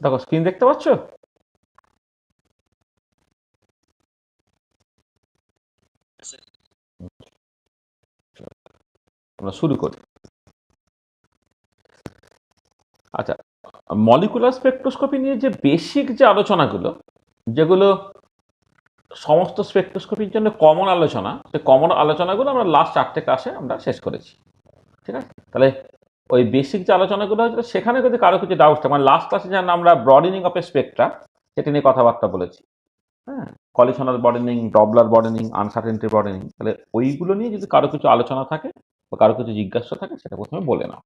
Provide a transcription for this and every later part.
দেখো স্ক্রিন দেখতে পাচ্ছ? আমরা শুরু করি। আচ্ছা, মলিকুলার স্পেকট্রোস্কোপি নিয়ে যে বেসিক যে আলোচনাগুলো, যেগুলো সমস্ত স্পেকট্রোস্কোপির জন্য কমন আলোচনা, সেই কমন আলোচনাগুলো আমরা লাস্ট 4টে ক্লাসে আমরা শেষ করেছি। ঠিক আছে, তাহলে ওই বেসিক যে আলোচনাগুলো হয়েছিল সেখানে যদি কারো কিছু ডাউট থাকে, মানে লাস্ট ক্লাসে যেন আমরা ব্রডেনিং অফ এ স্পেকট্রা সেটা নিয়ে কথাবার্তা বলেছি, হ্যাঁ, কলিশনাল ব্রডেনিং, ডবলার ব্রডেনিং, আনসার্টেনটি ব্রডেনিং, তাহলে ওইগুলো নিয়ে যদি কারো কিছু আলোচনা থাকে বা কারো কিছু জিজ্ঞাসা থাকে সেটা প্রথমে বলে নাও।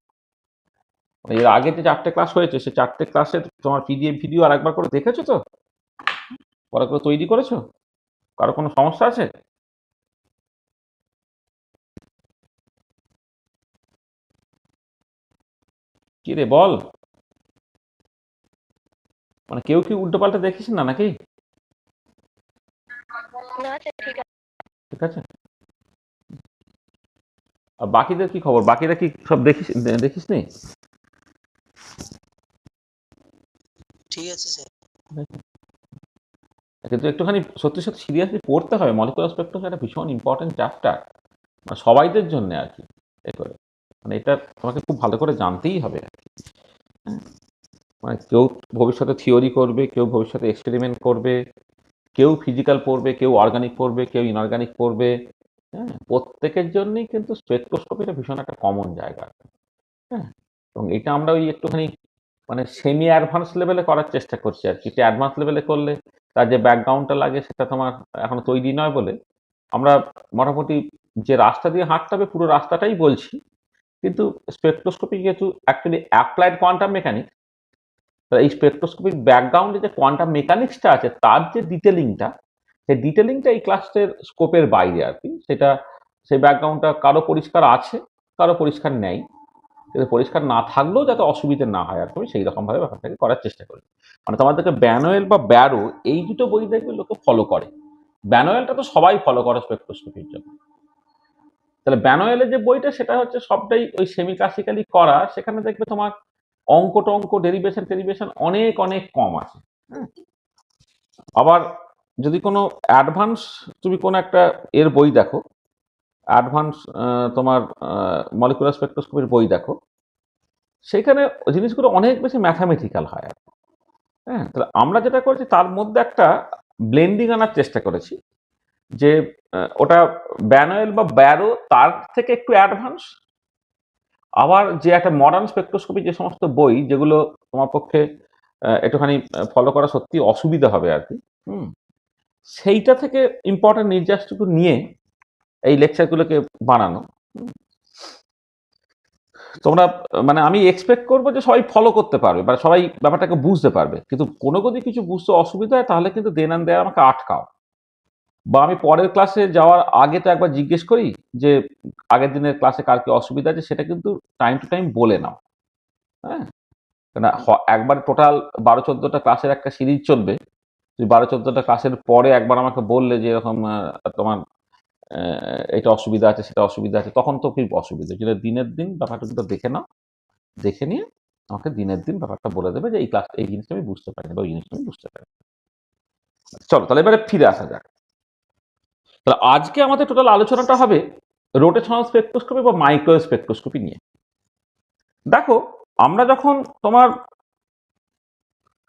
এর আগে যে 4টে ক্লাস হয়েছে সেই 4টে ক্লাসের তোমার পিডিএফ ভিডিও আর একবার করে দেখেছো তো? পরে করে তৈরি করেছো? কারো কোনো সমস্যা আছে? কি রে বল, মানে কেউ কি উল্টো পাল্টা দেখিস না নাকি? ঠিক আছে, আর বাকিদের কি খবর? বাকিরা কি সব দেখিস নি? ঠিক আছে স্যার। কিন্তু একটুখানি সত্যি সত্যি সিরিয়াসলি পড়তে হবে। মলিকুলার স্পেকট্রাম একটা ভীষণ ইম্পর্টেন্ট চ্যাপ্টার, মানে সবাইদের জন্য আর কি। এ করে মানে এটা তোমাকে খুব ভালো করে জানতেই হবে আর কি। মানে কেউ ভবিষ্যতে থিওরি করবে, কেউ ভবিষ্যতে এক্সপেরিমেন্ট করবে, কেউ ফিজিক্যাল পড়বে, কেউ অর্গানিক পড়বে, কেউ ইনঅর্গানিক পড়বে, হ্যাঁ, প্রত্যেকের জন্যই কিন্তু স্পেকট্রোস্কোপিটা ভীষণ একটা কমন জায়গা। হ্যাঁ, এবং এটা আমরা ওই একটুখানি মানে সেমি অ্যাডভান্স লেভেলে করার চেষ্টা করছি আর কি। অ্যাডভান্স লেভেলে করলে তার যে ব্যাকগ্রাউন্ডটা লাগে সেটা তোমার এখনো তৈরি নয় বলে আমরা মোটামুটি যে রাস্তা দিয়ে হাঁটতে হবে পুরো রাস্তাটাই বলছি। কিন্তু স্পেকট্রোস্কোপি যেহেতু অ্যাকচুয়ালি অ্যাপ্লাইড কোয়ান্টাম মেকানিক্স, এই স্পেকট্রোস্কোপির ব্যাকগ্রাউন্ডে যে কোয়ান্টাম মেকানিক্সটা আছে তার যে ডিটেলিংটা, সেই ডিটেলিংটা এই ক্লাসের স্কোপের বাইরে আর কি। সেটা সেই ব্যাকগ্রাউন্ডটা কারো পরিষ্কার আছে, কারো পরিষ্কার নেই, কিন্তু পরিষ্কার না থাকলেও যাতে অসুবিধে না হয় আর কি সেই রকমভাবে ব্যাপারটাকে করার চেষ্টা করি। মানে তোমাদেরকে ব্যানোয়েল বা ব্যারো এই দুটো বই দেখবে লোকে ফলো করে। ব্যানোয়েলটা তো সবাই ফলো করে স্পেকট্রোস্কোপির জন্য। তাহলে ব্যানোয়েলের যে বইটা সেটা হচ্ছে সবটাই ওই সেমি ক্লাসিক্যালি করা, সেখানে দেখবে তোমার অঙ্ক টঙ্ক ডেরিভেশন টেরিভেশন অনেক অনেক কম আছে। আবার যদি কোনো অ্যাডভান্স তুমি কোনো একটা এর বই দেখো, অ্যাডভান্স তোমার মলিকুলার স্পেকট্রোস্কোপির বই দেখো, সেখানে জিনিসগুলো অনেক বেশি ম্যাথামেটিক্যাল হয় আর কি। হ্যাঁ, তাহলে আমরা যেটা করেছি তার মধ্যে একটা ব্লেন্ডিং আনার চেষ্টা করেছি, যে ওটা ব্যানোয়েল বা ব্যারো তার থেকে একটু অ্যাডভান্স। আবার যে একটা মডার্ন স্পেকট্রোস্কোপি যে সমস্ত বই যেগুলো তোমার পক্ষে একটুখানি ফলো করা সত্যি অসুবিধা হবে আর কি, সেইটা থেকে ইম্পর্টেন্ট নির্যাসটুকু নিয়ে এই লেকচারগুলোকে বানানো। তোমরা মানে আমি এক্সপেক্ট করবো যে সবাই ফলো করতে পারবে বা সবাই ব্যাপারটাকে বুঝতে পারবে, কিন্তু কোনো যদি কিছু বুঝতে অসুবিধা হয় তাহলে কিন্তু দেন অ্যান্ড দেয়ার আমাকে আটকাও, বা আমি পরের ক্লাসে যাওয়ার আগে তো একবার জিজ্ঞেস করি যে আগের দিনের ক্লাসে কার কি অসুবিধা আছে, সেটা কিন্তু টাইম টু টাইম বলে নাও। হ্যাঁ, কেন একবার টোটাল 12-14টা ক্লাসের একটা সিরিজ চলবে, তুই 12-14টা ক্লাসের পরে একবার আমাকে বললে যে এরকম তোমার এটা অসুবিধা আছে সেটা অসুবিধা আছে, তখন তো খুব অসুবিধা। যেটা দিনের দিন ব্যাপারটা দেখে নাও, দেখে নিয়ে আমাকে দিনের দিন ব্যাপারটা বলে দেবে যে এই ক্লাস এই জিনিসটা আমি বুঝতে পারিনি বা ওই জিনিসটা আমি বুঝতে পারি। চলো তাহলে এবারে ফিরে আসা যাক। তাহলে আজকে আমাদের টোটাল আলোচনাটা হবে রোটেশনাল স্পেকট্রোস্কোপি বা মাইক্রো স্পেকট্রোস্কোপি নিয়ে। দেখো, আমরা যখন তোমার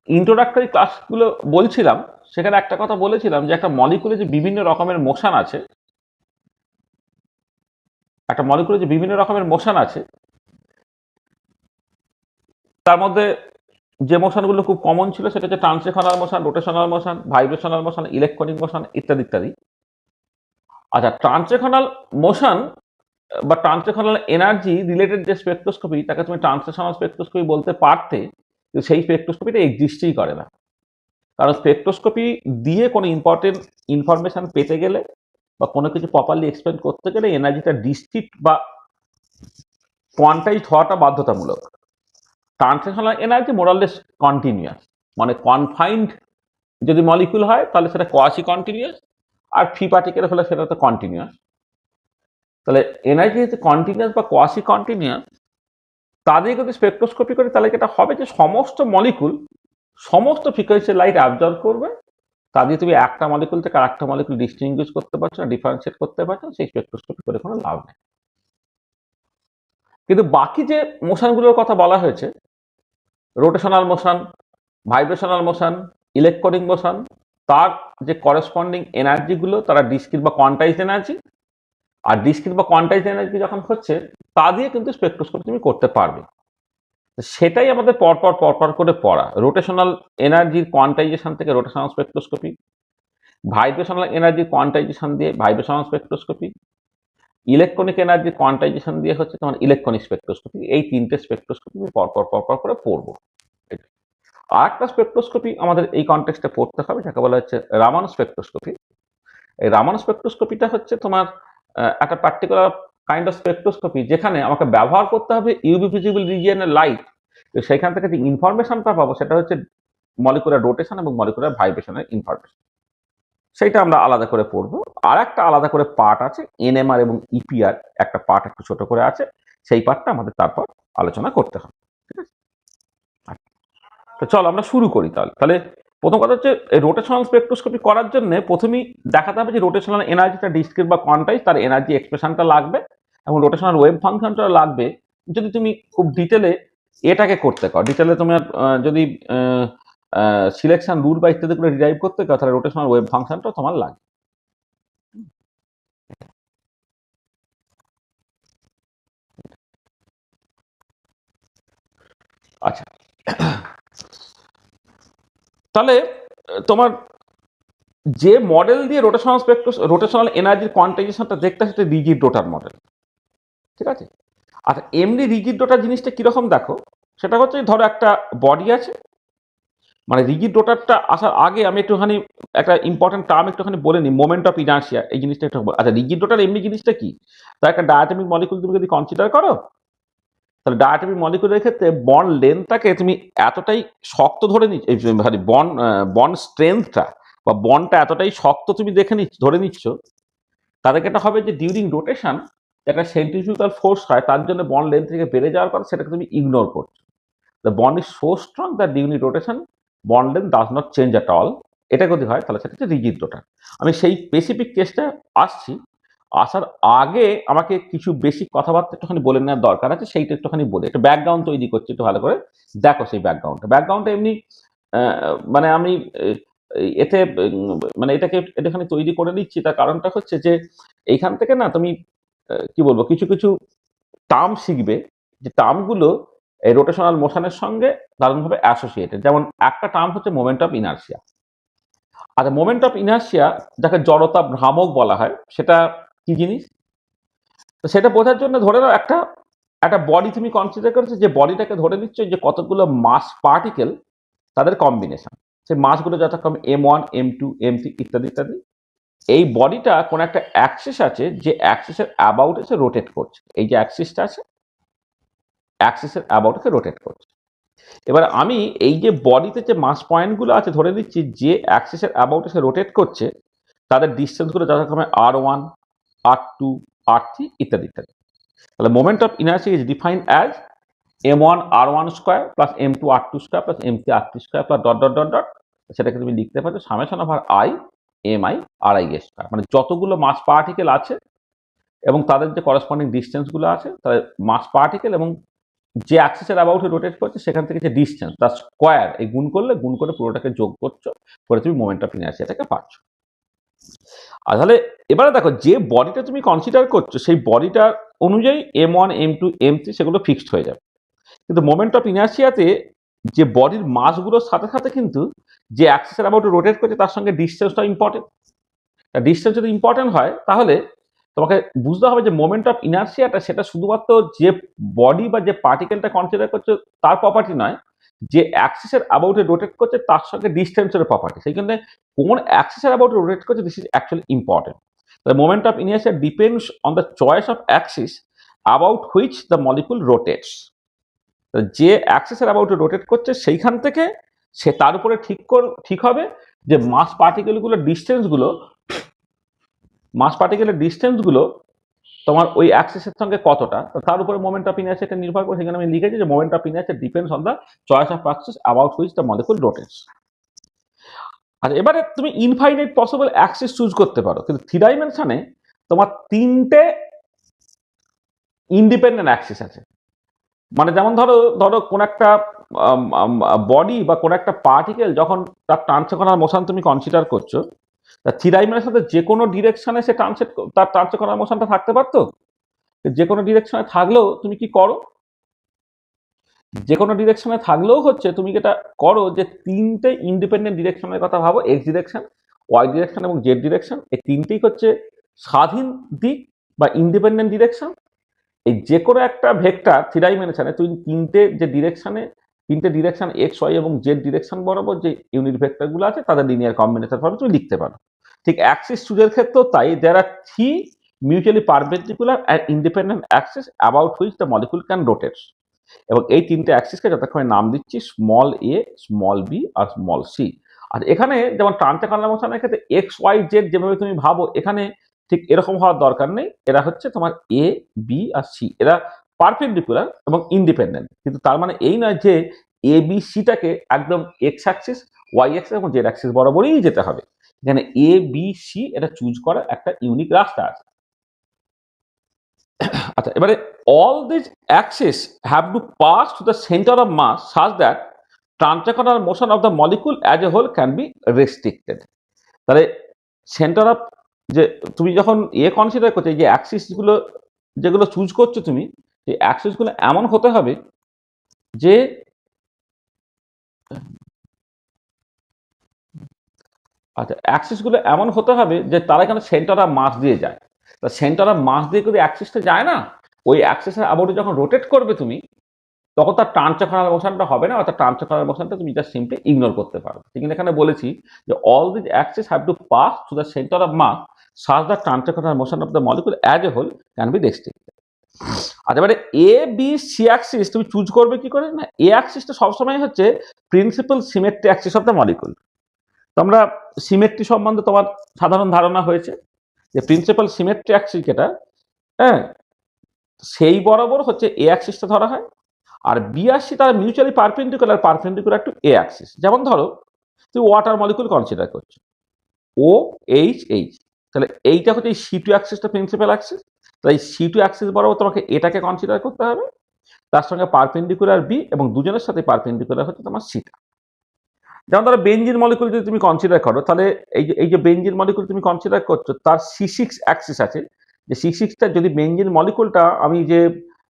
ইন্ট্রোডাক্টরি ক্লাসগুলো বলছিলাম সেখানে একটা কথা বলেছিলাম যে একটা মলিকুলে যে বিভিন্ন রকমের মোশন আছে, একটা মলিকুলে যে বিভিন্ন রকমের মোশন আছে তার মধ্যে যে মোশনগুলো খুব কমন ছিল সেটা হচ্ছে translational motion, rotational motion, vibrational motion, electronic motion ইত্যাদি ইত্যাদি। আচ্ছা, ট্রান্সলেশনাল মোশন বা ট্রান্সলেশনাল এনার্জি রিলেটেড যে স্পেকট্রোস্কোপি তাকে তুমি ট্রান্সলেশনাল স্পেকট্রোস্কোপি বলতে পারতে, কিন্তু সেই স্পেকট্রোস্কোপিটা এক্সিস্টই করে না। কারণ স্পেকট্রোস্কোপি দিয়ে কোনো ইম্পর্টেন্ট ইনফরমেশন পেতে গেলে বা কোনো কিছু প্রপারলি এক্সপ্লেন করতে গেলে এনার্জিটা ডিসক্রিট বা কোয়ান্টাইজড হওয়াটা বাধ্যতামূলক। ট্রান্সলেশনাল এনার্জি মোরাললেস কন্টিনিউয়াস, মানে কনফাইন্ড যদি মলিকুল হয় তাহলে সেটা কোয়াসি কন্টিনিউয়াস, আর ফ্রি পার্টিকেল হলে সেটা তো কন্টিনিউয়াস। তাহলে এনার্জি যদি কন্টিনিউয়াস বা কোয়াসি কন্টিনিউয়াস, তাদের যদি স্পেকট্রোস্কোপি করি তাহলে যেটা হবে যে সমস্ত মলিকুল সমস্ত ফ্রিকোয়েন্সি লাইট অ্যাবজর্ব করবে, তা দিয়ে তুমি একটা মলিকুল থেকে আরেকটা মলিকুল ডিস্টিংগুইশ করতে পারছো না, ডিফারেন্সিয়েট করতে পারছো না, সেই স্পেকট্রোস্কোপি করে কোনো লাভ নেই। কিন্তু বাকি যে মোশনগুলোর কথা বলা হয়েছে, rotational motion, vibrational motion, electronic motion, তার যে করেসপন্ডিং এনার্জিগুলো তারা ডিসক্রিট বা কোয়ান্টাইজড এনার্জি, আর ডিসক্রিট বা কোয়ান্টাইজড এনার্জি যখন হচ্ছে তা দিয়ে কিন্তু স্পেকট্রোস্কোপি তুমি করতে পারবে। সেটাই আমাদের পরপর করে পড়া। রোটেশনাল এনার্জির কোয়ান্টাইজেশন থেকে rotational spectroscopy, vibrational energy quantization দিয়ে vibrational spectroscopy, electronic energy quantization দিয়ে হচ্ছে তোমার ইলেকট্রনিক স্পেকট্রোস্কোপি। এই তিনটে স্পেকট্রোস্কোপি পরপর করে পড়বো। আর একটা স্পেকট্রোস্কোপি আমাদের এই কনটেক্সটে পড়তে হবে, যাকে বলা হচ্ছে রামান স্পেকট্রোস্কোপি। এই রামান স্পেকট্রোস্কোপিটা হচ্ছে তোমার একটা পার্টিকুলার কাইন্ড অফ স্পেকট্রোস্কোপি, যেখানে আমাকে ব্যবহার করতে হবে ইউভি ভিজিবল রিজিয়নের লাইট। সেখান থেকে যে ইনফরমেশনটা পাবো সেটা হচ্ছে মলিকুলার রোটেশন এবং মলিকুলার ভাইব্রেশনের ইনফরমেশন। সেইটা আমরা আলাদা করে পড়বো। আর একটা আলাদা করে পার্ট আছে এনএমআর এবং ইপিআর, একটা পার্ট একটু ছোট করে আছে, সেই পার্টটা আমাদের তারপর আলোচনা করতে হবে। ঠিক আছে, তো চলো আমরা শুরু করি। তাহলে প্রথম কথা হচ্ছে এই রোটেশনাল স্পেকট্রোস্কোপি করার জন্য প্রথমেই দেখাতে হবে যে রোটেশনাল এনার্জিটা ডিসক্রিট বা কোয়ান্টাইজ, তার এনার্জি এক্সপ্রেশনটা লাগবে এবং রোটেশনাল ওয়েভ ফাংশনটা লাগবে। যদি তুমি খুব ডিটেলে এটাকে করতে পারো, ডিটেলে তোমার যদি সিলেকশন রুল বা ইত্যাদি করে ডিরাইভ করতে পারো, তাহলে রোটেশনাল ওয়েভ ফাংশনটা তোমার লাগবে। আচ্ছা, তাহলে তোমার যে মডেল দিয়ে রোটেশনাল এনার্জির কোয়ান্টাইজেশনটা দেখতে সেটা রিজিড রোটার মডেল। ঠিক আছে, আর এমনি রিজিড রোটার জিনিসটা কিরকম দেখো, সেটা হচ্ছে ধরো একটা বডি আছে, মানে রিজিড রোটারটা আসার আগে আমি একটুখানি একটা ইম্পর্টেন্ট টার্ম একটুখানি বলে নিই, মোমেন্ট অফ ইনার্শিয়া। এই জিনিসটা একটু আচ্ছা, রিজিড রোটার এমনি জিনিসটা কি, তার একটা ডায়াটমিক মলিকুল তুমি যদি কনসিডার করো, তাহলে ডায়াটমিক মলিকুলের ক্ষেত্রে বন্ড লেন্থটাকে তুমি এতটাই শক্ত ধরে নিচ্ছ, বন্ড স্ট্রেংথটা বা বন্ডটা এতটাই শক্ত তুমি ধরে নিচ্ছ, তাদেরকে এটা হবে যে ডিউরিং রোটেশন একটা সেন্ট্রিফিউগাল ফোর্স হয়, তার জন্য বন্ড লেন্থ থেকে বেড়ে যাওয়ার পর সেটাকে তুমি ইগনোর করছো। The bond is so strong that during rotation bond length does not change at all. এটা যদি হয় তাহলে সেটা হচ্ছে রিজিড রোটার। আমি সেই স্পেসিফিক কেসটা আসছি। আসার আগে আমাকে কিছু বেসিক কথাবার্তা একটুখানি বলে নেওয়ার দরকার আছে, সেইটা একটুখানি বলে একটু ব্যাকগ্রাউন্ড তৈরি করছি, একটু ভালো করে দেখো সেই ব্যাকগ্রাউন্ডটা এমনি মানে আমি এতে মানে এটাকে একটুখানি তৈরি করে নিচ্ছি। তার কারণটা হচ্ছে যে এইখান থেকে না তুমি কি বলবো কিছু কিছু টার্ম শিখবে, যে টার্মগুলো এই রোটেশনাল মোশনের সঙ্গে দারুণভাবে অ্যাসোসিয়েটেড। যেমন একটা টার্ম হচ্ছে মোমেন্ট অফ ইনার্শিয়া। আর মোমেন্ট অফ ইনার্শিয়া, যাকে জড়তা ভ্রামক বলা হয়, সেটা কি জিনিস, তো সেটা বোঝার জন্য ধরে নাও একটা একটা বডি তুমি কনসিডার করেছো, যে বডিটাকে ধরে নিচ্ছ যে কতগুলো মাস পার্টিকেল, তাদের কম্বিনেশন, সেই মাসগুলো যথাক্রমে M1 M2 M3 ইত্যাদি ইত্যাদি। এই বডিটা কোন একটা অ্যাক্সিস আছে, যে অ্যাক্সিসের অ্যাবাউট এসে রোটেট করছে। এই যে অ্যাক্সিসটা আছে, অ্যাক্সিসের অ্যাবাউট এসে রোটেট করছে। এবার আমি এই যে বডিতে যে মাস পয়েন্টগুলো আছে ধরে নিচ্ছি যে অ্যাক্সিসের অ্যাবাউট এসে রোটেট করছে, তাদের ডিস্টেন্সগুলো যথাক্রমে R1 R2 R3 ইত্যাদি ইত্যাদি। তাহলে moment of inertia is defined as M1 R1 square plus M2 R2 square plus M3 R3 square plus dot dot dot dot, সেটাকে তুমি লিখতে পারছো summation of I MI RI square. মানে যতগুলো মাস particle আছে এবং তাদের যে করেসপন্ডিং ডিস্টেন্সগুলো আছে, তাদের মাস পার্টিকেল এবং যে অ্যাক্সিসের অ্যাবাউটে রোটেট করছে সেখান থেকে যে ডিস্টেন্স, তার স্কোয়ার, এই গুণ করে পুরোটাকে যোগ করছো, করে তুমি মোমেন্ট অফ ইনার্শিয়াটাকে পাচ্ছ। আর তাহলে এবারে দেখো, যে বডিটা তুমি কনসিডার করছো সেই বডিটার অনুযায়ী M1 M2 M3 সেগুলো ফিক্সড হয়ে যাবে। কিন্তু মোমেন্ট অফ ইনার্শিয়াতে যে বডির মাসগুলোর সাথে সাথে কিন্তু যে অ্যাক্সিসের অ্যাবাউটে রোটেট করছে তার সঙ্গে ডিস্টেন্সটা ইম্পর্টেন্ট। ডিস্টেন্স যদি ইম্পর্টেন্ট হয় তাহলে তোমাকে বুঝতে হবে যে মোমেন্ট অফ ইনার্শিয়াটা সেটা শুধুমাত্র যে বডি বা যে পার্টিকেলটা কনসিডার করছে তার প্রপার্টি নয়, যে অ্যাক্সিসের অ্যাবাউটে রোটেট করছে তার সঙ্গে ডিস্টেন্সের প্রপার্টি। সেই জন্য কোন অ্যাক্সিসের অ্যাবাউটে রোটেট করছে this is actually important. The moment of inertia depends on the choice of axis about which the molecule rotates. যে অ্যাক্সিসের অ্যাবাউটে রোটেট করছে সেইখান থেকে সে তার উপরে ঠিক হবে যে মাস পার্টিকেলের ডিস্টেন্সগুলো তোমার ওই অ্যাক্সিসের সঙ্গে কতটা, তো তার উপরে মোমেন্ট অফ ইনার্সিয়াটা নির্ভর করে। সেখানে আমি লিখেছি যে moment of inertia depends on the choice of axis about which the molecule rotates. আর এবারে তুমি ইনফাইনাইট পসিবল অ্যাক্সিস চুজ করতে পারো, কিন্তু থ্রি ডাইমেনশনে তোমার তিনটে ইন্ডিপেন্ডেন্ট অ্যাক্সিস আছে। মানে যেমন ধরো ধরো কোন একটা বডি বা কোন একটা পার্টিকেল যখন তার ট্রান্সলেশনাল মোশন তুমি কনসিডার করছো, তা থ্রি ডাইমেনশনের সাথে যে কোনো ডিরেকশনে সে তার ট্রান্সলেশনাল মোশনটা থাকতে পারতো। যে কোনো ডিরেকশনে থাকলেও তুমি কি করো, যে কোনো ডিরেকশনে থাকলেও হচ্ছে তুমি যেটা করো যে তিনটে ইন্ডিপেন্ডেন্ট ডিরেকশনের কথা ভাবো, এক্স ডিরেকশন, ওয়াই ডিরেকশন এবং জেড ডিরেকশন। এই তিনটেই হচ্ছে স্বাধীন দিক বা ইন্ডিপেন্ডেন্ট ডিরেকশন। এই যে কোনো একটা ভেক্টর থ্রি ডাইমেনশনে তুমি তিনটে ডিরেকশন এক্স ওয়াই এবং জেড ডিরেকশন বরাবর যে ইউনিট ভেক্টরগুলো আছে তাদের লিনিয়ার কম্বিনেশন ফর্মে তুমি লিখতে পারো। ঠিক অ্যাক্সিস চুজের ক্ষেত্রেও তাই, there are three mutually perpendicular and independent axis about which the molecule can rotate. এবং এই তিনটে অ্যাক্সিসকে যথাক্রমে নাম দিচ্ছি স্মল এ, স্মল বি আর স্মল সি। আর এখানে যেমন ট্রান্সলেশনাল মোশনের ক্ষেত্রে এক্স ওয়াই জেড যেভাবে তুমি ভাবো, এখানে ঠিক এরকম হওয়ার দরকার নেই। এরা হচ্ছে তোমার এ, বি আর সি, এরা পারপেন্ডিকুলার এবং ইন্ডিপেন্ডেন্ট। কিন্তু তার মানে এই নয় যে এ বি সিটাকে একদম এক্স অ্যাক্সিস, ওয়াই অ্যাক্সিস এবং জেড অ্যাক্সিস বরাবরই যেতে হবে। এখানে এ বি সি এটা চুজ করার একটা ইউনিক রাস্তা আছে। আচ্ছা, এবারে all these axes have to pass to the center of mass such that translational motion of the molecule as a whole can be restricted. তাহলে সেন্টার অফ, যে তুমি যখন কনসিডার করছো, যে অ্যাক্সিস গুলো যেগুলো চুজ করছো তুমি, এই অ্যাক্সিস গুলো এমন হতে হবে যে আচ্ছা অ্যাক্সিস গুলো এমন হতে হবে যে তারা এখানে সেন্টার অফ মাস দিয়ে যায়। তা সেন্টার অফ মাস দিয়ে যদি অ্যাক্সিসটা যায় না, ওই অ্যাক্সিসের আবারও যখন রোটেট করবে তুমি, তখন তার ট্রান্সলেশনাল মোশনটা হবে না, অর্থাৎ ট্রান্সলেশনাল মোশনটা তুমি জাস্ট সিম্পলি ইগনোর করতে পারো। ঠিক এখানে বলেছি যে all this axis have to pass to the centre of mass such the translational motion of the molecule as a whole can be restricted. আচ্ছা, এবারে এ বি সি অ্যাক্সিস তুমি choose করবে কি করে না, এ অ্যাক্সিসটা সবসময় হচ্ছে principal symmetry axis of the molecule. তোমরা সিমেট্রি সম্বন্ধে তোমার সাধারণ ধারণা হয়েছে যে প্রিন্সিপাল সিমেট্রি অ্যাক্সিস যেটা, হ্যাঁ, সেই বরাবর হচ্ছে এ অ্যাক্সিসটা ধরা হয়। আর বি আর সি তারা mutually perpendicular to A Axis. যেমন ধরো তুমি ওয়াটার মলিকুল কনসিডার করছো, ও এইচ এইচ, তাহলে এইটা হচ্ছে এই সি টু অ্যাক্সিসটা প্রিন্সিপাল অ্যাক্সিস। তাই সি টু অ্যাক্সিস বরাবর তোমাকে এটাকে কনসিডার করতে হবে, তার সঙ্গে পারপেন্ডিকুলার বি, এবং দুজনের সাথে পারপেন্ডিকুলার হচ্ছে তোমার সিটা। যেমন ধরো বেঞ্জিন মলিকুল যদি তুমি কনসিডার করো, তাহলে এই যে বেঞ্জিন মলিকুল তুমি কনসিডার করছো, তার সি সিক্স অ্যাক্সিস আছে। যে সি সিক্সটা যদি বেঞ্জিন মলিকুলটা আমি যে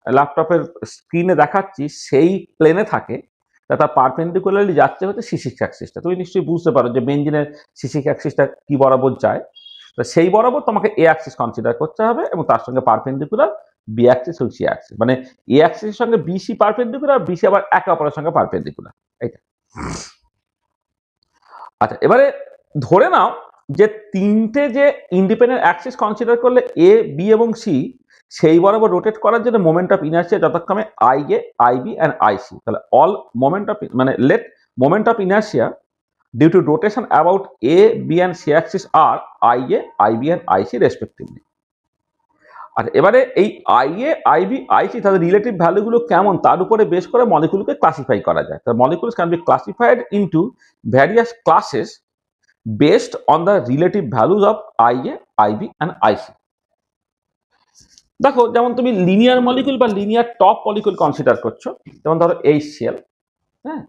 ল্যাপটপের স্ক্রিনে দেখাচ্ছি সেই প্লেনে থাকে, তা তার পারপেন্ডিকুলারলি যাচ্ছে হচ্ছে সি সিক্স অ্যাক্সিসটা। তুমি নিশ্চয়ই বুঝতে পারো যে বেঞ্জিনের সি সিক্স অ্যাক্সিসটা কি বরাবর যায়। তো সেই বরাবর তোমাকে এ অ্যাক্সিস কনসিডার করতে হবে এবং তার সঙ্গে পারপেন্ডিকুলার বি অ্যাক্সিস এবং সি অ্যাক্সিস। মানে এ অ্যাক্সিসের সঙ্গে বিসি পারপেন্ডিকুলার, বিসি আবার একে অপরের সঙ্গে পারপেন্ডিকুলার। এইটা। আচ্ছা, এবারে ধরে নাও যে তিনটে যে ইন্ডিপেন্ডেন্ট অ্যাক্সিস কনসিডার করলে এ বি এবং সি, সেই বরাবর রোটেট করার জন্য মোমেন্ট অফ ইনার্সিয়া যথাক্রমে I A, I B and I C. তাহলে অল মোমেন্ট অফ, মানে let moment of inertia due to rotation about A B and C axis আর I A, I B and I C respectively. আচ্ছা, এবারে এই I A, I B, I C তাদের relative ভ্যালুগুলো কেমন তার উপরে বেস করে মলিকুলকে ক্লাসিফাই করা যায়। তার molecules can be classified into various classes based on the relative values of IA, IB and IC. দেখো, যেমন তুমি লিনিয়ার মলিকুল বা লিনিয়ার টপ মলিকুল কনসিডার করছো, যেমন ধরো HCl, হ্যাঁ,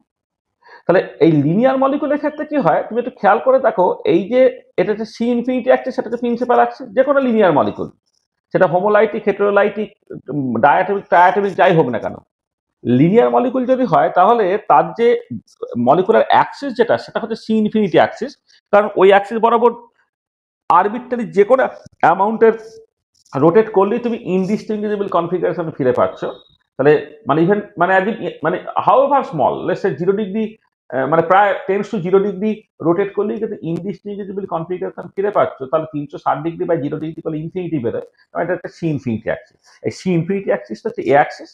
তাহলে এই লিনিয়ার মলিকুলের ক্ষেত্রে কি হয় তুমি একটু খেয়াল করে দেখো, এই যে এটা হচ্ছে সি ইনফিনিটি অ্যাক্সিস, সেটা হচ্ছে প্রিন্সিপাল অ্যাক্সিস। যে কোনো লিনিয়ার মলিকুল, সেটা হোমোলাইটিক, হেটেরোলাইটিক, ডায়াটমিক, ট্রায়াটমিক যাই হোক না কেন, লিনিয়ার মলিকুল যদি হয় তাহলে তার যে মলিকুলার অ্যাক্সিস যেটা, সেটা হচ্ছে সি ইনফিনিটি অ্যাক্সিস। কারণ ওই অ্যাক্সিস বরাবর আরবিট্রারি যে কোনো অ্যামাউন্টের রোটেট করলেই তুমি ইনডিস্টিংগুইজেবল কনফিগারেশন ফিরে পাচ্ছ। তাহলে মানে ইভেন মানে একদিন মানে how ever small, let's say 0 degree, মানে প্রায় 10 to 0 ডিগ্রি রোটেট করলেই কিন্তু ইনডিস্টিংগুইজেবল কনফিগারেশন ফিরে পাচ্ছ। তাহলে 360 ডিগ্রি বা 0 ডিগ্রি করলে ইনফিনিটি বেরোয়, এটা একটা সি ইনফিনিটি অ্যাক্সিস। এই সি ইনফিনিটি অ্যাক্সিসটা হচ্ছে এ অ্যাক্সিস,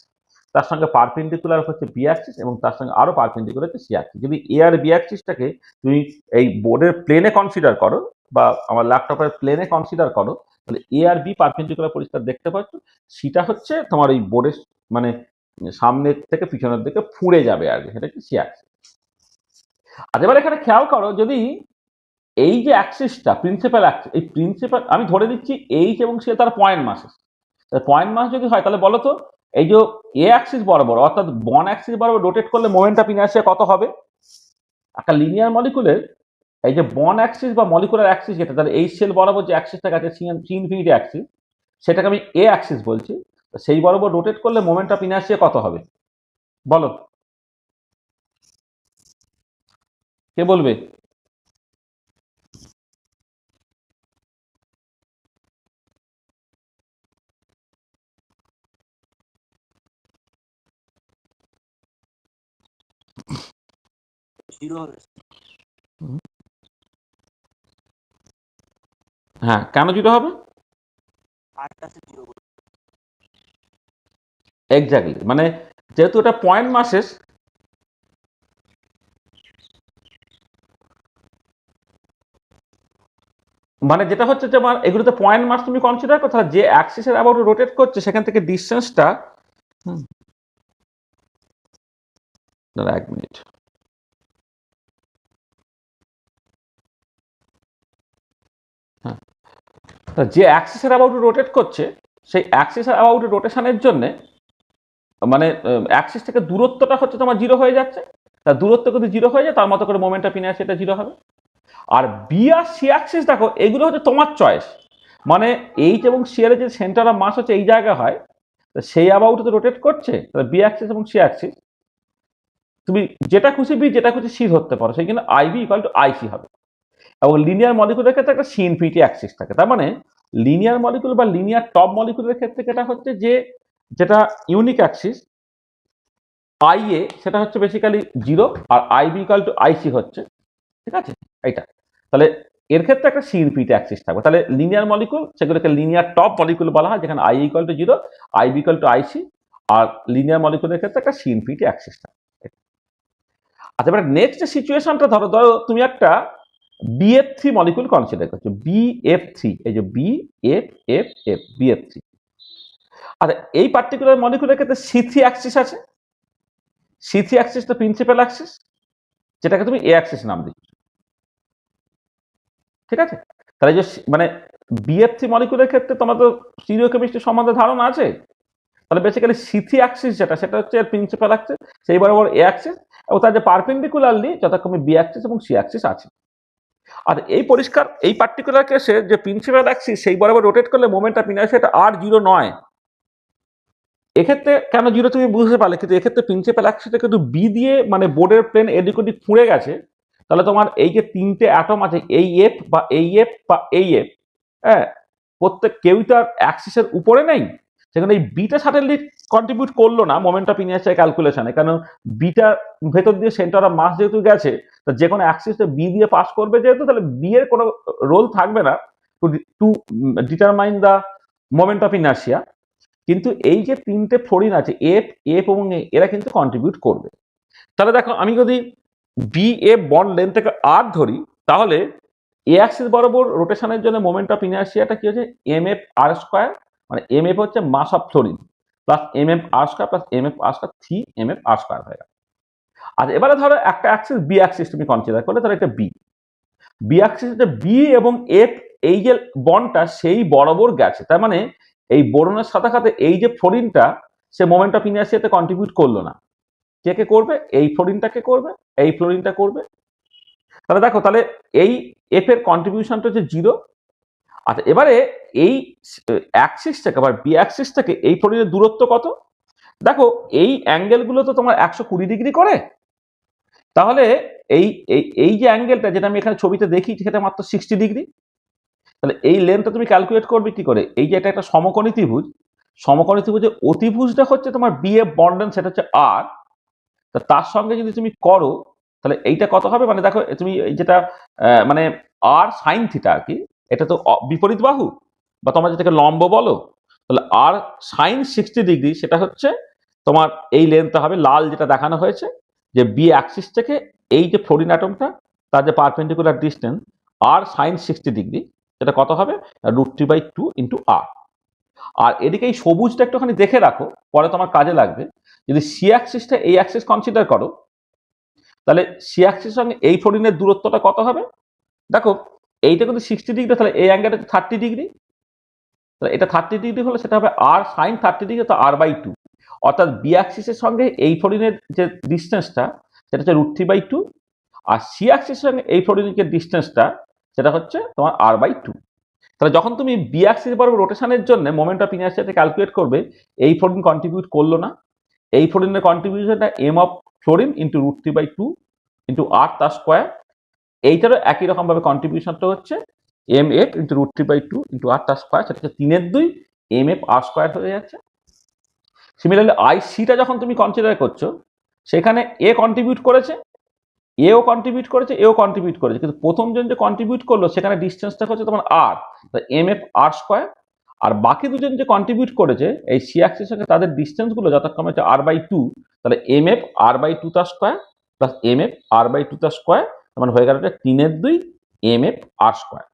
তার সঙ্গে পারপেন্ডিকুলার হচ্ছে বি অ্যাক্সিস এবং তার সঙ্গে আরো পারপেন্ডিকুলার হচ্ছে সি অ্যাক্সিস। যদি এ আর বি অ্যাক্সিসটাকে তুমি এই বোর্ডের প্লেনে কনসিডার করো বা আমার ল্যাপটপের প্লেনে কনসিডার করো, তাহলে এ আর বি পারপেন্ডিকুলার পরিষ্কার দেখতে পাচ্ছ, সেটা হচ্ছে তোমার ওই বোর্ডের মানে সামনের থেকে পিছনের দিকে ফুঁড়ে যাবে আর কি, সেটা কি সি অ্যাক্সিস। আর এবার এখানে খেয়াল করো, যদি এই যে অ্যাক্সিসটা প্রিন্সিপাল অ্যাক্সিস, এই প্রিন্সিপাল আমি ধরে দিচ্ছি এইচ এবং সি তার পয়েন্ট মাসেস, পয়েন্ট মাস যদি হয় তাহলে বলো তো এই যে এ অ্যাক্সিস বরাবর অর্থাৎ বন অ্যাক্সিস বরাবর রোটেট করলে মোমেন্ট অফ ইনার্শিয়া কত হবে? একটা লিনিয়ার মলিকুলের এই যে বন অ্যাক্সিস বা মলিকুলার অ্যাক্সিস যেটা, তাহলে এই সেল বরাবর যে অ্যাক্সিসটা আছে সি ইনফিনিটি অ্যাক্সিস, সেটাকে আমি এ অ্যাক্সিস বলছি, সেই বরাবর রোটেট করলে মোমেন্ট অফ ইনার্শিয়া কত হবে বলো, কে বলবে? হ্যাঁ, কেন জিরো হবে? এক্স্যাক্টলি, মানে যেহেতু এটা পয়েন্ট মাসেস, মানে যেটা হচ্ছে যে আমার এগুলোতে পয়েন্ট মাস তুমি কনসিডার করো, তাহলে যে অ্যাক্সিসের অ্যাবাউট রোটেট করছে সেখান থেকে ডিস্টেন্সটা, এক মিনিট, হ্যাঁ, যে অ্যাক্সিসের অ্যাবাউট রোটেট করছে সেই অ্যাক্সিসের অ্যাবাউট রোটেশনের জন্য মানে অ্যাক্সিস থেকে দূরত্বটা হচ্ছে তোমার জিরো হয়ে যাচ্ছে, তার দূরত্ব যদি জিরো হয়ে যায় তার মতো করে মোমেন্ট অফ ইনার্শিয়া সেটা জিরো হবে। আর বি আর সি অ্যাক্সিস দেখো এগুলো হচ্ছে তোমার চয়েস, মানে এইচ এবং সি এর যে সেন্টার অফ মাস হচ্ছে এই জায়গা হয়, সেই অ্যাবাউটে রোটেট করছে, তাহলে বি অ্যাক্সিস এবং সি অ্যাক্সিস তুমি যেটা খুশি বি যেটা খুশি সি ধরতে পারো, সেই কিন্তু আইবি ইকুয়াল টু আইসি হবে। এবং লিনিয়ার মলিকুলের ক্ষেত্রে একটা সি ইনফিনিটি অ্যাক্সিস থাকে, তার মানে লিনিয়ার মলিকুল বা লিনিয়ার টপ মলিকুলের ক্ষেত্রে যেটা হচ্ছে যে যেটা ইউনিক অ্যাক্সিস আই এ সেটা হচ্ছে বেসিক্যালি জিরো, আর আইবি ইকুয়াল টু আইসি হচ্ছে, ঠিক আছে এইটা। তাহলে এর ক্ষেত্রে একটা সি ইনফিনিটি অ্যাক্সিস থাকবে, তাহলে লিনিয়ার মলিকুল সেগুলোকে লিনিয়ার টপ মলিকুল বলা হয়, যেখানে I equal to zero, I b equal to I c, আর লিনিয়ার মলিকুলের ক্ষেত্রে একটা সি ইনফিনিটি অ্যাক্সিস থাকে। আচ্ছা, এবার নেক্সট যে সিচুয়েশনটা ধরো, তুমি একটা বিএফ থ্রি মলিকুল কনসিডার করছো, বিএফ থ্রি, এই যে B F F F BF three. আচ্ছা, এই পার্টিকুলার মলিকুলের ক্ষেত্রে সি থ্রি অ্যাক্সিস আছে, সি থ্রি অ্যাক্সিস তো প্রিন্সিপাল অ্যাক্সিস, যেটাকে তুমি এ অ্যাক্সিস নাম দিচ্ছ, ঠিক আছে। তাহলে যে মানে বিএফ থ্রি মলিকুলের ক্ষেত্রে তোমার তো স্টিরিও কেমিস্ট্রি সম্বন্ধে ধারণা আছে, তাহলে বেসিক্যালি সি থ্রি অ্যাক্সিস যেটা সেটা হচ্ছে প্রিন্সিপাল অ্যাক্সিস, সেই বরাবর এ অ্যাক্সিস, এবং তার যে পারপেন্ডিকুলারলি যথাক্রমে বি অ্যাক্সিস এবং সি অ্যাক্সিস আছে। আর এই পরিষ্কার এই পার্টিকুলার কেসে যে প্রিন্সিপাল অ্যাক্সিস সেই বরাবর রোটেট করলে মোমেন্ট অফ ইনার্শিয়া এটা আর জিরো নয়। এক্ষেত্রে কেন জিরো তুমি বুঝতে পারলে, কিন্তু এক্ষেত্রে প্রিন্সিপাল অ্যাক্সিসটা কিন্তু বি দিয়ে মানে বোর্ডের প্লেন এদিক ওদিক ফুঁড়ে গেছে, তাহলে তোমার এই যে তিনটে অ্যাটম আছে এই এফ বা এই এফ বা এই এফ, হ্যাঁ, প্রত্যেক কেউই তো আর অ্যাক্সিসের উপরে নেই, সেখানে এই বিটা সাডেনলি কন্ট্রিবিউট করলো না মোমেন্ট অফ ইনার্শিয়া ক্যালকুলেশনে, কারণ বিটা ভেতর দিয়ে সেন্টার অফ মাস যেহেতু গেছে, তো যে কোনো অ্যাক্সিসে বি দিয়ে পাস করবে যেহেতু, তাহলে বি এর কোনো রোল থাকবে না to determine the moment of inertia. কিন্তু এই যে তিনটে ফ্লোরিন আছে এফ এফ এবং এরা কিন্তু কন্ট্রিবিউট করবে। তাহলে দেখো আমি যদি বি এফ বন্ড লেন্থটাকে আর ধরি, তাহলে এ অ্যাক্সিস বরাবর রোটেশনের জন্য মোমেন্ট অফ ইনার্শিয়াটা কি হচ্ছে এম এফ আর স্কোয়ার, মানে এম এফ হচ্ছে mass of fluorine plus m F r square plus m F r square, three m F r square হয়ে গেল। আর এবারে ধরো একটা অ্যাক্সিস বি অ্যাক্সিস তুমি কনসিডার করলে, তাহলে একটা বি অ্যাক্সিস বি এবং এফ এই যে বন্ডটা সেই বরাবর গেছে, তার মানে এই বোরনের সাথে সাথে এই যে ফ্লোরিনটা সে মোমেন্ট অফ ইনার্শিয়াতে কন্ট্রিবিউট করলো না, কে কে করবে? এই ফ্লোরিনটাকে করবে, এই ফ্লোরিনটা করবে। তাহলে দেখো, তাহলে এই এফ এর কন্ট্রিবিউশনটা হচ্ছে জিরো। আচ্ছা, এবারে এই অ্যাক্সিস থেকে আবার বি অ্যাক্সিস থেকে এই ফ্লোরিনের দূরত্ব কত? দেখো এই অ্যাঙ্গেলগুলো তো তোমার 120 ডিগ্রি করে, তাহলে এই এই যে অ্যাঙ্গেলটা যেটা আমি এখানে ছবিতে দেখি সেটা মাত্র 60 ডিগ্রি। তাহলে এই লেন্থটা তুমি ক্যালকুলেট করবে কি করে? এই যে এটা একটা সমকোণী ত্রিভুজ, সমকোণী ত্রিভুজের অতিভুজটা হচ্ছে তোমার বি এফ বন্ড লেন্থ, সেটা হচ্ছে আর, তার সঙ্গে যদি তুমি করো তাহলে এইটা কত হবে? মানে দেখো তুমি যেটা মানে আর সাইন থিটা আর কি, এটা তো বিপরীত বাহু বা তোমরা যেটাকে লম্ব বলো, তাহলে আর সাইন 60 ডিগ্রি সেটা হচ্ছে তোমার এই লেন্থটা হবে লাল যেটা দেখানো হয়েছে, যে বি অ্যাক্সিস থেকে এই যে ফ্লোরিন অ্যাটমটা তার যে পারপেন্ডিকুলার ডিস্টেন্স আর সাইন 60 ডিগ্রি, সেটা কত হবে, √3/2 ইন্টু আর। আর এদিকে এই সবুজটা একটুখানি দেখে রাখো, পরে তোমার কাজে লাগবে। যদি সি অ্যাক্সিসটা এই অ্যাক্সিস কনসিডার করো, তাহলে সি অ্যাক্সিসের সঙ্গে এই ফোরিনের দূরত্বটা কত হবে, দেখো এইটা কিন্তু 60 ডিগ্রি, তাহলে এই অ্যাঙ্গেলটা 30 ডিগ্রি, তাহলে এটা 30 ডিগ্রি হলে সেটা হবে আর সাইন 30 ডিগ্রি, তো r/2। অর্থাৎ বি অ্যাক্সিসের সঙ্গে এই ফোরিনের যে ডিস্টেন্সটা সেটা হচ্ছে √3/2, আর সি অ্যাক্সিসের সঙ্গে এই ফোরিনের ডিস্টেন্সটা সেটা হচ্ছে তোমার r/2। তাহলে যখন তুমি বি অ্যাক্সিস বরাবর রোটেশনের জন্য মোমেন্ট অফ ইনার্সিয়াটা ক্যালকুলেট করবে, এই ফ্লোরিন কন্ট্রিবিউট করলো না, এই ফ্লোরিনের কন্ট্রিবিউশনটা m of fluorine into √3/2 into r তার স্কোয়ার, এইটারও একই রকম ভাবে কন্ট্রিবিউশনটা হচ্ছে mf ইন্টু √3/2 ইন্টু আর তার স্কোয়ার, সেটা হচ্ছে 3/2 mf আর স্কোয়ার হয়ে যাচ্ছে। সিমিলারলি আই সিটা যখন তুমি কনসিডার করছো, সেখানে এ কন্ট্রিবিউট করেছে, এও কন্ট্রিবিউট করেছে, এও কন্ট্রিবিউট করেছে, কিন্তু প্রথম জন যে কন্ট্রিবিউট করলো সেখানে ডিস্টেন্সটা হচ্ছে তোমার আর, mf আর স্কোয়ার। আর বাকি দুজন যে কন্ট্রিবিউট করেছে এই সি অ্যাক্সিসের সঙ্গে, তাদের ডিস্টেন্সগুলো যথাক্রমে হচ্ছে r/2, তাহলে mf r/2 তার স্কোয়ার প্লাস mf r/2 তার স্কোয়ার, মানে হয়ে গেল 3/2 mf আর স্কোয়ার।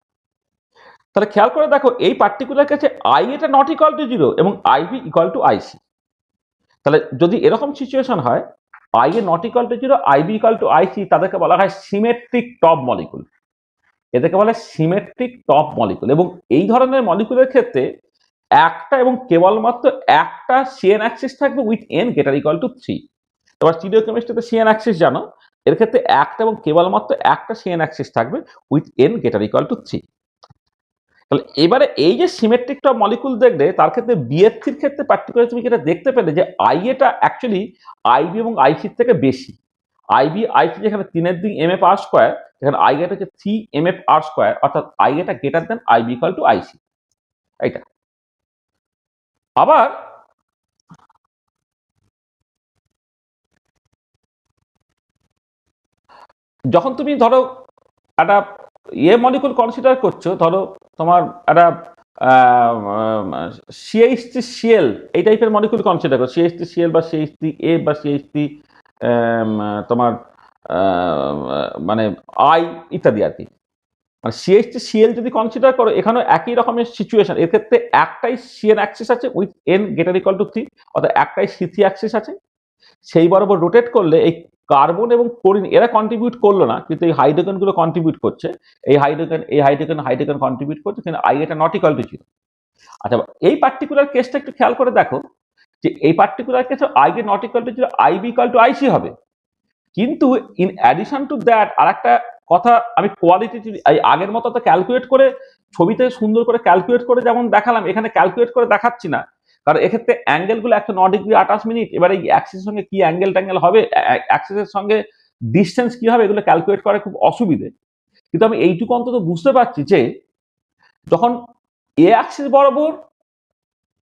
তাহলে খেয়াল করে দেখো এই পার্টিকুলার কেসে আই এটা নট ইকুয়াল টু 0 এবং আইবি ইকুয়াল টু আইসি। তাহলে যদি এরকম সিচুয়েশন হয়, I a not equal to 0, I b equal to I c, তাদেরকে বলা হয় সিমেট্রিক টপ মলিকুল, এদেরকে বলা হয় সিমেট্রিক টপ মলিকুল। এবং এই ধরনের মলিকুলের ক্ষেত্রে একটা এবং কেবলমাত্র একটা সিএন অ্যাক্সিস থাকবে with n greater equal to 3। তোমার স্টিরিওকেমিস্ট্রিতে সিএন অ্যাক্সিস জানো, এর ক্ষেত্রে একটা এবং কেবলমাত্র একটা সিএন অ্যাক্সিস থাকবে with n greater equal to 3। তাহলে এবারে এই যে সিমেট্রিক টপ মলিকুল দেখলে, তার ক্ষেত্রে বিএফসির ক্ষেত্রে পার্টিকুলার তুমি যেটা দেখতে পেলে যে আইএটা অ্যাকচুয়ালি আইবি এবং আইসির থেকে বেশি। আইবি আইসি যেখানে 3/2 mf আর স্কোয়ার, সেখানে আইএটা হচ্ছে 3 mf আর স্কোয়ার, অর্থাৎ আইএটা greater than I b equal to I c. এইটা আবার যখন তুমি ধরো একটা মলিকুল কনসিডার করছো, ধরো তোমার একটা CH3Cl এই টাইপের মলিকুল কনসিডার করো, CH3Cl বা CH3A বা CH3 তোমার মানে আই ইত্যাদি আর কি। মানে CH3Cl যদি কনসিডার করো, এখানেও একই রকমের সিচুয়েশন। এর ক্ষেত্রে একটাই সিএন অ্যাক্সিস আছে with n greater equal to 3, অর্থাৎ একটাই C3 অ্যাক্সিস আছে। সেই বরাবর রোটেট করলে এই কার্বন এবং ক্লোরিন এরা কন্ট্রিবিউট করলো না, কিন্তু এই হাইড্রোজেন গুলো কন্ট্রিবিউট করছে, এই হাইড্রোজেন কন্ট্রিবিউট করছে, কিন্তু আই এটা নট ইকুয়াল টু 0। আচ্ছা, এই পার্টিকুলার কেসটা একটু খেয়াল করে দেখো যে এই পার্টিকুলার কেসে I a not equal to 0, I b equal to I c হবে। কিন্তু ইন অ্যাডিশন টু দ্যাট আর একটা কথা, আমি কোয়ালিটেটিভ আগের মতো তো ক্যালকুলেট করে ছবিতে সুন্দর করে ক্যালকুলেট করে যেমন দেখালাম, এখানে ক্যালকুলেট করে দেখাচ্ছি না, কারণ এক্ষেত্রে অ্যাঙ্গেলগুলো 109°28'। এবার এই অ্যাক্সিসের সঙ্গে কি ট্যাঙ্গেল হবে, অ্যাক্সিসের সঙ্গে ডিস্টেন্স কি হবে, এগুলো ক্যালকুলেট করা খুব অসুবিধে। কিন্তু আমি এইটুকু অন্তত বুঝতে পারছি যে যখন এ অ্যাক্সিস বরাবর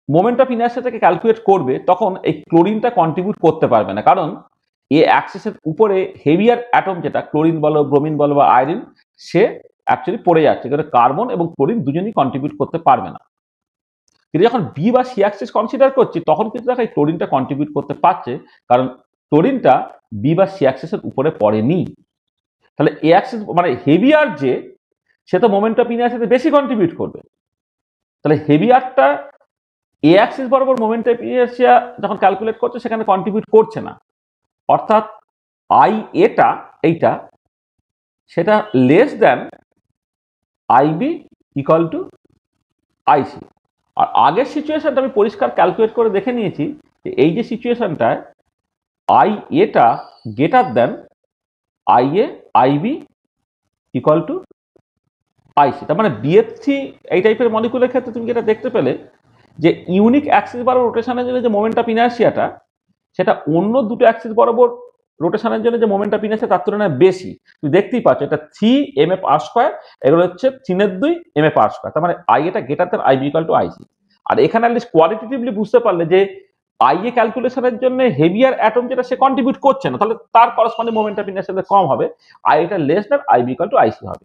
মোমেন্ট অফ ইনার্সিয়াটাকে ক্যালকুলেট করবে, তখন এই ক্লোরিনটা কন্ট্রিবিউট করতে পারবে না, কারণ এ অ্যাক্সিসের উপরে হেভিয়ার অ্যাটম যেটা ক্লোরিন বলো, ব্রোমিন বলো বা আয়রিন, সে অ্যাকচুয়ালি পড়ে যাচ্ছে, কারণ কার্বন এবং ক্লোরিন দুজনেই কন্ট্রিবিউট করতে পারবে না। কিন্তু যখন বি বা সি অ্যাক্সিস কনসিডার করছি, তখন কিন্তু দেখা ক্লোরিনটা কন্ট্রিবিউট করতে পারছে, কারণ ক্লোরিনটা বি বা সি অ্যাক্সিসের উপরে পড়েনি। তাহলে এ অ্যাক্সিস মানে হেভিয়ার যে, সে তো মোমেন্ট অফ ইনার্সিয়াতে বেশি কন্ট্রিবিউট করবে। তাহলে হেভিয়ারটা এ অ্যাক্সিস বরাবর মোমেন্ট অফ ইনার্সিয়া যখন ক্যালকুলেট করছে, সেখানে কন্ট্রিবিউট করছে না, অর্থাৎ আই এটা এইটা সেটা less than I b equal to I c. আর আগের সিচুয়েশনটা আমি পরিষ্কার ক্যালকুলেট করে দেখে নিয়েছি যে এই যে সিচুয়েশনটায় আই এটা greater than I A I b equal to I c. তার মানে বিএফসি এই টাইপের মলিকুলের ক্ষেত্রে তুমি যেটা দেখতে পেলে যে ইউনিক অ্যাক্সিস বরাবর রোটেশনের জন্য যে মোমেন্ট অফ ইনার্সিয়াটা, সেটা অন্য দুটো অ্যাক্সিস বরাবর রোটেশনের জন্য যে মোমেন্ট অফ ইনার্সিয়া তার তুলনায় বেশি। তুমি দেখতেই পাচ্ছ এটা 3 mf আর স্কোয়ার, এগুলো হচ্ছে 3/2 mf আর স্কোয়ার। তার মানে আই এটা greater than I b equal to I c. আর এখানে অ্যাটলিস্ট কোয়ালিটেটিভলি বুঝতে পারলে যে আই এ ক্যালকুলেশনের জন্য হেভিয়ার অ্যাটম যেটা সে কন্ট্রিবিউট করছে না, তাহলে তার করসপন্ডিং মোমেন্ট অফ ইনার্সিয়া কম হবে, আই এটা less than I b equal to I c হবে।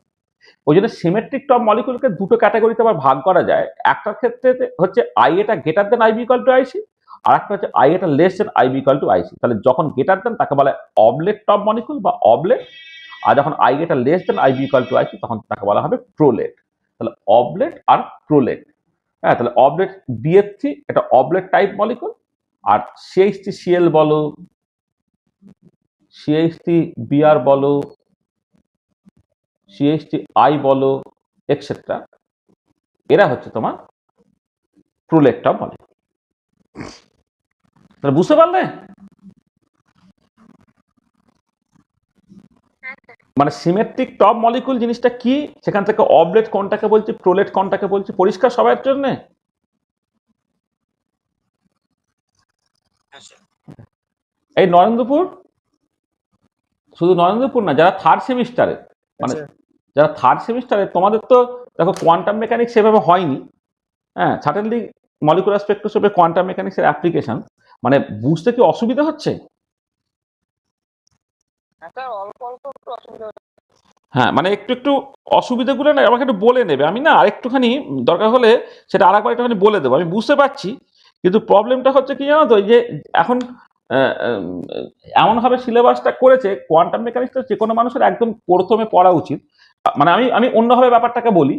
ওই জন্য সিমেট্রিক টপ মলিকুলকে দুটো ক্যাটাগরিতে আবার ভাগ করা যায়। একটার ক্ষেত্রে হচ্ছে আই এটা greater than I b equal to I c, আর একটা হচ্ছে আই এটা less than I b equal to I c. তাহলে যখন গ্রেটার দেন তাকে বলা হয় অবলেট টপ মলিকুল বা অবলেট, আর যখন আই এটা less than I b equal to I c তখন তাকে বলা হবে প্রোলেট। তাহলে অবলেট আর প্রোলেট। হ্যাঁ, তাহলে অবলেট BF3 এটা অবলেট টাইপ মলিকুল, আর CH3Cl বলো, CH3Br বলো, CH3I বলো, এক্সেট্রা, এরা হচ্ছে তোমার প্রোলেটটা মলিকুল। তাহলে বুঝতে পারলে? মানে সিমেট্রিক টপ মলিকুল জিনিসটা কি, সেখান থেকে অবলেট কোনটাকে বলছি, প্রোলেট কোনটাকে বলছি, পরিষ্কার সবার জন্য? এই নরেন্দ্রপুর, শুধু নরেন্দ্রপুর না, যারা থার্ড সেমিস্টারে, মানে যারা থার্ড সেমিস্টারে, তোমাদের তো দেখো কোয়ান্টাম মেকানিক্স সেভাবে হয়নি। হ্যাঁ, সার্টেনলি মলিকুলার স্পেকট্রোস্কোপে কোয়ান্টাম মেকানিক্সের অ্যাপ্লিকেশন, মানে বুঝতে কি অসুবিধা হচ্ছে? হ্যাঁ, মানে একটু একটু অসুবিধাগুলো না আমাকে একটু বলে নেবে, আমি না আরেকটুখানি দরকার হলে সেটা আরেকবার একটুখানি বলে দেবো, আমি বুঝতে পারছি। কিন্তু প্রবলেমটা হচ্ছে কি জানো তো, এই যে এখন এমনভাবে সিলেবাসটা করেছে, কোয়ান্টাম মেকানিক্সটা যে কোনো মানুষের একদম প্রথমে পড়া উচিত। মানে আমি আমি অন্যভাবে ব্যাপারটাকে বলি,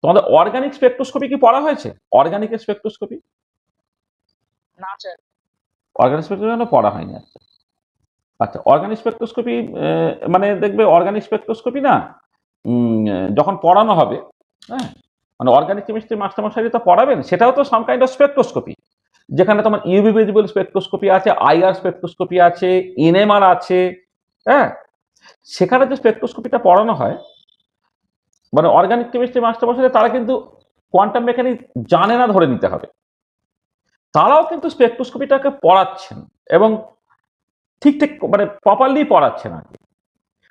তোমাদের অর্গানিক স্পেকট্রোস্কোপি কি পড়া হয়েছে? অর্গানিক স্পেকট্রোস্কোপি, অর্গানিক স্পেকট্রোস্কোপি পড়া হয়নি? আচ্ছা আচ্ছা, অর্গানিক স্পেকট্রোস্কোপি মানে দেখবে অর্গানিক স্পেকট্রোস্কোপি না, যখন পড়ানো হবে, হ্যাঁ, মানে অর্গানিক কেমিস্ট্রি মাস্টারমশাই তো পড়াবেন, সেটাও তো সাম কাইন্ড অফ স্পেকট্রোস্কোপি, যেখানে তোমার ইউভি ভিজিবল স্পেকট্রোস্কোপি আছে, IR স্পেকট্রোস্কোপি আছে, NMR আছে। হ্যাঁ, সেখানে যে স্পেকট্রোস্কোপিটা পড়ানো হয়, মানে অর্গানিক কেমিস্ট্রি মাস্টারমশাই তারা কিন্তু কোয়ান্টাম মেকানিক্স জানে না ধরে নিতে হবে, তারাও কিন্তু স্পেকট্রোস্কোপিটাকে পড়াচ্ছেন, এবং ঠিক ঠিক মানে প্রপারলি পড়াচ্ছেন আর কি।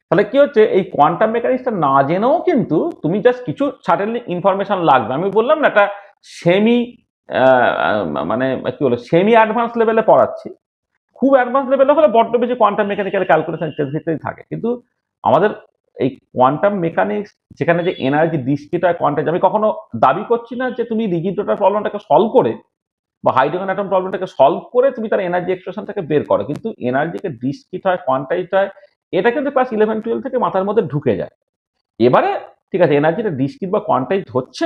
তাহলে কি হচ্ছে, এই কোয়ান্টাম মেকানিক্সটা না জেনেও কিন্তু তুমি জাস্ট কিছু সার্টেনলি ইনফরমেশন লাগবে। আমি বললাম না, একটা সেমি মানে কি বলে, সেমি অ্যাডভান্স লেভেলে পড়াচ্ছি। খুব অ্যাডভান্স লেভেলে হলে বড্ড বেশি কোয়ান্টাম মেকানিক্যাল ক্যালকুলেশন ভিতরেই থাকে, কিন্তু আমাদের এই কোয়ান্টাম মেকানিক্স, যেখানে যে এনার্জি ডিসক্রিট হয় কোয়ান্টাম, আমি কখনো দাবি করছি না যে তুমি রিজিড ডোটার প্রবলেমটাকে সলভ করে বা হাইড্রোজেন অ্যাটম প্রবলেমটাকে সলভ করে তুমি তার এনার্জি এক্সপ্রেশনটাকে বের করো, কিন্তু এনার্জিকে ডিসক্রিট হয়, কোয়ান্টাইজ হয়, এটা কিন্তু ক্লাস 11-12 থেকে মাথার মধ্যে ঢুকে যায়। এবারে ঠিক আছে, এনার্জিটা ডিসক্রিট বা কোয়ান্টাইজ হচ্ছে,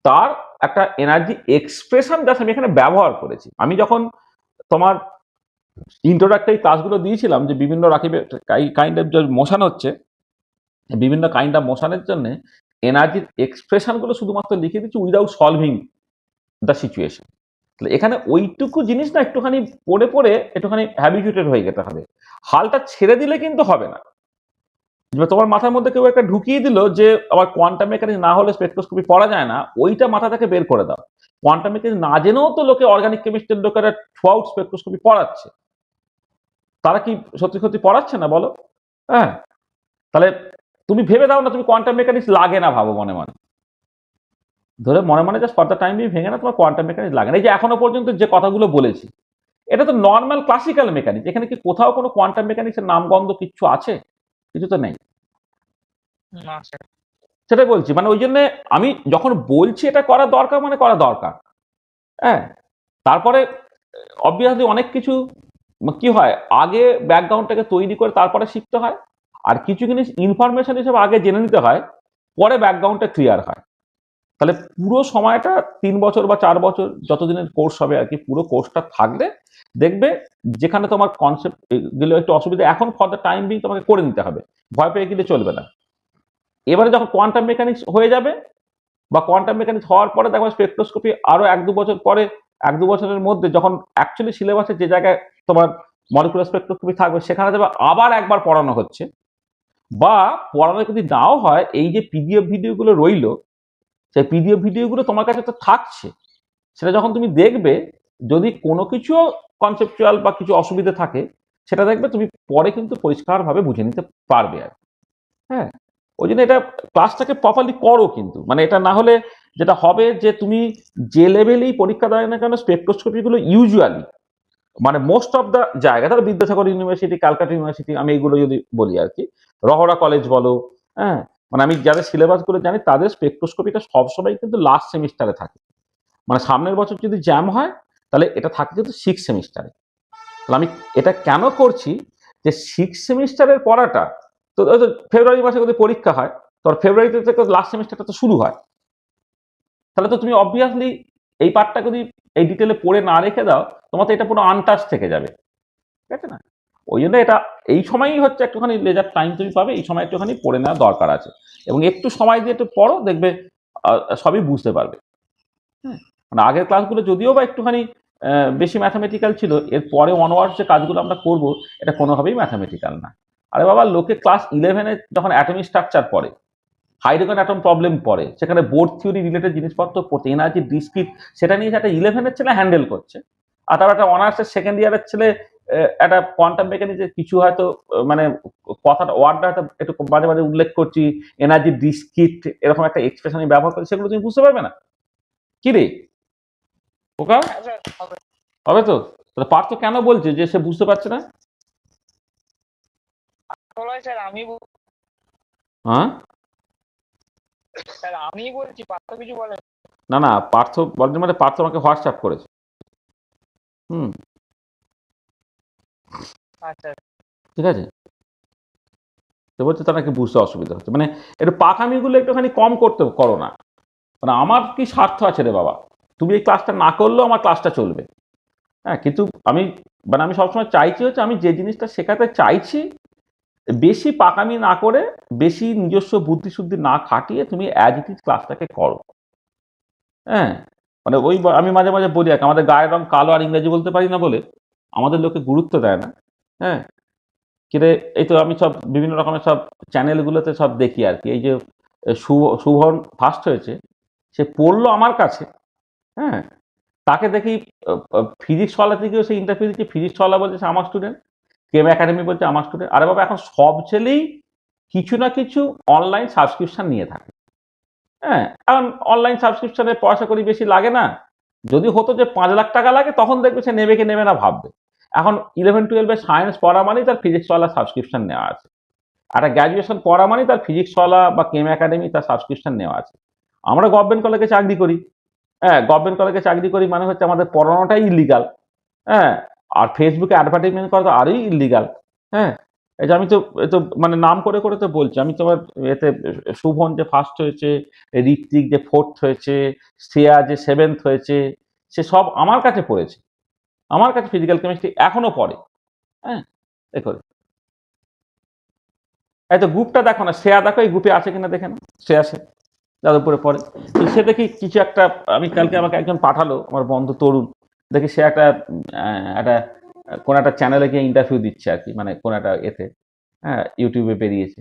তার একটা এনার্জি এক্সপ্রেশন জাস্ট আমি এখানে ব্যবহার করেছি। আমি যখন তোমার ইন্ট্রোডাক্টরি ক্লাসগুলো দিয়েছিলাম যে বিভিন্ন রাকিবের কাইন্ড অফ যে মোশন হচ্ছে, বিভিন্ন কাইন্ড অফ মোশনের জন্য এনার্জির এক্সপ্রেশনগুলো শুধুমাত্র লিখে দিচ্ছি উইদাউট সলভিং দ্য সিচুয়েশন। তাহলে এখানে ওইটুকু জিনিস না একটুখানি পড়ে পড়ে একটুখানি হ্যাবিচুয়েটেড হয়ে যেতে হবে, হালটা ছেড়ে দিলে কিন্তু হবে না। তোমার মাথার মধ্যে কেউ একটা ঢুকিয়ে দিল যে আবার কোয়ান্টাম মেকানিক্স না হলে স্পেকট্রোস্কোপি পড়া যায় না, ওইটা মাথা থেকে বের করে দাও। কোয়ান্টাম মেকানিক্স না জেনেও তো লোকে, অর্গানিক কেমিস্ট্রির লোকেরা থ্রু আউট স্পেকট্রোস্কোপি পড়াচ্ছে, তারা কি সত্যি সত্যি পড়াচ্ছে না বলো? হ্যাঁ, তাহলে তুমি ভেবে দাও না, তুমি কোয়ান্টাম মেকানিক্স লাগে না ভাবো মনে মনে, ধরে মনে মনে just for the time being ভেঙে না, তোমার কোয়ান্টাম মেকানিক্স লাগে না। এই যে এখনো পর্যন্ত যে কথাগুলো বলেছি, এটা তো নর্মাল ক্লাসিক্যাল মেকানিক্স, এখানে কি কোথাও কোনো কোয়ান্টাম মেকানিক্সের নামগন্ধ কিচ্ছু আছে? কিছু তো নেই। সেটাই বলছি, মানে ওই জন্য আমি যখন বলছি এটা করা দরকার, মানে করা দরকার। হ্যাঁ, তারপরে অবভিয়াসলি অনেক কিছু কি হয়, আগে ব্যাকগ্রাউন্ডটাকে তৈরি করে তারপরে শিখতে হয়, আর কিছু জিনিস ইনফরমেশন হিসেবে আগে জেনে নিতে হয়, পরে ব্যাকগ্রাউন্ডটা ক্লিয়ার হয়। তাহলে পুরো সময়টা 3 বছর বা 4 বছর যতদিনের কোর্স হবে আর কি, পুরো কোর্সটা থাকলে দেখবে যেখানে তোমার কনসেপ্ট গুলো একটু অসুবিধা, এখন ফর দ্য টাইম বিং তোমাকে করে নিতে হবে, ভয় পেয়ে গেলে চলবে না। এবারে যখন কোয়ান্টাম মেকানিক্স হয়ে যাবে, বা কোয়ান্টাম মেকানিক্স হওয়ার পরে দেখো স্পেকট্রোস্কোপি আরো 1-2 বছর পরে, 1-2 বছরের মধ্যে যখন অ্যাকচুয়ালি সিলেবাসে যে জায়গায় তোমার মলিকুলার স্পেকট্রোস্কোপি থাকবে, সেখানে যাবে আবার একবার পড়ানো হচ্ছে, বা পড়ানো যদি নাও হয়, এই যে পিডিএফ ভিডিওগুলো রইলো, সেই পিডিএফ ভিডিওগুলো তোমার কাছে তো থাকছে, সেটা যখন তুমি দেখবে, যদি কোনো কিছু কনসেপচুয়াল বা কিছু অসুবিধা থাকে, সেটা দেখবে তুমি পরে কিন্তু পরিষ্কারভাবে বুঝে নিতে পারবে আর। হ্যাঁ, ওই জন্য এটা ক্লাসটাকে প্রপারলি করো কিন্তু, মানে এটা না হলে যেটা হবে যে তুমি যে লেভেলেই পরীক্ষা দেয় না কেন, স্পেকট্রোস্কোপিগুলো ইউজুয়ালি মানে মোস্ট অফ দ্য জায়গা, ধরো বিদ্যাসাগর ইউনিভার্সিটি, ক্যালকাটা ইউনিভার্সিটি, আমি এইগুলো যদি বলি আর কি, রহরা কলেজ বলো, হ্যাঁ, মানে আমি যাদের সিলেবাসগুলো জানি তাদের স্পেকট্রোস্কোপিটা সবসময় কিন্তু লাস্ট সেমিস্টারে থাকে। মানে সামনের বছর যদি জ্যাম হয়, তাহলে এটা থাকে কিন্তু 6 সেমিস্টারে। তাহলে আমি এটা কেন করছি, যে 6 সেমিস্টারের পড়াটা তো ফেব্রুয়ারি মাসে যদি পরীক্ষা হয়, তো ফেব্রুয়ারিতে থেকে লাস্ট সেমিস্টারটা তো শুরু হয়, তাহলে তো তুমি অবভিয়াসলি এই পার্টটা যদি এই ডিটেলে পড়ে না রেখে দাও, তোমার তো এটা পুরো আনটাচ থেকে যাবে, ঠিক আছে না? ওই জন্য এটা এই সময়ই হচ্ছে একটুখানি লেজার টাইম তুমি পাবে, এই সময় একটুখানি পড়ে নেওয়ার দরকার আছে, এবং একটু সময় দিয়ে একটু পড়ো, দেখবে সবই বুঝতে পারবে। হ্যাঁ, মানে আগের ক্লাসগুলো যদিও বা একটুখানি বেশি ম্যাথামেটিক্যাল ছিল, এর পরে অনওয়ার্ড যে কাজগুলো আমরা করব এটা কোনোভাবেই ম্যাথামেটিক্যাল না। আরে বাবা, লোকে ক্লাস 11-এ যখন অ্যাটমিক স্ট্রাকচার পড়ে, হাইড্রোজেন অ্যাটম প্রবলেম পড়ে, সেখানে বোর্ড থিওরি রিলেটেড জিনিসপত্র পড়তে, এনার্জি ডিসক্রিট, সেটা নিয়ে একটা 11-এর ছেলে হ্যান্ডেল করছে, আর তার একটা অনার্সের সেকেন্ড ইয়ারের ছেলে একটা কোয়ান্টাম মেকানিক্সের কিছু হয়তো মানে কথাটা ওয়ার্ডটা হয়তো একটু মাঝে মাঝে উল্লেখ করছি, এনার্জি ডিসক্রিট এরকম একটা এক্সপ্রেশন ব্যবহার করে, সেগুলো তুমি বুঝতে পারবে না। কি রে ওকা, হবে তো? তাহলে পার্থ কেন বলছে যে সে বুঝতে পারছে না? স্যার আমি হ্যাঁ, স্যার আমি বলছি, পার্থ কিছু বলে না না, পার্থ বলেন মানে পার্থ আমাকে হোয়াটসঅ্যাপ করেছে। হুম, আচ্ছা ঠিক আছে। তো বলছে তার নাকি বুঝতে অসুবিধা হচ্ছে, মানে একটু পাকামিগুলো একটুখানি কম করতে করো না। মানে আমার কি স্বার্থ আছে রে বাবা, তুমি এই ক্লাসটা না করলেও আমার ক্লাসটা চলবে। হ্যাঁ, কিন্তু আমি মানে আমি সবসময় চাইছি হচ্ছে আমি যে জিনিসটা শেখাতে চাইছি বেশি পাকামি না করে, বেশি নিজস্ব বুদ্ধি শুদ্ধি না খাটিয়ে তুমি অ্যাজ ইট ইজ ক্লাসটাকে করো। হ্যাঁ, মানে ওই আমি মাঝে মাঝে বলি এক, আমাদের গায়ের রং কালো আর ইংরেজি বলতে পারি না বলে আমাদের লোকে গুরুত্ব দেয় না। হ্যাঁ, কিরে এই তো আমি সব বিভিন্ন রকমের সব চ্যানেলগুলোতে সব দেখি আর কি, এই যে শুভন ফার্স্ট হয়েছে, সে পড়লো আমার কাছে। হ্যাঁ, তাকে দেখি ফিজিক্সওয়ালা থেকেও সে ইন্টারভিউ দিচ্ছে, ফিজিক্সওয়ালা বলছে সে আমার স্টুডেন্ট, কেম একাডেমি বলছে আমার স্টুডেন্ট। আরে বাবা, এখন সব ছেলেই কিছু না কিছু অনলাইন সাবস্ক্রিপশন নিয়ে থাকে। হ্যাঁ, কারণ অনলাইন সাবস্ক্রিপশনে পয়সা করি বেশি লাগে না। যদি হতো যে 5 লাখ টাকা লাগে, তখন দেখবে সে নেবে কি নেবে না ভাববে। এখন 11-12-এ সায়েন্স পড়া মানেই তার ফিজিক্সওয়ালা সাবস্ক্রিপশন নেওয়া আছে, একটা গ্র্যাজুয়েশন পড়া মানেই তার ফিজিক্সওয়ালা বা কেম একাডেমি তার সাবস্ক্রিপশন নেওয়া আছে। আমরা গভর্নমেন্ট কলেজে চাকরি করি। হ্যাঁ, গভর্নমেন্ট কলেজে চাকরি করি মানে হচ্ছে আমাদের পড়ানোটাই ইলিগাল। হ্যাঁ, আর ফেসবুকে অ্যাডভার্টাইজমেন্ট করা তো আরই ইলিগাল। হ্যাঁ, এই যে আমি তো মানে নাম করে করে তো বলছি, আমি তোমার এতে শুভন যে ফার্স্ট হয়েছে, ঋত্বিক যে ফোর্থ হয়েছে, শ্রেয়া যে সেভেন্থ হয়েছে, সে সব আমার কাছে পড়েছে, আমার কাছে ফিজিক্যাল কেমিস্ট্রি এখনো পড়ে। হ্যাঁ, এ করে এই তো গ্রুপটা দেখো না, শ্রেয়া দেখো এই গ্রুপে আছে কিনা দেখে না, শ্রেয়া সে যাদবপুরে পড়ে। তো সে দেখি কিছু একটা, আমি কালকে আমাকে একজন পাঠালো আমার বন্ধু তরুণ, দেখি সে একটা একটা কোন একটা চ্যানেলে গিয়ে ইন্টারভিউ দিচ্ছে আর কি, মানে কোন একটা এতে, হ্যাঁ ইউটিউবে বেরিয়েছে।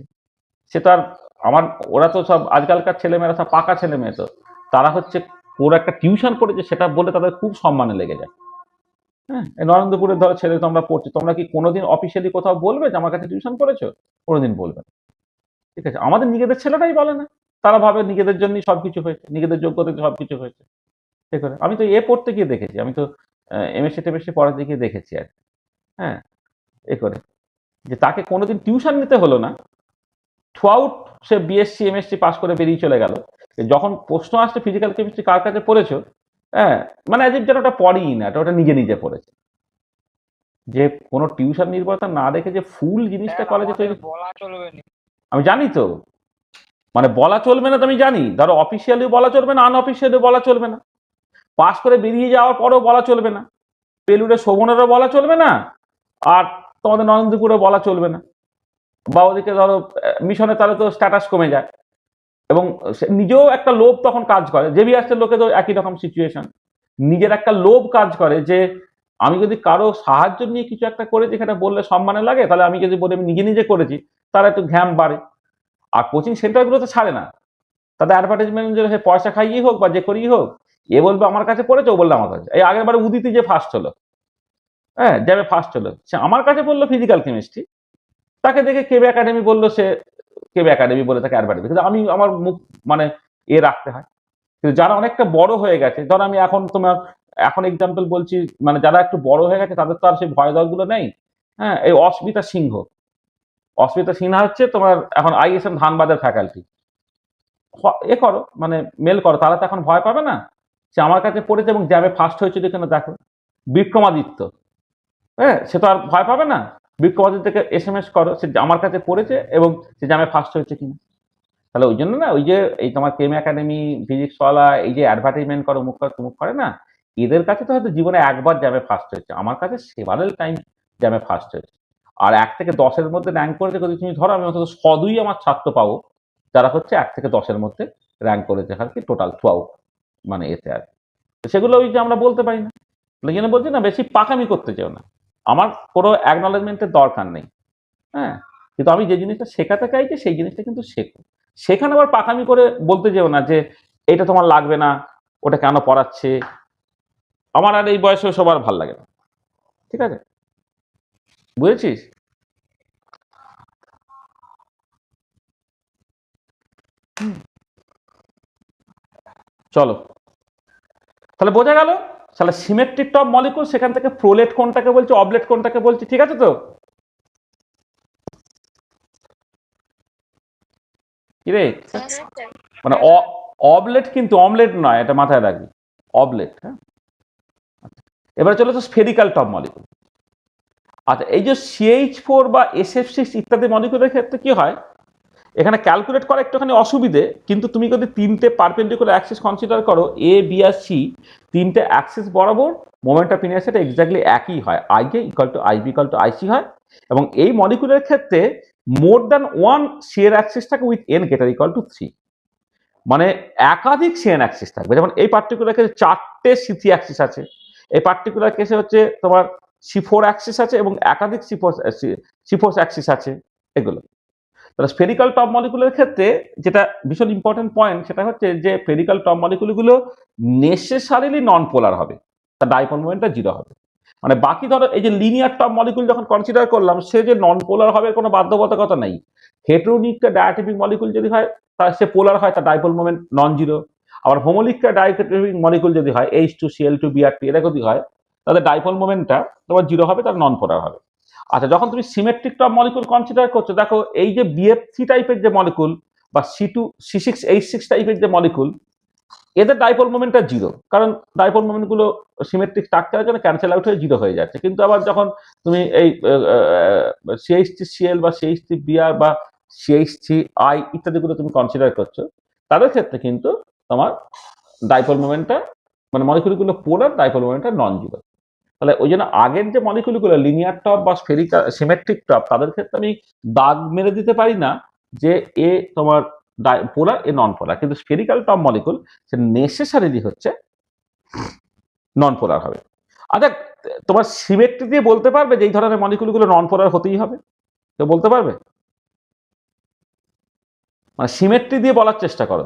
সে তো আর আমার, ওরা তো সব আজকালকার ছেলেমেয়েরা সব পাকা ছেলে মেয়ে, তো তারা হচ্ছে ওরা একটা টিউশন করেছে সেটা বলে তাদের খুব সম্মানে লেগে যায়। হ্যাঁ, এই নরেন্দ্রপুরের ধরো ছেলে তোমরা পড়ছো, তোমরা কি কোনোদিন অফিসিয়ালি কোথাও বলবে যে আমার কাছে টিউশন করেছো? কোনোদিন বলবে না, ঠিক আছে? আমাদের নিজেদের ছেলেটাই বলে না, তারা ভাবে নিজেদের জন্যই সবকিছু হয়েছে, নিজেদের যোগ্যতায় সবকিছু হয়েছে। ঠিক আছে, আমি তো এ পড়তে গিয়ে দেখেছি, আমি তো এমএসসি টেমএসসি পড়াতে গিয়ে দেখেছি আর কি। হ্যাঁ, এ করে যে তাকে কোনোদিন টিউশন নিতে হলো না, থ্রু আউট সে বিএসসি এমএসসি পাস করে বেরিয়ে চলে গেল। যখন প্রশ্ন আসছে ফিজিক্যাল কেমিস্ট্রি কার কাছে পড়েছো, হ্যাঁ, মানে অ্যাজ ইফ যেন ওটা পড়েই না, ওটা নিজে নিজে পড়েছে। যে কোনো টিউশন নির্ভরতা না দেখে যে ফুল জিনিসটা কলেজে তৈরি, বলা চলবে না। আমি জানি তো, মানে বলা চলবে না তো আমি জানি, ধরো অফিসিয়ালি বলা চলবে না, আনঅফিসিয়ালি বলা চলবে না, পাস করে বেরিয়ে যাওয়ার পরেও বলা চলবে না, পেলুরে শোভনেরও বলা চলবে না, আর তোমাদের নরেন্দ্রপুরে বলা চলবে না, বা ওদিকে ধরো মিশনে তাহলে তো স্ট্যাটাস কমে যায়। এবং নিজেও একটা লোভ তখন কাজ করে, জেভিয়ার্সের লোকে তো একই রকম সিচুয়েশন, নিজের একটা লোভ কাজ করে যে আমি যদি কারো সাহায্য নিয়ে কিছু একটা করে যেখানে বললে সম্মানে লাগে, তাহলে আমি যদি বলি আমি নিজে নিজে করেছি, তারা একটু ঘ্যাম বাড়ে। আর কোচিং সেন্টারগুলো তো ছাড়ে না, তাদের অ্যাডভার্টাইজমেন্ট যে সে পয়সা খাইয়েই হোক বা যে করেই হোক, এ বলবে আমার কাছে পড়েছে, ও বললে আমার কাছে। এই আগের বারে উদিতি যে ফার্স্ট হলো, হ্যাঁ যাবে ফার্স্ট হলো, সে আমার কাছে বললো ফিজিক্যাল কেমিস্ট্রি, তাকে দেখে কেবি একাডেমি বললো, সে কেবি একাডেমি বলে তাকে অ্যাডভার্টাইজ, কিন্তু আমি আমার মুখ মানে এ রাখতে হয়। কিন্তু যারা অনেকটা বড় হয়ে গেছে, ধরো আমি এখন তোমার এখন এক্সাম্পল বলছি, মানে যারা একটু বড় হয়ে গেছে তাদের তো আর সেই ভয় দরগুলো নেই। হ্যাঁ, এই অস্মিতা সিংহ, অস্মিতা সিনহা হচ্ছে তোমার এখন আইএসএম ধানবাদের ফ্যাকাল্টি, এ করো মানে মেল করো, তারা তো এখন ভয় পাবে না। সে আমার কাছে পড়েছে এবং জ্যাবে ফার্স্ট হয়েছিল কিনা দেখো। বিক্রমাদিত্য, হ্যাঁ সে তো আর ভয় পাবে না, বিক্রমাদিত্যকে এসএমএস করো, সে আমার কাছে পড়েছে এবং সে জ্যামে ফার্স্ট হয়েছে কিনা। তাহলে ওই জন্য না ওই যে এই তোমার কেম একাডেমি ফিজিক্সওয়ালা এই যে অ্যাডভার্টাইজমেন্ট করে অমুক করে তুমুক করে না, এদের কাছে তো হয়তো জীবনে একবার জ্যামে ফার্স্ট হয়েছে, আমার কাছে সেভারেল টাইম জ্যামে ফার্স্ট হয়েছে। আর 1 থেকে 10-এর মধ্যে র্যাঙ্ক করেছে যদি তুমি ধরো, আমি অন্তত 100-2 আমার ছাত্র পাবো যারা হচ্ছে 1 থেকে 10-এর মধ্যে র্যাঙ্ক করেছে আর কি, টোটাল থ্রু আউট মানে এতে আর কি। তো সেগুলো ওই যে আমরা বলতে পারি না, ওই জন্য বলছি না বেশি পাকামি করতে চাও না, আমার কোনো অ্যাকনলেজমেন্টের দরকার নেই। হ্যাঁ, কিন্তু আমি যে জিনিসটা শেখাতে চাইছি সেই জিনিসটা কিন্তু শেখো। সেখানে আবার পাকামি করে বলতে যেও না যে এটা তোমার লাগবে না, ওটা কেন পড়াচ্ছে। আমার আর এই বয়সে সবার ভাল লাগে না, ঠিক আছে, বুঝেছিস? চলো তাহলে বোঝা গেল, তাহলে সিমেট্রিক টপ মলিকুল, সেখান থেকে প্রোলেট কোনটাকে বলছি, অবলেট কোনটাকে বলছি, ঠিক আছে তো? কি রে, মানে অবলেট কিন্তু অমলেট নয়, এটা মাথায় রাখবি, অবলেট। হ্যাঁ, এবারে চলে তো স্ফেরিক্যাল টপ মলিকুল। আচ্ছা, এই যে CH4 বা SF6 ইত্যাদি মলিকুলের ক্ষেত্রে কি হয়, এখানে ক্যালকুলেট করা একটুখানি অসুবিধে, কিন্তু তুমি যদি 3টে পারপেন্ডিকুলার অ্যাক্সিস কনসিডার করো, এ বি আর সি, 3টে অ্যাক্সিস বরাবর মোমেন্ট অফ ইনার্সিয়াটা এক্স্যাক্টলি একই হয়, I a equal to I b equal to I c হয়। এবং এই মলিকুলের ক্ষেত্রে মোর দ্যান ওয়ান সিএর অ্যাক্সিস থাকে with n greater equal to 3, মানে একাধিক সিএন অ্যাক্সিস থাকবে। যেমন এই পার্টিকুলার কেসে 4টে C3 অ্যাক্সিস আছে, এই পার্টিকুলার কেসে হচ্ছে তোমার C4 অ্যাক্সিস আছে এবং একাধিক C4 অ্যাক্সিস আছে, এগুলো। তাহলে স্ফেরিক্যাল টপ মলিকুলের ক্ষেত্রে যেটা ভীষণ ইম্পর্টেন্ট পয়েন্ট, সেটা হচ্ছে যে স্ফেরিক্যাল টপ মলিকুলগুলো নেসেসারিলি নন পোলার হবে, তার ডাইপোল মোমেন্টটা 0 হবে। মানে বাকি ধরো এই যে লিনিয়ার টপ মলিকুল যখন কনসিডার করলাম, সে যে নন পোলার হবে কোনো বাধ্যবাধকতা নেই। হেটেরোনিকটা ডায়াটোপিক মলিকুল যদি হয় তার সে পোলার হয়, তার ডাইপোল মোমেন্ট নন জিরো। আবার হোমোলিকটা ডায়াটোপিক মলিকুল যদি হয় H2Cl2Br2 এরা যদি হয়, তাদের ডাইপোল মোমেন্টটা তোমার 0 হবে, তার নন পোলার হবে। আচ্ছা, যখন তুমি সিমেট্রিক টপ মলিকুল কনসিডার করছো, দেখো এই যে BF3 টাইপের যে মলিকুল বা C2C6H6 টাইপের যে মলিকুল, এদের ডাইপোল মোমেন্টটা 0, কারণ ডাইপোল মোমেন্ট গুলো সিমেট্রিক স্ট্রাকচারের জন্য ক্যান্সেল আউট হয়ে 0 হয়ে যাচ্ছে। কিন্তু আবার যখন তুমি এই CH3Cl বা CH3Br বা CH3I ইত্যাদি গুলো তুমি কনসিডার করছো, তাদের ক্ষেত্রে কিন্তু তোমার ডাইপোল মোমেন্টটা মানে মলিকুলগুলো পোলার, ডাইপোল মোমেন্টটা নন জিরো। তাহলে ওই জন্য আগের যে মলিকুলগুলো লিনিয়ার টপ বা স্ফেরিক্যাল সিমেট্রিক টপ, তাদের ক্ষেত্রে আমি দাগ মেরে দিতে পারি না যে এ তোমার পোলার, এ নন পোলার। কিন্তু স্ফেরিক্যাল টপ মলিকুল সে নেসেসারিলি হচ্ছে নন পোলার হবে। আচ্ছা, তোমার সিমেট্রি দিয়ে বলতে পারবে যে এই ধরনের মলিকুলগুলো নন পোলার হতেই হবে, তো বলতে পারবে? মানে সিমেট্রি দিয়ে বলার চেষ্টা করো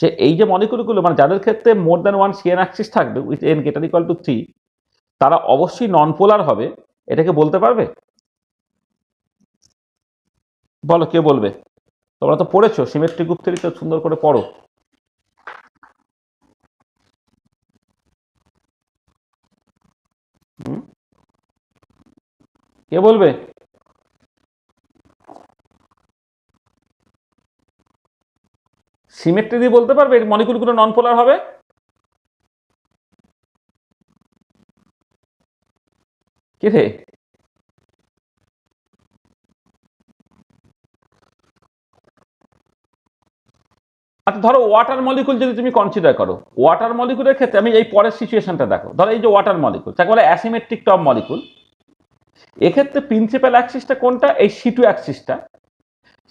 যে এই যে মলিকুলগুলো মানে যাদের ক্ষেত্রে more than one C n axis থাকবে with n greater equal to 3, তারা অবশ্যই নন পোলার হবে, এটাকে বলতে পারবে? বলো, কে বলবে? তোমরা তো পড়েছো সিমেট্রি গ্রুপ থিওরি, তো সুন্দর করে পড়ো। কে বলবে? সিমেট্রি দিয়ে বলতে পারবে এই মলিকুলগুলো নন পোলার হবে? কে রে? আচ্ছা, ধরো ওয়াটার মলিকুল যদি তুমি কনসিডার করো, ওয়াটার মলিকুলের ক্ষেত্রে আমি এই পরের সিচুয়েশনটা দেখো, ধরো এই যে ওয়াটার মলিকুল, তাকে বলে অ্যাসিমেট্রিক টপ মলিকুল। এক্ষেত্রে প্রিন্সিপাল অ্যাক্সিসটা কোনটা? এই C2 অ্যাক্সিসটা,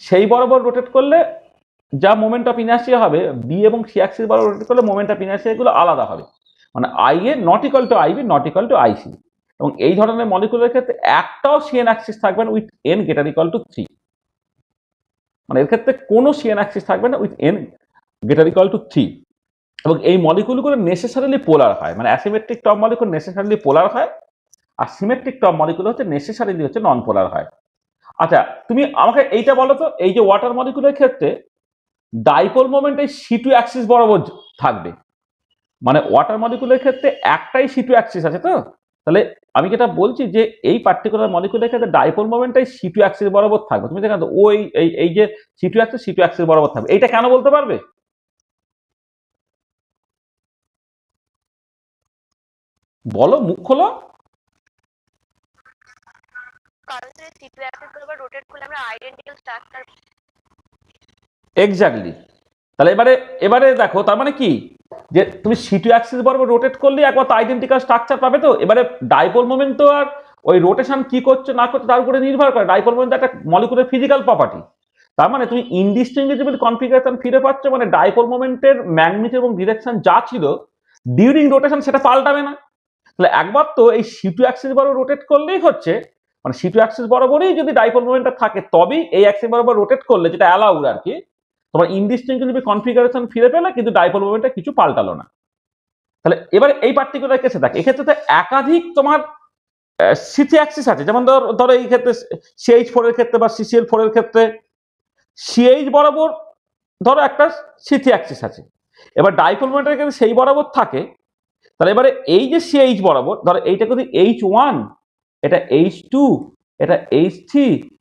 সেই বরাবর রোটেট করলে যা মোমেন্ট অফ ইনার্সিয়া হবে, বি এবং সি অ্যাক্সিস বরাবর রোটেট করলে মোমেন্ট অফ ইনার্সিয়া গুলো আলাদা হবে, মানে I a not equal to I b not equal to I c. এবং এই ধরনের মলিকুলের ক্ষেত্রে একটাও সিএন অ্যাক্সিস থাকবে না with n greater equal to 3, মানে এর ক্ষেত্রে কোনো সিএন অ্যাক্সিস থাকবে না with n greater equal to 3। এবং এই মলিকুলগুলো নেসেসারিলি পোলার হয়, মানে অ্যাসিমেট্রিক টপ মলিকুল নেসেসারিলি পোলার হয়, আর সিমেট্রিক টপ মলিকুল হচ্ছে নেসেসারিলি হচ্ছে নন পোলার হয়। আচ্ছা, তুমি আমাকে এইটা বলো তো, এই যে ওয়াটার মলিকুলের ক্ষেত্রে ডাইপোল মোমেন্ট এই C2 অ্যাক্সিস বরাবর থাকবে, মানে ওয়াটার মলিকুলের ক্ষেত্রে একটাই C2 অ্যাক্সিস আছে তো, তাহলে আমি যেটা বলছি যে এই পার্টিকুলার মলিকুলের ক্ষেত্রে ডাইপোল মোমেন্টটাই C2 অ্যাক্সিস বরাবর থাকবে। তুমি দেখো ওই এই যে C2 অ্যাক্সিস বরাবর থাকবে, এইটা কেন বলতে পারবে? বলো, মুখ খোলো। কারণ C2 অ্যাক্সিস বরাবর রোটেট করলে আমরা আইডেন্টিক্যাল স্ট্রাকচার এক্স্যাক্টলি। তাহলে এবারে দেখো, তার মানে কি, যে তুমি C2 অ্যাক্সিস বরাবর রোটেট করলে একবার তো আইডেন্টিক্যাল স্ট্রাকচার পাবে। তো এবারে ডাইপোল মোমেন্ট তো আর ওই রোটেশন কি করছে না করছে তার উপরে নির্ভর করে। ডাইপোল মোমেন্ট একটা মলিকুলের ফিজিক্যাল প্রপার্টি। তার মানে তুমি ইনডিস্টিংগুইজেবল কনফিগারেশন ফিরে পাচ্ছ, মানে ডাইপোল মোমেন্টের ম্যাগনিটিউড এবং ডিরেকশন যা ছিল ডিউরিং রোটেশন সেটা পাল্টাবে না। তাহলে একবার তো এই C2 অ্যাক্সিস বরাবর রোটেট করলেই হচ্ছে, মানে C2 অ্যাক্সিস বরাবরই যদি ডাইপোল মোমেন্টটা থাকে তবেই এই অ্যাক্সিস বরাবর রোটেট করলে, যেটা অ্যালাউড আর কি, তোমার ইনডিস্টিংগুইজেবল কনফিগারেশন ফিরে পেলে কিন্তু ডাইপোল মোমেন্টটা কিছু পাল্টালো না। তাহলে এবারে এই পার্টিকুলার কেসে দেখ, এক্ষেত্রে তো একাধিক তোমার সিটি অ্যাক্সিস আছে। যেমন ধরো এই ক্ষেত্রে CH4 এর ক্ষেত্রে বা CCl4 এর ক্ষেত্রে CH বরাবর ধরো একটা সিটি অ্যাক্সিস আছে। এবার ডাইপোল মোমেন্টের ক্ষেত্রে সেই বরাবর থাকে। তাহলে এবারে এই যে CH বরাবর, ধরো এইটা যদি H1, এটা H2, এটা H3,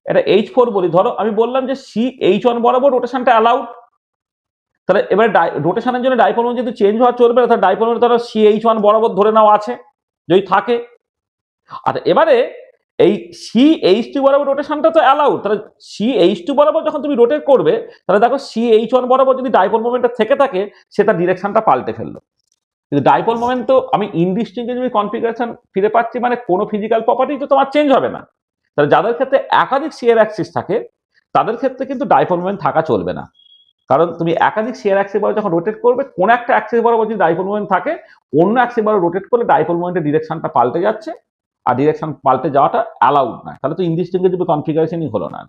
এটা H4 বলি, ধরো আমি বললাম যে CH1 বরাবর রোটেশনটা অ্যালাউড। তাহলে এবারে রোটেশনের জন্য ডাইপোল মোমেন্ট যদি চেঞ্জ হওয়া চলবে না, তাহলে ডাইপোল মোমেন্ট ধরো CH1 বরাবর ধরে নেওয়া আছে যদি থাকে। আচ্ছা, এবারে এই CH2 বরাবর রোটেশনটা তো অ্যালাউড। তাহলে CH2 বরাবর যখন তুমি রোটেট করবে, তাহলে দেখো CH1 বরাবর যদি ডাইপোল মোমেন্টটা থেকে থাকে, সেটা ডিরেকশনটা পাল্টে ফেললো। কিন্তু ডাইপোল মোমেন্ট তো আমি ইনডিস্টিংগুইজেবল কনফিগারেশন ফিরে পাচ্ছি, মানে কোনো ফিজিক্যাল প্রপার্টি তো তোমার চেঞ্জ হবে না। তাহলে যাদের ক্ষেত্রে একাধিক শিয়ার অ্যাক্সিস থাকে তাদের ক্ষেত্রে কিন্তু ডাইপোল মোমেন্ট থাকা চলবে না। কারণ তুমি একাধিক শিয়ার অ্যাক্সিস বরাবর যখন রোটেট করবে, কোন একটা অ্যাক্সিস বরাবর যদি ডাইপোল মোমেন্ট থাকে, অন্য অ্যাক্সিস বরাবর রোটেট করলে ডাইপোল মোমেন্টের ডিরেকশনটা পাল্টে যাচ্ছে, আর ডিরেকশন পাল্টে যাওয়াটা অ্যালাউড না। তাহলে তো ইনডিস্টিংগুইজেবল কনফিগারেশনই হলো না।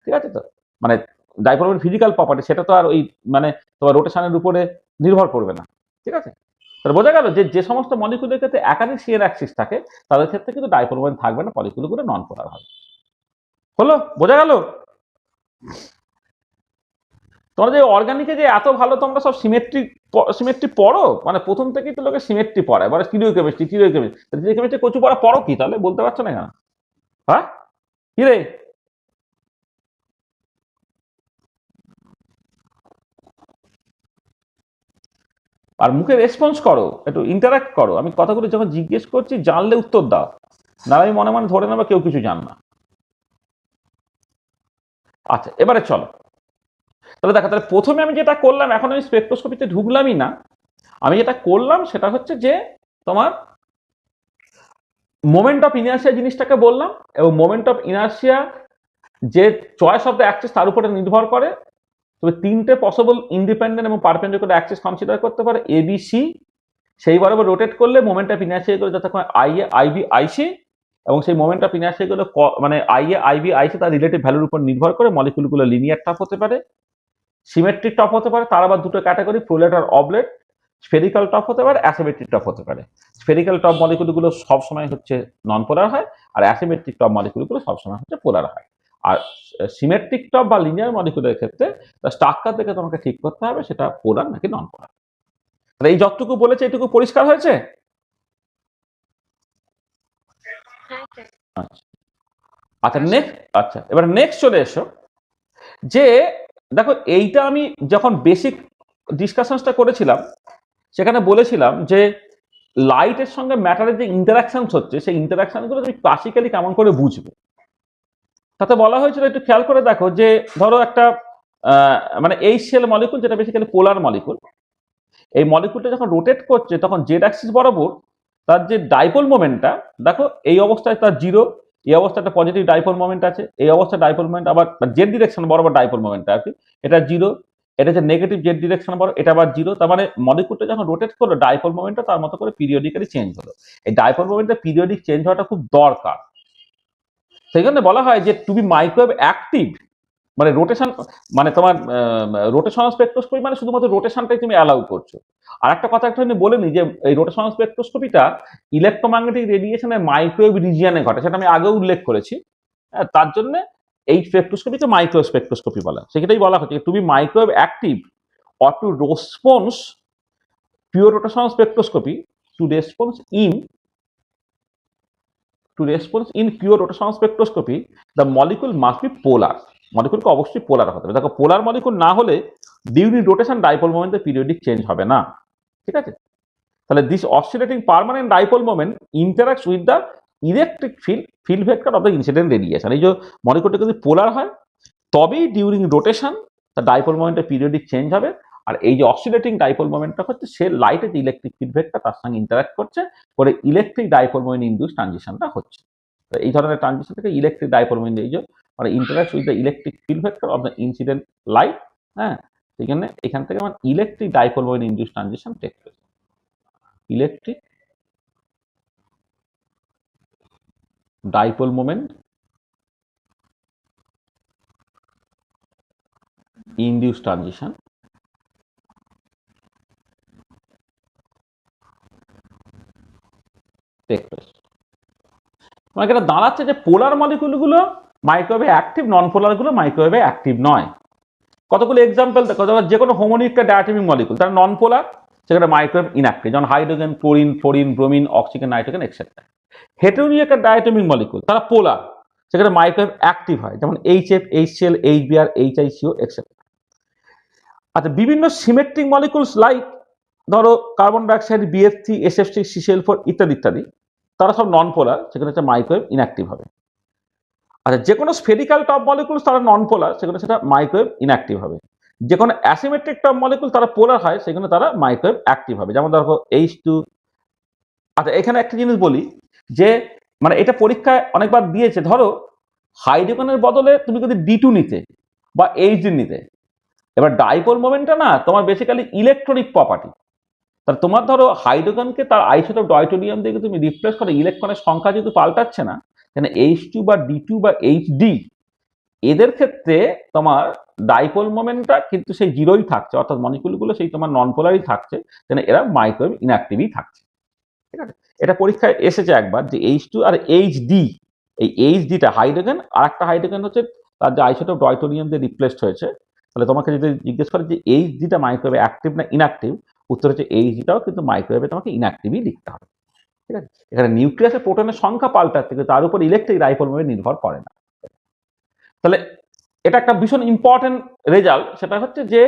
ঠিক আছে? তো মানে ডাইপোল মোমেন্ট ফিজিক্যাল প্রপার্টি, সেটা তো আর ওই মানে তোমার রোটেশনের উপরে নির্ভর করবে না। ঠিক আছে? তাহলে বোঝা গেল যে যে সমস্ত মলিকুলের ক্ষেত্রে একাধিক শিয়ার অ্যাক্সিস থাকে তাদের ক্ষেত্রে কিন্তু ডাইপোল মোমেন্ট থাকবে না, মলিকুলগুলো নন পোলার হবে। হলো? বোঝা গেল? তোমরা যে অর্গানিকে যে এত ভালো তোমরা সব সিমেট্রি পড়ো, মানে প্রথম থেকেই তো লোকে সিমেট্রি পড়ায়, এবার স্টিরিওকেমিস্ট্রি কচু পড়া পড়ো কি তাহলে বলতে পারছো না কেন? হ্যাঁ, কি রে? আর মুখে রেসপন্স করো, একটু ইন্টারাক্ট করো। আমি কথাগুলো যখন জিজ্ঞেস করছি জানলে উত্তর দাও, না আমি মনে মনে ধরে নেবো কেউ কিছু জান না। আচ্ছা, এবারে চলো তাহলে দেখো, তাহলে প্রথমে আমি যেটা করলাম, এখন আমি স্পেকট্রোস্কোপিতে ঢুকলামই না, আমি যেটা করলাম সেটা হচ্ছে যে তোমার মোমেন্ট অফ ইনার্সিয়া জিনিসটাকে বললাম, এবং মোমেন্ট অফ ইনার্সিয়া যে চয়েস অফ দ্য অ্যাক্সিস তার উপরে নির্ভর করে। তবে তিনটে পসিবল ইন্ডিপেন্ডেন্ট এবং পারপেন্ডিকুলার অ্যাক্সিস কনসিডার করতে পারে, ABC। সেই বরাবর রোটেট করলে মোমেন্ট অফ ইনার্সিয়া গুলো যতক্ষণ IA, IB, IC, এবং সেই মোমেন্ট অফ ইনার্সিয়া গুলো মানে IA, IB, IC তার রিলেটিভ ভ্যালুর উপর নির্ভর করে মলিকুলগুলো লিনিয়ার টপ হতে পারে, সিমেট্রিক টপ হতে পারে। তার আবার দুটো ক্যাটাগরি, প্রোলেট আর অবলেট। স্ফেরিক্যাল টপ হতে পারে, অ্যাসিমেট্রিক টপ হতে পারে। স্ফেরিক্যাল টপ মলিকুলগুলো সবসময় হচ্ছে নন পোলার হয়, আর অ্যাসিমেট্রিক টপ মলিকুলগুলো সবসময় হচ্ছে পোলার হয়। আর সিমেট্রিক টপ বা লিনিয়ার মলিকুলের ক্ষেত্রে তার স্ট্রাকচার দেখে তোমাকে ঠিক করতে হবে সেটা পোলার নাকি নন পোলার। এই যতটুকু বলেছে এটুকু পরিষ্কার হয়েছে? আচ্ছা নেক্সট, আচ্ছা এবার নেক্সট চলে এসো, যে দেখো এইটা আমি যখন বেসিক ডিসকাশনসটা করেছিলাম সেখানে বলেছিলাম যে লাইটের সঙ্গে ম্যাটারের যে ইন্টারাকশনস হচ্ছে, সেই ইন্টারাকশনগুলো তুমি ক্লাসিক্যালি কেমন করে বুঝবে। তাতে বলা হয়েছিল, একটু খেয়াল করে দেখো, যে ধরো একটা মানে HCl মলিকুল, যেটা বেসিক্যালি পোলার মলিকুল, এই মলিকুলটা যখন রোটেট করছে তখন জেড অ্যাক্সিস বরাবর তার যে ডাইপোল মোমেন্টটা, দেখো এই অবস্থায় তার 0, এই অবস্থায় একটা পজিটিভ ডাইপোল মোমেন্ট আছে, এই অবস্থায় ডাইপোল মোমেন্ট আবার জেড ডিরেকশন বরাবর ডাইপোল মোমেন্টটা আছে, এটা 0, এটা যে নেগেটিভ জেড ডিরেকশন বরাবর, এটা আবার 0। তার মানে মলিকুলটা যখন রোটেট করলো ডাইপোল মোমেন্টটা তার মতো করে পিরিয়ডিক্যালি চেঞ্জ হলো। এই ডাইপোল মোমেন্টটা পিরিয়ডিক চেঞ্জ হওয়াটা খুব দরকার। সেই জন্য বলা হয় যে টু বি মাইক্রোওয়েভ অ্যাক্টিভ, মানে রোটেশন, মানে তোমার রোটেশনাল স্পেকট্রোস্কোপি মানে শুধুমাত্র রোটেশনটাই তুমি অ্যালাউ করছো। আর একটা কথা একটু আমি বলে নিই, যে এই রোটেশনাল স্পেকট্রোস্কোপিটা ইলেকট্রোম্যাগনেটিক রেডিয়েশনের মাইক্রোওয়েভ রিজিয়নে ঘটে, সেটা আমি আগেও উল্লেখ করেছি। তার জন্য এই স্পেকট্রোস্কোপিকে মাইক্রো স্পেকট্রোস্কোপি বলা, সেটাই বলা হচ্ছে to be microwave active or to response pure rotational spectroscopy, to response in pure rotational spectroscopy the molecule must be polar. মলিকুলকে অবশ্যই পোলার হতে হবে। দেখো পোলার মলিকুল না হলে ডিউরিং রোটেশন ডাইপোল মোমেন্টে পিরিয়ডিক চেঞ্জ হবে না। ঠিক আছে? তাহলে this oscillating permanent dipole moment interacts with the electric field vector of the incident radiation. এই যে মলিকুলটা যদি পোলার হয় তবেই ডিউরিং রোটেশন তার ডাইপোল মোমেন্টের পিরিয়ডিক চেঞ্জ হবে। আর এই যে অসিলেটিং ডাইপোল মোমেন্টটা হচ্ছে সে লাইটের যে ইলেকট্রিক ফিডব্যাকটা তার সঙ্গে ইন্টারাক্ট করছে, করে ইলেকট্রিক ডাইপোল মোমেন্ট ইনডিউস ট্রানজিশনটা হচ্ছে। তো এই ধরনের ট্রানজিশনটাকে ইলেকট্রিক ডাইপোল মোমেন্ট এই যে মানে interact with the electric field vector of the incident light. হ্যাঁ, সেখানে এখান থেকে আমার electric dipole moment induce transition take place. Electric dipole moment induce transition take place. তোমাকে এটা দাঁড়াচ্ছে যে পোলার মলিকুলগুলো মাইক্রোওয়েভে অ্যাক্টিভ, নন পোলারগুলো মাইক্রোওয়েভে অ্যাক্টিভ নয়। কতগুলো এক্সাম্পল দেখো, যে কোনো হোমোনিক ডায়াটমিক মলিকুল তারা নন পোলার, সেখানে মাইক্রোওয়েভ ইনঅ্যাক্টিভ, যেমন hydrogen, chlorine, fluorine, bromine, oxygen, nitrogen etcetera. Heteronuclear diatomic molecule তারা পোলার, সেখানে মাইক্রোওয়েভ অ্যাক্টিভ হয়, যেমন HF, HCl, HBr, HICO etcetera. আচ্ছা, বিভিন্ন সিমেট্রিক মলিকুলস লাইক ধরো carbon dioxide, BF3, SF6, CCl4 ইত্যাদি ইত্যাদি, তারা সব নন পোলার, সেখানে হচ্ছে মাইক্রোওয়েভ ইনঅ্যাক্টিভ হবে। আচ্ছা, যে কোনো স্ফেরিক্যাল টপ মলিকুলস তারা নন পোলার, সেখানে সেটা মাইক্রোওয়েভ ইনঅ্যাক্টিভ হবে। যে কোনো অ্যাসিমেট্রিক টপ মলিকুল তারা পোলার হয়, সেখানে তারা মাইক্রোওয়েভ অ্যাক্টিভ হবে, যেমন দেখো H2। আচ্ছা, এখানে একটা জিনিস বলি যে মানে এটা পরীক্ষায় অনেকবার দিয়েছে, ধরো হাইড্রোজেনের বদলে তুমি যদি D2 নিতে বা Hd নিতে, এবার ডাইপোল মোমেন্টটা না তোমার বেসিক্যালি ইলেকট্রনিক প্রপার্টি। তাহলে তোমার ধরো হাইড্রোজেনকে তার আইসোটোপ ডয়টোরিয়াম দিয়ে তুমি রিপ্লেস করে, ইলেকট্রনের সংখ্যা যেহেতু পাল্টাচ্ছে না, তাহলে H2 বা D2 বা HD এদের ক্ষেত্রে তোমার ডাইপোল মোমেন্টটা কিন্তু সেই জিরোই থাকছে, অর্থাৎ মলিকুলগুলো সেই তোমার নন পোলারই থাকছে, তাহলে এরা মাইক্রোওয়েভ ইনঅ্যাক্টিভই থাকছে। ঠিক আছে, এটা পরীক্ষায় এসেছে একবার যে H2 আর HD, এই HDটা হাইড্রোজেন, আর একটা হাইড্রোজেন হচ্ছে তার যে আইসোটোপ ডয়টোরিয়াম দিয়ে রিপ্লেসড হয়েছে। তাহলে তোমাকে যদি জিজ্ঞেস করে যে HDটা মাইক্রোওয়েভে অ্যাক্টিভ না ইনঅ্যাক্টিভ, উত্তর হচ্ছে HDটাও কিন্তু মাইক্রোওয়েভে তোমাকে ইনঅ্যাক্টিভই লিখতে হবে। ঠিক আছে, এখানে নিউক্লিয়াসের প্রোটনের সংখ্যা পাল্টাচ্ছে, কিন্তু তার উপর ইলেকট্রিক ডাইপোল মোমেন্ট নির্ভর করে না। তাহলে এটা একটা ভীষণ ইম্পর্টেন্ট রেজাল্ট, সেটা হচ্ছে যে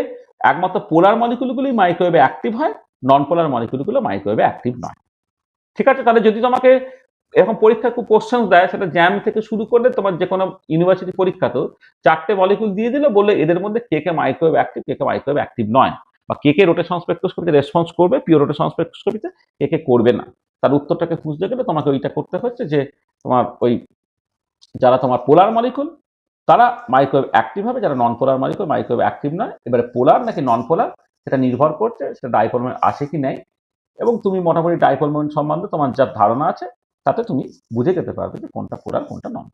একমাত্র পোলার মলিকুলগুলি মাইক্রোওয়েভে অ্যাক্টিভ হয়, নন পোলার মলিকুলগুলো মাইক্রোওয়েভে অ্যাক্টিভ নয়। ঠিক আছে, তাহলে যদি তোমাকে এরকম পরীক্ষায় খুব কোশ্চেন দেয়, সেটা জ্যাম থেকে শুরু করলে তোমার যে কোনো ইউনিভার্সিটি পরীক্ষাতেও 4টে মলিকুল দিয়ে দিল, বলে এদের মধ্যে কে কে মাইক্রোওয়েভ অ্যাক্টিভ, কে কে মাইক্রোওয়েভ অ্যাক্টিভ নয়, বা কে কে রোটেশন স্পেকট্রোস্কোপিতে রেসপন্স করবে, পিওর রোটেশন স্পেকট্রোস্কোপিতে কে কে করবে না। তার উত্তরটাকে খুঁজতে গেলে তোমাকে ওইটা করতে হচ্ছে যে তোমার ওই যারা তোমার পোলার মলিকুল তারা মাইক্রোওয়েভ অ্যাক্টিভ হবে, যারা নন পোলার মলিকুল মাইক্রোওয়েভ অ্যাক্টিভ নয়। এবারে পোলার নাকি নন পোলার সেটা নির্ভর করছে সেটা ডাইপোল মোমেন্ট আসে কি নেই, এবং তুমি মোটামুটি ডাইপোল মোমেন্ট সম্বন্ধে তোমার যা ধারণা আছে তাতে তুমি বুঝে যেতে পারবে যে কোনটা পোলার কোনটা নন।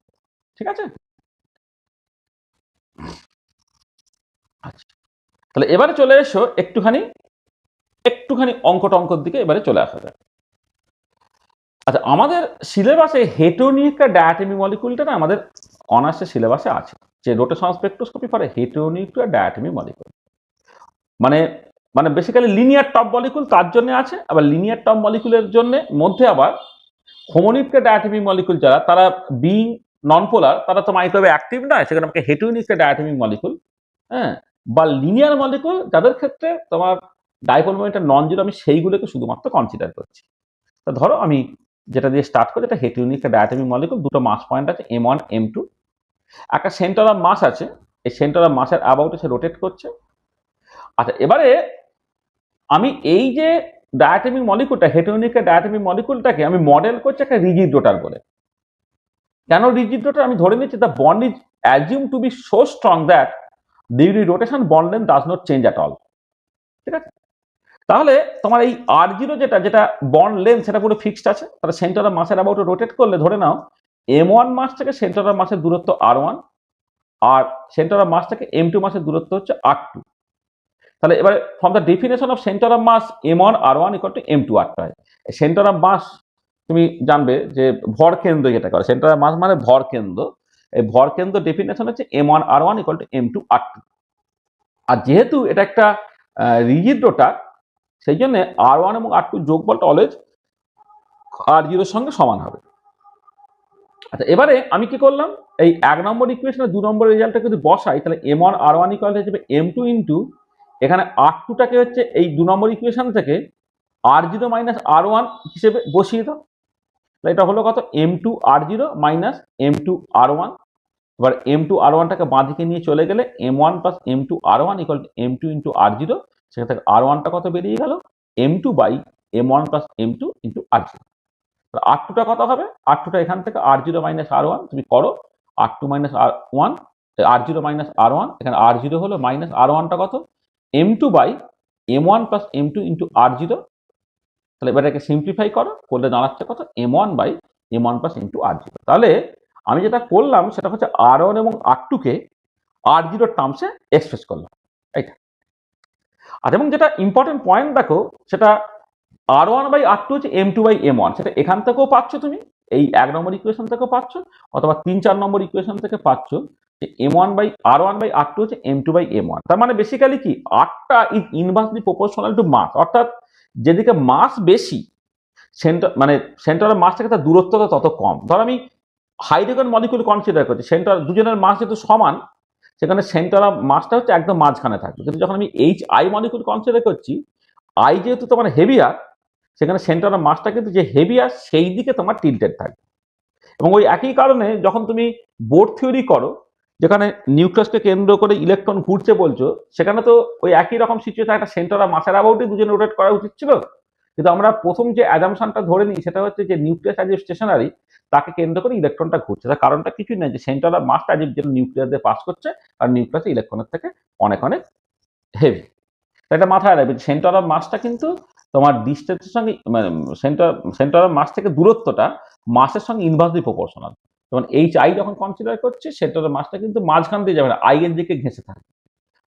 ঠিক আছে, আচ্ছা, তাহলে এবারে চলে এসো একটুখানি অঙ্কর দিকে এবারে চলে আসা যায়। আচ্ছা, আমাদের সিলেবাসে হেটেরোনিউক্লিয়ার ডায়াটমিক মলিকুলটা না আমাদের অনার্সের সিলেবাসে আছে, যে rotation spectroscopy for heteronuclear diatomic molecule, মানে মানে বেসিক্যালি লিনিয়ার টপ মলিকুল তার জন্য আছে, আবার লিনিয়ার টপ মলিকুলের জন্য মধ্যে আবার হোমোনিউক্লিয়ার ডায়াটমিক মলিকুল যারা, তারা বিং নন পোলার, তারা তো মাইক্রোওয়েভে অ্যাক্টিভ নয়, সেখানে আমাকে হেটেরোনিউক্লিয়ার ডায়াটমিক মলিকুল, হ্যাঁ, বা লিনিয়ার মলিকুল যাদের ক্ষেত্রে তোমার ডাইপোল মোমেন্টটা নন জিরো, আমি সেইগুলোকে শুধুমাত্র কনসিডার করছি। তা ধরো আমি যেটা দিয়ে স্টার্ট করি, এটা হেটেরোনিউক্লিয়ার ডায়াটমিক মলিকুল, দুটো মাস পয়েন্ট আছে M1 M2, একটা সেন্টার অফ মাস আছে, এই সেন্টার অফ মাসের অ্যাবাউটে সে রোটেট করছে। আচ্ছা, এবারে আমি এই যে ডায়াটমিক মলিকুলটা, হেটেরোনিউক্লিয়ার ডায়াটমিক মলিকুলটাকে আমি মডেল করছি একটা রিজিড রোটার বলে। কেন রিজিড রোটার? আমি ধরে নিচ্ছি the bond is assume to be so strong that during rotation bond length does not change at all. ঠিক আছে, তাহলে তোমার এই R0 যেটা বন্ড লেন্থ সেটা পুরো ফিক্সড আছে, তাহলে সেন্টার অফ মাসের অ্যাবাউটে রোটেট করলে ধরে নাও M1 মাস থেকে সেন্টার অফ মাসের দূরত্ব R1, আর সেন্টার অফ মাস থেকে M2 মাসের দূরত্ব হচ্ছে R2। তাহলে এবারে from the definition of centre of mass M1 R1 equal to M2 R2 হয়। সেন্টার অফ মাস তুমি জানবে যে ভর কেন্দ্র যেটা করে, সেন্টার অফ মাস মানে ভর কেন্দ্র, এই ভর কেন্দ্র ডেফিনেশন হচ্ছে M1 R1 equal to M2 R2। আর যেহেতু এটা একটা রিজিড রোটার, সেই জন্য R1 এবং R2 যোগফলটা অলওয়েজ R0 এর সঙ্গে সমান হবে। আচ্ছা, এবারে আমি কি করলাম, এই 1 নম্বর ইকুয়েশনে 2 নম্বর রেজাল্টটা যদি বসাই, তাহলে M1 R1 ইকুয়াল হয়ে যাবে M2 ইন্টু এখানে R2টাকে হচ্ছে এই 2 নম্বর ইকুয়েশন থেকে R0 মাইনাস R1 হিসেবে বসিয়ে দাও। তাহলে এটা হলো কত, M2 R0 minus M2 R1 এবার M2R1টাকে বাঁ দিকে নিয়ে চলে গেলে M1 plus M2R1 equal to M2 into R0, সেখান থেকে R1টা কত বেরিয়ে গেল, M2 by M1 plus M2 into R0। R2টা কত হবে, R2টা এখান থেকে R0 মাইনাস R1 তুমি করো, R2 minus R1, R0 minus R1, এখানে R0 হলো মাইনাস R1টা কত, M2 by M1 plus M2 into R0। তাহলে এবার এটাকে সিম্পলিফাই করো, করলে দাঁড়াচ্ছে কত, M1 by M1 plus M2 R0। তাহলে আমি যেটা করলাম সেটা হচ্ছে R1 এবং R2কে R0 টার্মসে এক্সপ্রেস করলাম, এইটা। আর এবং যেটা ইম্পর্টেন্ট পয়েন্ট দেখো, সেটা R1 বাই R2 হচ্ছে M2 বাই M1, সেটা এখান থেকেও পাচ্ছ তুমি, এই 1 নম্বর ইকুয়েশন থেকেও পাচ্ছ, অথবা 3-4 নম্বর ইকুয়েশন থেকে পাচ্ছ যে M1 by R1 by R2 হচ্ছে M2 বাই M1। তার মানে বেসিক্যালি কি, আরটা ইজ ইনভার্সলি প্রপোর্শনাল টু মাস, অর্থাৎ যেদিকে মাস বেশি সেন্টার মানে সেন্টার অফ মাস থেকে তার দূরত্বটা তত কম। ধর আমি হাইড্রোজেন মলিকুল কনসিডার করছি, সেন্টার দুজনের মাস যেহেতু সমান, সেখানে সেন্টার অফ মাসটা হচ্ছে একদম মাঝখানে থাকবে। কিন্তু যখন আমি HI মলিকুল কনসিডার করছি, আই যেহেতু তোমার হেভিয়ার, সেখানে সেন্টার অফ মাসটা কিন্তু যে হেভিয়ার সেই দিকে তোমার টিল্টেড থাকবে। এবং ওই একই কারণে যখন তুমি বোর থিওরি করো, যেখানে নিউক্লিয়াসকে কেন্দ্র করে ইলেকট্রন ঘুরছে বলছো, সেখানে তো ওই একই রকম সিচুয়েশন, একটা সেন্টার অফ মাসের অ্যাবাউটই দুজনে রোটেট করা উচিত ছিল। কিন্তু আমরা প্রথম যে অ্যাজাম্পশনটা ধরে নিই সেটা হচ্ছে যে নিউক্লিয়াস অ্যাজ এ স্টেশনারি, তাকে কেন্দ্র করে ইলেকট্রনটা ঘুরছে। তার কারণটা কিছুই নেই, যে সেন্টার অফ মাসটা অ্যাজ যেন নিউক্লিয়াস দিয়ে পাস করছে, আর নিউক্লিয়াস ইলেকট্রনের থেকে অনেক অনেক হেভি। এটা মাথায় রাখবে, সেন্টার অফ মাসটা কিন্তু তোমার ডিস্টেন্সের সঙ্গে মানে সেন্টার অফ মাস থেকে দূরত্বটা মাসের সঙ্গে ইনভার্সলি প্রপোর্শনাল। যেমন HI যখন কনসিডার করছে, সেন্টার অফ মাসটা কিন্তু মাঝখান দিয়ে যাবে না, আই এর দিকে ঘেঁষে থাকবে।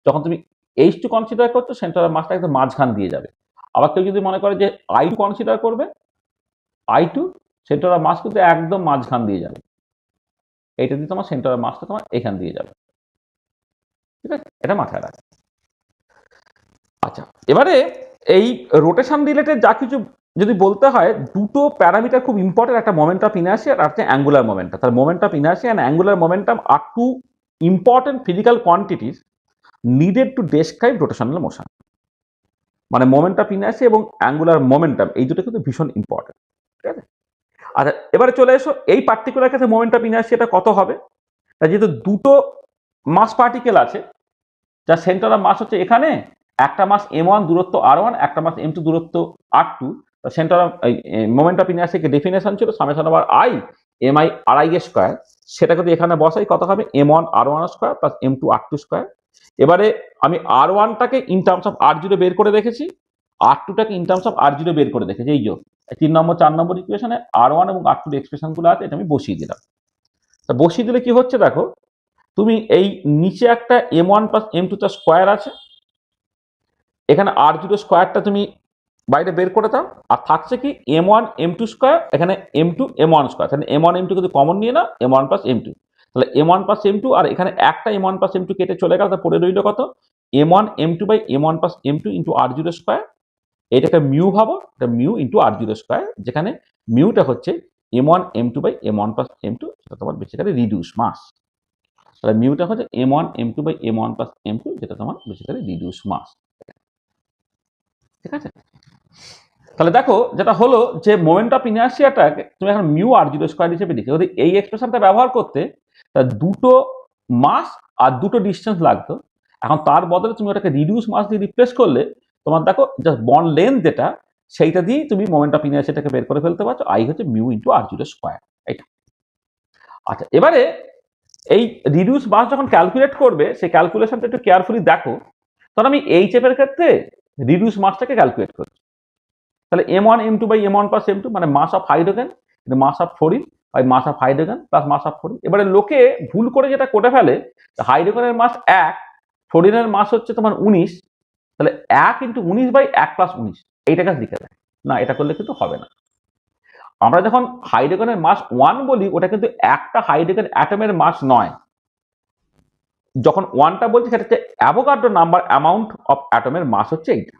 যখন তুমি H2 কনসিডার করছো, সেন্টার অফ মাসটা একদম মাঝখান দিয়ে যাবে। আবার কেউ যদি মনে করে যে I2 কনসিডার করবে, I2 সেন্টার অফ মাস কিন্তু একদম মাঝখান দিয়ে যাবে, এইটা দিয়ে তোমার সেন্টার অফ মাসটা তোমার এখান দিয়ে যাবে। ঠিক আছে, এটা মাথায় রাখবে। আচ্ছা, এবারে এই রোটেশন রিলেটেড যা কিছু যদি বলতে হয়, দুটো প্যারামিটার খুব ইম্পর্টেন্ট, একটা মোমেন্ট অফ ইনার্সিয়া আর একটা অ্যাঙ্গুলার মোমেন্টাম। তার moment of inertia and angular momentum are two important physical quantities needed to describe rotational motion. মানে মোমেন্ট অফ ইনার্সিয়া এবং অ্যাঙ্গুলার মোমেন্টাম, এই দুটো কিন্তু ভীষণ ইম্পর্টেন্ট। ঠিক আছে, আচ্ছা এবারে চলে এসো, এই পার্টিকুলার ক্ষেত্রে মোমেন্ট অফ ইনার্সিয়াটা কত হবে। যেহেতু দুটো মাস পার্টিকেল আছে, যার সেন্টার অফ মাস হচ্ছে এখানে, একটা মাস M1 দূরত্ব R1, একটা মাস M2 দূরত্ব R2, centre of moment of ইনার্সিয়ার ডেফিনেশন ছিল summation over I MI RI square. সেটা যদি এখানে বসাই কত হবে, M1 R1 square plus M2 R2 square. এবারে আমি R1টাকে ইন টার্মস অফ R0 বের করে রেখেছি, R2টাকে ইন টার্মস অফ R0 বের করে রেখেছি। এই যে 3 নম্বর 4 নম্বর ইকুয়েশনে R1 এবং R2 এক্সপ্রেশন গুলো আছে, এটা আমি বসিয়ে দিলাম। তা বসিয়ে দিলে কি হচ্ছে দেখো, তুমি এই নিচে একটা M1 প্লাস M2 তার স্কোয়ার আছে, এখানে R0 স্কোয়ারটা তুমি বাইরে বের করে দাও, আর থাকছে কি M1 M2 স্কোয়ার, এখানে M2 M1 স্কোয়ার। তাহলে M1 M2 কিন্তু কমন নিয়ে নাও, M1 প্লাস M2, তাহলে M1 প্লাস M2, আর এখানে একটা M1 প্লাস M2 কেটে চলে গেল, তা পড়ে রইল কত, M1 M2 by M1 plus M2 into R0 square. এটাকে মিউ ভাবো, এটা মিউ ইন্টু R0 স্কোয়ার, যেখানে মিউটা হচ্ছে M1 M2 by M1 plus M2, সেটা তোমার বেসিক্যালি রিডিউস মাস। তাহলে মিউটা হচ্ছে M1 M2 by M1 plus M2, যেটা তোমার বেসিক্যালি রিডিউস মাস। ঠিক আছে, তাহলে দেখো যেটা হলো যে মোমেন্ট অফ ইনার্সিয়াটাকে তুমি এখন মিউ R0 স্কয়ার হিসেবে লিখে, যদি এই এক্সপ্রেশনটা ব্যবহার করতে তা দুটো মাস আর দুটো ডিস্টেন্স লাগতো, এখন তার বদলে তুমি ওটাকে রিডিউস মাস দিয়ে রিপ্লেস করলে তোমার দেখো জাস্ট বন্ড লেন্থ যেটা, সেইটা দিয়ে তুমি মোমেন্ট অফ ইনার্সিয়াটাকে বের করে ফেলতে পারছো, আই হচ্ছে মিউ ইন্টু R0 স্কয়ার, এটা। আচ্ছা, এবারে এই রিডিউস মাস যখন ক্যালকুলেট করবে, সেই ক্যালকুলেশনটা একটু কেয়ারফুলি দেখো। তখন আমি HF এর ক্ষেত্রে রিডিউস মাসটাকে ক্যালকুলেট করছি, তাহলে M1 M2 by M1 plus M2 মানে mass of hydrogen, mass of fluorine by mass of hydrogen plus mass of fluorine. এবারে লোকে ভুল করে যেটা করে ফেলে, হাইড্রোজেনের মাস 1, ফ্লোরিনের মাস হচ্ছে তোমার 19, তাহলে 1 ইন্টু 19 বাই 1 প্লাস 19 এইটাকে লিখে দেয়। না, এটা করলে কিন্তু হবে না। আমরা যখন হাইড্রোজেনের মাস 1 বলি, ওটা কিন্তু একটা হাইড্রোজেন অ্যাটমের মাস নয়। যখন 1টা বলছি, সেটা হচ্ছে অ্যাভোগাড্রো নাম্বার অ্যামাউন্ট অফ অ্যাটমের মাস হচ্ছে এইটা।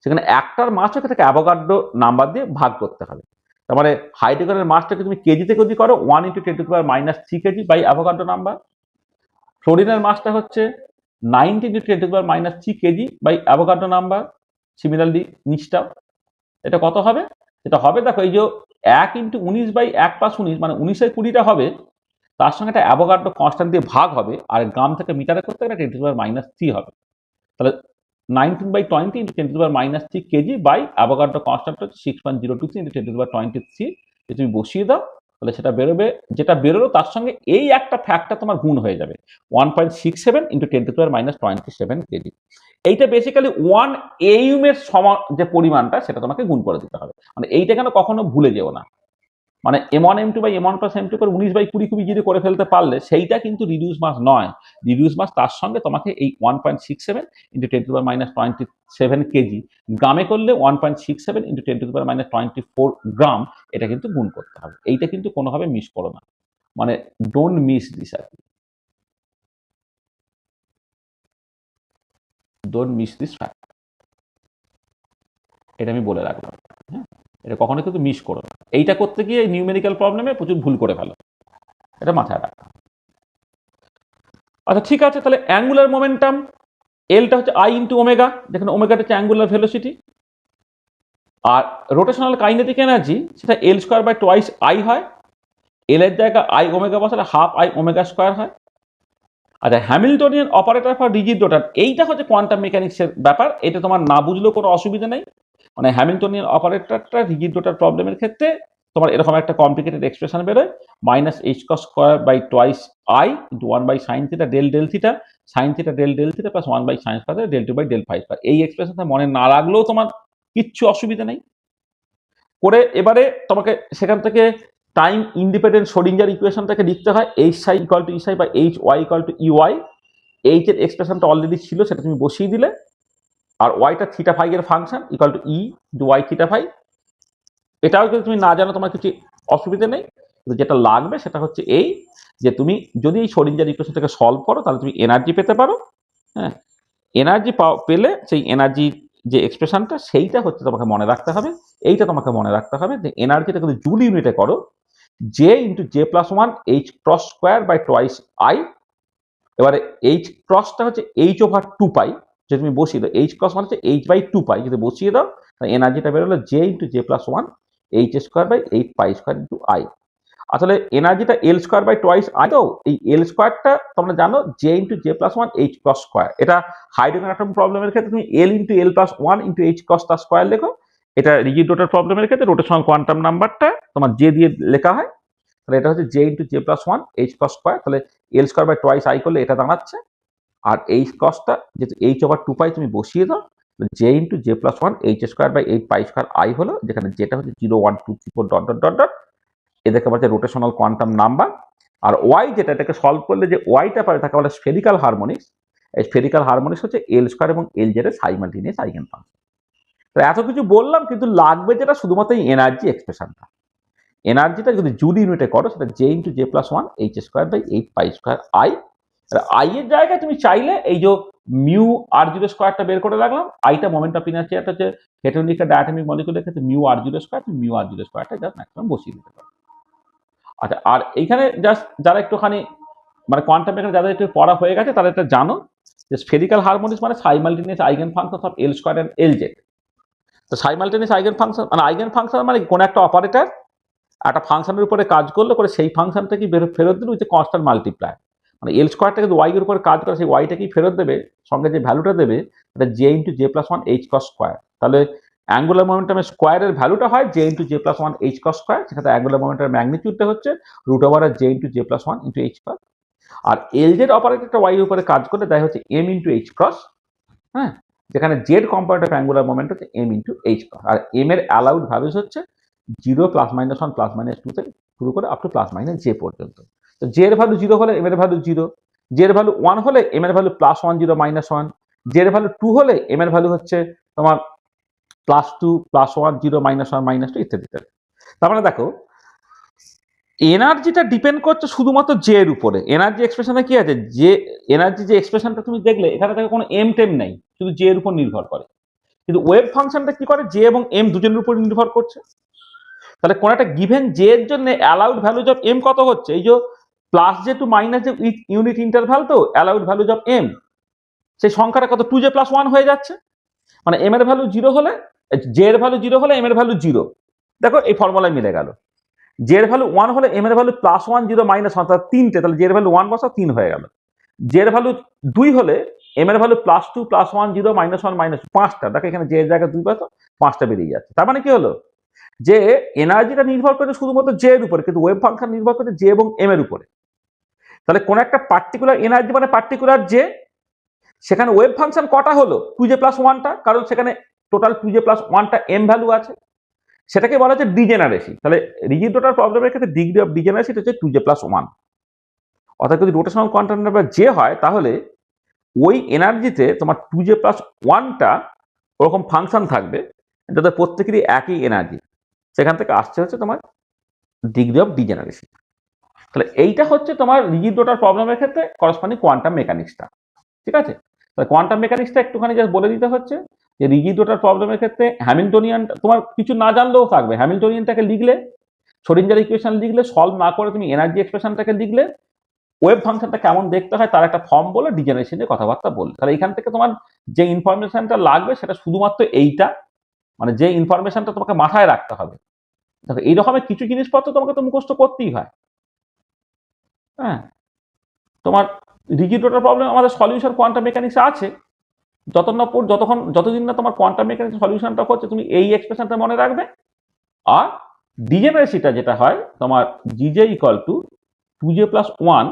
সেখানে একটার মাস হচ্ছে তাকে অ্যাভোগাড্রো নাম্বার দিয়ে ভাগ করতে হবে। তার মানে হাইড্রোজেনের মাসটাকে তুমি কেজিতে যদি করো 1 × 10⁻³ কেজি বাই অ্যাভোগাড্রো নাম্বার। ফ্লোরিনের মাসটা হচ্ছে 90 × 10⁻³ KG by Avogadro number. Similarly নিচটাও এটা কত হবে, এটা হবে দেখো এই যে 1 × 19 বাই 1 প্লাস 19 মানে 19 এর 20টা হবে, তার সঙ্গে একটা অ্যাভোগাড্রো কনস্ট্যান্ট দিয়ে ভাগ হবে, আর গ্রাম থেকে মিটারে করতে গেলে 10⁻³ হবে। তাহলে 19/20 × 10⁻³ কেজি বাই অ্যাভোগাড্রো কনস্ট্যান্ট হচ্ছে 6.023 × 10⁻23 তুমি বসিয়ে দাও, তাহলে সেটা বেরোবে। যেটা বেরোলো তার সঙ্গে এই একটা ফ্যাক্টর তোমার গুণ হয়ে যাবে 1.67 × 10⁻27 কেজি। এইটা বেসিক্যালি 1 AUM এর সমান যে পরিমাণটা সেটা তোমাকে গুণ করে দিতে হবে। মানে এইটা কেন কখনো ভুলে যেও না, মানে M1 M2 by M1 + M2 করে 19/20 খুবই যদি করে ফেলতে পারলে সেইটা কিন্তু রিডিউস মাস নয়। রিডিউস মাস তার সঙ্গে তোমাকে এই 1.67 × 10⁻27 কেজি, গ্রামে করলে 1.67 × 10⁻24 গ্রাম, এটা কিন্তু গুণ করতে হবে। এইটা কিন্তু কোনোভাবে মিস করো না, মানে ডোন্ট মিস দিস আর কি, ডোন্ট মিস দিস ফ্যাক্ট, এটা আমি বলে রাখলাম। হ্যাঁ, এটা কখনো কিন্তু মিস করো না। এইটা করতে গিয়ে নিউমেরিক্যাল প্রবলেমে প্রচুর ভুল করে ফেলো, এটা মাথায় রাখো। আচ্ছা ঠিক আছে, তাহলে অ্যাঙ্গুলার মোমেন্টাম এলটা হচ্ছে I × ওমেগা, যেখানে ওমেগাটা হচ্ছে অ্যাঙ্গুলার ভেলোসিটি, আর রোটেশনাল কাইনেটিক এনার্জি সেটা L²/2I হয়। এল এর জায়গায় I ওমেগা বসালে 1/2I ওমেগা² হয়। আচ্ছা, হ্যামিল্টনিয়ান অপারেটর ফর রিজিড রোটার, এইটা হচ্ছে কোয়ান্টাম মেকানিক্সের ব্যাপার, এটা তোমার না বুঝলেও কোনো অসুবিধা নেই। মানে হ্যামিল্টনিয়ান অপারেটরটা রিজিড রোটার প্রবলেমের ক্ষেত্রে তোমার এরকম একটা কমপ্লিকেটেড এক্সপ্রেশন বেরোয়, -h²/2I × 1/sin θ del θ sin θ del θ + 1/sin² del2/del5²। এই এক্সপ্রেশনটা মনে না রাখলেও তোমার কিচ্ছু অসুবিধা নেই। করে এবারে তোমাকে সেখান থেকে টাইম ইন্ডিপেন্ডেন্ট শ্রোডিঞ্জার ইকুয়েশনটাকে লিখতে হয়, Hψ = Eψ বা Hy = Ey। এইচ এর এক্সপ্রেশনটা অলরেডি ছিল, সেটা তুমি বসিয়ে দিলে, আর ওয়াইটা θ∅ এর ফাংশন = E × Y θ∅। এটাও যদি তুমি না জানো তোমার কিছু অসুবিধা নেই, কিন্তু যেটা লাগবে সেটা হচ্ছে এই যে তুমি যদি এই শ্রোডিঞ্জার ইকুয়েশনটাকে সলভ করো তাহলে তুমি এনার্জি পেতে পারো। হ্যাঁ, এনার্জি পেলে সেই এনার্জির যে এক্সপ্রেশনটা সেইটা হচ্ছে তোমাকে মনে রাখতে হবে। এইটা তোমাকে মনে রাখতে হবে যে এনার্জিটা যদি জুল ইউনিটে করো, J × J+1 h×2/2I। এবারে h ক্রসটা হচ্ছে h/2π, যে তুমি বসিয়ে দাও, h ক্রস মানে হচ্ছে h/2π, যদি বসিয়ে দাও তাহলে এনার্জিটা বেরোলো J × J+1 h²/8π² × I। আসলে এনার্জিটা L²/2I, তো এই L²টা তোমরা জানো J × J+1 h²। এটা হাইড্রোজেন অ্যাটম প্রবলেমের ক্ষেত্রে তুমি L × L+1 × h²² লেখো। এটা রিজিড রোটার প্রবলেমের ক্ষেত্রে রোটেশনাল কোয়ান্টাম নাম্বারটা তোমার J দিয়ে লেখা হয়, তাহলে এটা হচ্ছে J × J+1 h²। তাহলে L²/2I করলে এটা দাঁড়াচ্ছে, আর এই কসটা যেহেতু h/2π তুমি বসিয়ে দাও, J × J+1 h²/8π² হলো, যেখানে যেটা হচ্ছে 0 1 2 3 4 ... এদেরকে বলা যায় রোটেশনাল কোয়ান্টাম নাম্বার। আর ওয়াই যেটা, এটাকে সলভ করলে যে ওয়াইটা পাবে তাকে বলা স্ফেরিক্যাল হারমোনিক্স। এই স্ফেরিক্যাল হারমোনিক্স হচ্ছে L² এবং Lz এর সাইমালটেনিয়াস আইগেন ফাংশন। তো এত কিছু বললাম, কিন্তু লাগবে যেটা শুধুমাত্র এনার্জি এক্সপ্রেশনটা। এনার্জিটা যদি জুল ইউনিটে করো সেটা J × J+1 h²/8π²I। আই এর জায়গায় তুমি চাইলে এই যে μr02টা বের করে রাখলাম, আইটা মোমেন্ট অফ ইনার্সিয়াটা হচ্ছে হেটেরোনিক ডায়াটমিক মলিকুলের ক্ষেত্রে μr02, তুমি μr02টা জাস্ট ম্যাক্সিমাম বসিয়ে দিতে পারো। আচ্ছা, আর এইখানে জাস্ট যারা একটুখানি মানে কোয়ান্টাম মেকানিক্স যাদের একটু পড়া হয়ে গেছে তারা এটা জানো যে স্ফেরিক্যাল হারমোনিক্স মানে simultaneous eigen function of L² and Lz। তো সাইমালটেনিয়াস আইগেন ফাংশন মানে কোন একটা অপারেটর একটা ফাংশনের উপরে কাজ করলো, করে সেই ফাংশনটাকে ফেরত দিল যে কনস্ট্যান্ট মাল্টিপ্লায়ার। মানে L²টা কিন্তু ওয়াই এর উপরে কাজ করে, সেই ওয়াইটাকেই ফেরত দেবে, সঙ্গে যে ভ্যালুটা দেবে এটা J × J+1 h²। তাহলে অ্যাঙ্গুলার মোমেন্টামের স্কোয়ারের ভ্যালুটা হয় J × J+1 h², সেখানে অ্যাঙ্গুলার মোমেন্টামের ম্যাগনিটিউডটা হচ্ছে √/J × J+1 × h²। আর Lz অপারেটরটা ওয়াই এর উপরে কাজ করলে তাই হচ্ছে m × h×, হ্যাঁ, যেখানে z component of angular moment হচ্ছে m × h×। আর m এর অ্যালাউড ভ্যালুস হচ্ছে 0 +-1 +-2 থেকে শুরু করে আপ টু +-j পর্যন্ত। তো j এর ভ্যালু 0 হলে m এর ভ্যালু 0, j এর ভ্যালু 1 হলে m এর ভ্যালু +1 0 -1, j এর ভ্যালু 2 হলে m এর ভ্যালু হচ্ছে তোমার +2 +1 0 -1 -2 ইত্যাদি। তার মানে দেখো এনার্জিটা ডিপেন্ড করছে শুধুমাত্র j এর উপরে। এনার্জি এক্সপ্রেশনে কি আছে, যে এনার্জি যে এক্সপ্রেশনটা তুমি দেখলে এখানে থেকে কোনো m টেম নেই, শুধু j এর উপর নির্ভর করে। কিন্তু ওয়েভ ফাংশনটা কি করে, j এবং m দুজনের উপর নির্ভর করছে। তাহলে কোন একটা গিভেন j এর জন্য অ্যালাউড ভ্যালুজ অফ m কত হচ্ছে, এই যে +j to -j with unit interval, তো অ্যালাউড ভ্যালুজ অফ m সেই সংখ্যাটা কত 2j + 1 হয়ে যাচ্ছে। মানে m এর ভ্যালু 0 হলে, j এর ভ্যালু 0 হলে m এর ভ্যালু 0। দেখো এই ফর্মুলায় মিলে গেল। জে এর ভ্যালু 1 হলে এম এর ভ্যালু +1 0 -1 অর্থাৎ 3টে, তাহলে জে এর ভ্যালু 1 বসাও 3 হয়ে গেল। জে এর ভ্যালু 2 হলে এম এর ভ্যালু +2 +1 0 -1 5টা, দেখো এখানে জে এর জায়গায় 2 পাচ্ছ, 5টা বেরিয়ে যাচ্ছে। তার মানে কি হলো যে এনার্জিটা নির্ভর করে শুধুমাত্র জে এর উপরে, কিন্তু ওয়েভ ফাংশন নির্ভর করে জে এবং এম এর উপরে। তাহলে কোন একটা পার্টিকুলার এনার্জি মানে পার্টিকুলার জে, সেখানে ওয়েভ ফাংশন কটা হলো 2j+1টা, কারণ সেখানে টোটাল 2j+1টা এম ভ্যালু আছে, সেটাকে বলা হচ্ছে ডিজেনারেসি। তাহলে রিজিড রোটার প্রবলেমের ক্ষেত্রে ডিগ্রি অফ ডিজেনারেসি হচ্ছে 2j+1। অর্থাৎ যদি রোটেশনাল কোয়ান্টাম নাম্বার জে হয় তাহলে ওই এনার্জিতে তোমার 2j+1টা ওরকম ফাংশন থাকবে যাদের প্রত্যেকেরই একই এনার্জি, সেখান থেকে আসছে হচ্ছে তোমার ডিগ্রি অফ ডিজেনারেসি। তাহলে এইটা হচ্ছে তোমার রিজিড রোটার প্রবলেমের ক্ষেত্রে করসপন্ডিং কোয়ান্টাম মেকানিক্সটা। ঠিক আছে, তাহলে কোয়ান্টাম মেকানিক্সটা একটুখানি জাস্ট বলে দিতে হচ্ছে যে রিজিড রোটার প্রবলেমের ক্ষেত্রে হ্যামিল্টনিয়ান তোমার কিছু না জানলেও থাকবে, হ্যামিল্টনিয়ানটাকে লিখলে, শ্রোডিঞ্জার ইকুয়েশন লিখলে, সলভ না করে তুমি এনার্জি এক্সপ্রেশনটাকে লিখলে, ওয়েভ ফাংশনটা কেমন দেখতে হয় তার একটা ফর্ম বলে ডিজেনারেশনের কথাবার্তা বললে, তাহলে এখান থেকে তোমার যে ইনফরমেশনটা লাগবে সেটা শুধুমাত্র এইটা, মানে যে ইনফরমেশনটা তোমাকে মাথায় রাখতে হবে। দেখো এই রকমের কিছু জিনিসপত্র তোমাকে তো মুখস্থ করতেই হয়। হ্যাঁ, তোমার রিজিড রোটার প্রবলেম আমাদের সলিউশন কোয়ান্টাম মেকানিক্স আছে, যতদিন না তোমার কোয়ান্টাম মেকানিক্স সলিউশনটা হচ্ছে তুমি এই এক্সপ্রেশনটা মনে রাখবে। আর ডিজেনারেসিটা যেটা হয় তোমার জিজে ইকুয়াল টু 2j+1,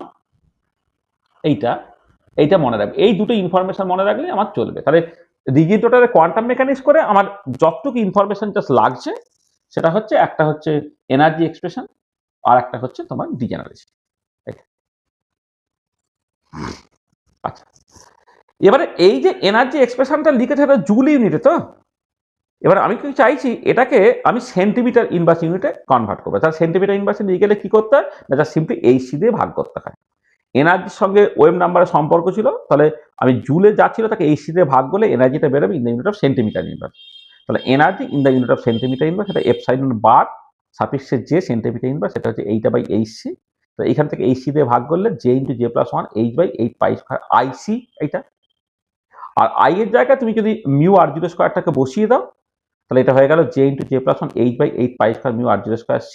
এইটা মনে রাখবে। এই দুটো ইনফরমেশন মনে রাখলে আমার চলবে। তাহলে রিজিড রোটারে কোয়ান্টাম মেকানিক্স করে আমার যতটুকু ইনফরমেশন জাস্ট লাগছে সেটা হচ্ছে, একটা হচ্ছে এনার্জি এক্সপ্রেশন আর একটা হচ্ছে তোমার ডিজেনারেসি। আচ্ছা, এবারে এই যে এনার্জি এক্সপ্রেশনটা লিখেছে এটা জুল ইউনিটে, তো এবার আমি কি চাইছি এটাকে আমি সেন্টিমিটার ইনভার্স ইউনিটে কনভার্ট করবো। তাহলে সেন্টিমিটার ইনভার্স ইউনিটে গেলে কি করতে হয় না, যা সিম্পলি এইচসি দিয়ে ভাগ করতে হয়। এনার্জির সঙ্গে ওয়েভ নাম্বারের সম্পর্ক ছিল, তাহলে আমি জুলে যা ছিল তাকে এইচসি দিয়ে ভাগ করলে এনার্জিটা বেরোবে in the unit of centimetre inverse. তাহলে energy in the unit of centimetre inverse, সেটা এপসাইলন বার সাফিক্সের যে সেন্টিমিটার ইনভার্স, সেটা হচ্ছে 8/8c। তো এখান থেকে এইচসি দিয়ে ভাগ করলে j × j+1 h/8π² IC এইটা। আর আই এর জায়গায় তুমি যদি মিউ r0 স্কোয়ারটাকে বসিয়ে দাও তাহলে এটা হয়ে গেল j × j+1 h/8π² mu r0 square c।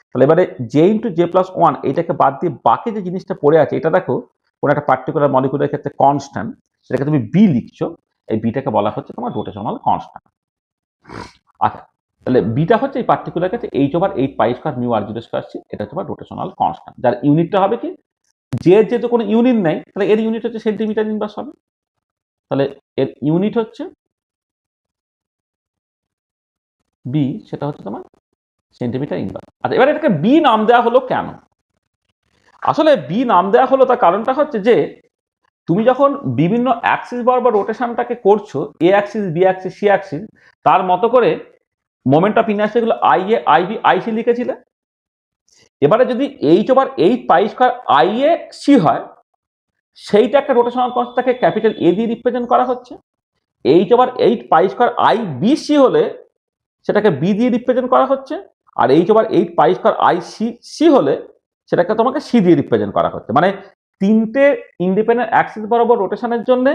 তাহলে এবারে j × j+1 এইটাকে বাদ দিয়ে বাকি যে জিনিসটা পড়ে আছে, এটা দেখো কোন একটা পার্টিকুলার মলিকুলের ক্ষেত্রে কনস্ট্যান্ট, সেটাকে তুমি বি লিখছো, এই বিটাকে বলা হচ্ছে তোমার রোটেশনাল কনস্ট্যান্ট। আচ্ছা, তাহলে বিটা হচ্ছে এই পার্টিকুলার ক্ষেত্রে h/8π² mu r0 square c, এটা হচ্ছে রোটেশনাল কনস্ট্যান্ট, যার ইউনিটটা হবে কি, জে এর যেহেতু কোনো ইউনিট নেই তাহলে এর ইউনিট হচ্ছে সেন্টিমিটার ইনভার্স হবে। তাহলে এর ইউনিট হচ্ছে বি, সেটা হচ্ছে তোমার সেন্টিমিটার ইনভার্স। আচ্ছা, এবার এটাকে বি নাম দেওয়া হলো কেন? আসলে বি নাম দেওয়া হলো তার কারণটা হচ্ছে যে তুমি যখন বিভিন্ন অ্যাক্সিস বরাবর রোটেশনটাকে করছো, A axis, B axis, C axis, তার মতো করে মোমেন্ট অফ ইনার্সিয়া গুলো আই এ, আইবি, আইসি লিখেছিলে। এবারে যদি h/8π² IAC হয়, সেইটা একটা রোটেশনাল কনস্ট্যান্টকে ক্যাপিটাল এ দিয়ে রিপ্রেজেন্ট করা হচ্ছে। h/8π² IBC হলে সেটাকে বি দিয়ে রিপ্রেজেন্ট করা হচ্ছে, আর h/8π² ICC হলে সেটাকে তোমাকে সি দিয়ে রিপ্রেজেন্ট করা হচ্ছে। মানে তিনটে ইন্ডিপেন্ডেন্ট অ্যাক্সিস বরাবর রোটেশনের জন্য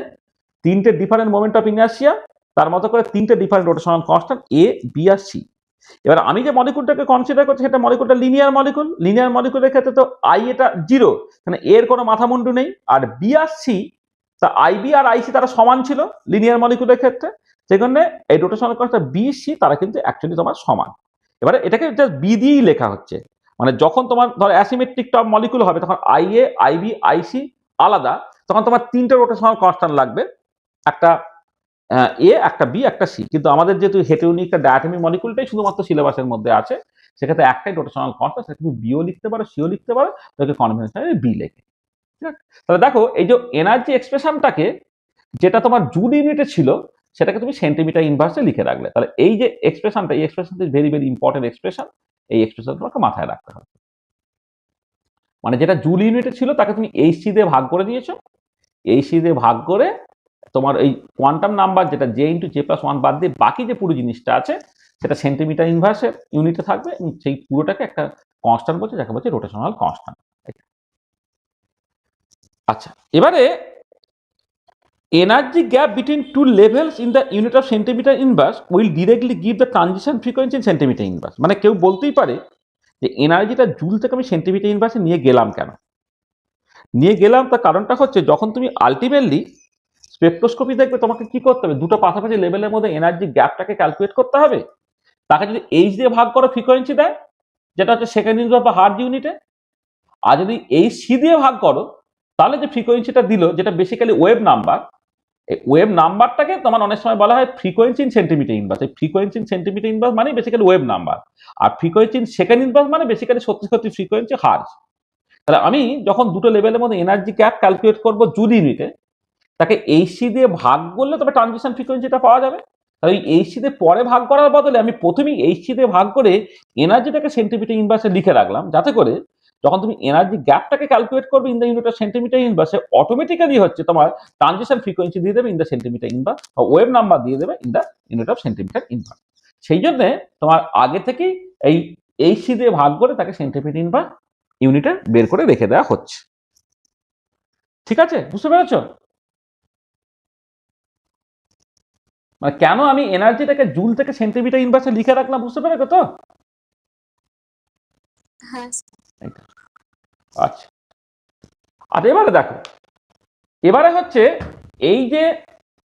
তিনটে ডিফারেন্ট মোমেন্ট অফ ইনার্সিয়া, তার মতো করে তিনটে ডিফারেন্ট রোটেশনাল কনস্ট্যান্ট এ, বি আর সি। এবার আমি যে মলিকুলটাকে কনসিডার করছি সেটা মলিকুলটা লিনিয়ার মলিকুল। লিনিয়ার মলিকুলের ক্ষেত্রে তো আই এটা 0, মানে এর কোনো মাথামুন্ডু নেই। আর বি আর সি, তা আইবি আর আইসি তারা সমান ছিল লিনিয়ার মলিকুলের ক্ষেত্রে, সেখানে এই রোটেশনাল কনস্ট্যান্ট বি, সি তারা কিন্তু অ্যাকচুয়ালি তোমার সমান। এবারে এটাকে জাস্ট বি দিয়েই লেখা হচ্ছে, মানে যখন তোমার ধর অ্যাসিমেট্রিক টপ মলিকুল হবে তখন আইএ, আইবি, আইসি আলাদা, তখন তোমার তিনটে রোটেশনাল কনস্ট্যান্ট লাগবে, একটা এ, একটা বি, একটা সি। কিন্তু আমাদের যেহেতু হেটেরোনিক ডায়াটমিক মলিকুলটাই শুধুমাত্র সিলেবাসের মধ্যে আছে, সেক্ষেত্রে একটাই রোটেশনাল কনস্ট্যান্ট, সেটা তুমি বিও লিখতে পারো, সিও লিখতে পারো, তাকে কনভেনশনালি বি লেখে। ঠিক আছে, তাহলে দেখো এই যে এনার্জি এক্সপ্রেশনটাকে যেটা তোমার জুল ইউনিটে ছিল সেটাকে তুমি সেন্টিমিটার ইনভার্সে লিখে রাখলে। তাহলে এই যে এক্সপ্রেশনটা, এই এক্সপ্রেশনটা ভেরি ভেরি ইম্পর্টেন্ট এক্সপ্রেশন, এই এক্সপ্রেশন তোমাকে মাথায় রাখতে হবে। মানে যেটা জুল ইউনিটে ছিল তাকে তুমি এইচসি দিয়ে ভাগ করে দিয়েছো, এইচসি দিয়ে ভাগ করে তোমার এই কোয়ান্টাম নাম্বার যেটা j × j+1 বাদ দিয়ে বাকি যে পুরো জিনিসটা আছে সেটা সেন্টিমিটার ইনভার্সের ইউনিটে থাকবে, এবং সেই পুরোটাকে একটা কনস্ট্যান্ট বলছে, যাকে বলছে রোটেশনাল কনস্ট্যান্ট। আচ্ছা, এবারে energy gap between two levels in the unit of centimeter inverse will directly give the transition frequency in centimeter inverse। মানে কেউ বলতেই পারে যে এনার্জিটা জুল থেকে আমি সেন্টিমিটার ইনভার্সে নিয়ে গেলাম কেন। নিয়ে গেলাম তার কারণটা হচ্ছে, যখন তুমি আলটিমেটলি স্পেকট্রোস্কোপি দেখবে, তোমাকে কি করতে হবে, দুটো পাশাপাশি লেভেলের মধ্যে এনার্জি গ্যাপটাকে ক্যালকুলেট করতে হবে। তাকে যদি এইচ দিয়ে ভাগ করো ফ্রিকোয়েন্সি দেয়, যেটা হচ্ছে সেকেন্ড ইউনিট বা হার্জ ইউনিটে। আর যদি এইচ সি দিয়ে ভাগ করো, তাহলে যে ফ্রিকোয়েন্সিটা দিল, যেটা বেসিক্যালি ওয়েভ নাম্বার, এই ওয়েভ নাম্বারটাকে তোমার অনেক সময় বলা হয় ফ্রিকোয়েন্সি ইন সেন্টিমিটার ইনভার্স। এই ফ্রিকোয়েন্সি ইন সেন্টিমিটার ইনভার্স মানে বেসিক্যালি ওয়েভ নাম্বার, আর ফ্রিকোয়েন্সি ইন সেকেন্ড ইনভার্স মানে বেসিক্যালি সত্যি সত্যি ফ্রিকোয়েন্সি হার্জ। তাহলে আমি যখন দুটো লেভেলের মধ্যে এনার্জি গ্যাপ ক্যালকুলেট করবো জুল ইউনিটে, তাকে এইচসি দিয়ে ভাগ করলে তবে ট্রানজিশন ফ্রিকোয়েন্সিটা পাওয়া যাবে। তাহলে এই এইচসি দিয়ে পরে ভাগ করার বদলে আমি প্রথমেই এইচসি দিয়ে ভাগ করে এনার্জিটাকে সেন্টিমিটার ইনভার্সে লিখে রাখলাম, যাতে করে যখন তুমি এনার্জি গ্যাপটাকে ক্যালকুলেট করবে in the unit of centimetre ইনভার্সে, অটোমেটিক্যালি হচ্ছে তোমার ট্রানজিশন ফ্রিকোয়েন্সি দিয়ে দেবে ইন দ্য সেন্টিমিটার ইনভার্স, বা ওয়েভ নাম্বার দিয়ে দেবে in the unit of centimetre inverse. সেই জন্য তোমার আগে থেকেই এই এইচসি দিয়ে ভাগ করে তাকে সেন্টিমিটার ইনভার্স ইউনিটে বের করে রেখে দেওয়া হচ্ছে। ঠিক আছে, বুঝতে পেরেছো? মানে কেন আমি এনার্জিটাকে জুল থেকে সেন্টিমিটার ইনভার্সে লিখে রাখলাম, বুঝতে পেরেছো তো? হ্যাঁ আচ্ছা, আর এবারে দেখো, এবারে হচ্ছে এই যে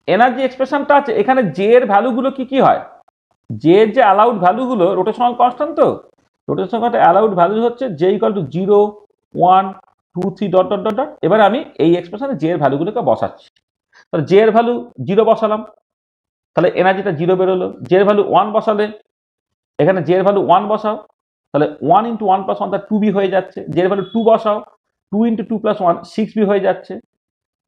এনার্জি এক্সপ্রেশনটা আছে, এখানে জে এর ভ্যালুগুলো কি কি হয়। জে এর যে অ্যালাউড ভ্যালুগুলো রোটেশনাল কনস্ট্যান্ট, তো রোটেশনাল কনস্ট্যান্ট অ্যালাউড ভ্যালু হচ্ছে J equal to 0, 1, 2, 3 dot dot dot dot. এবার আমি এই এক্সপ্রেশনে জে এর ভ্যালুগুলোকে বসাচ্ছি। তাহলে জে এর ভ্যালু 0 বসালাম, তাহলে এনার্জিটা 0 বেরোলো। জে এর ভ্যালু 1 বসালে, এখানে জে এর ভ্যালু 1 বসাও, তাহলে 1 × 1 + 1 তার 2b হয়ে যাচ্ছে। জে এর ভ্যালু 2 বসাও, 2 × 2 + 1 6b হয়ে যাচ্ছে।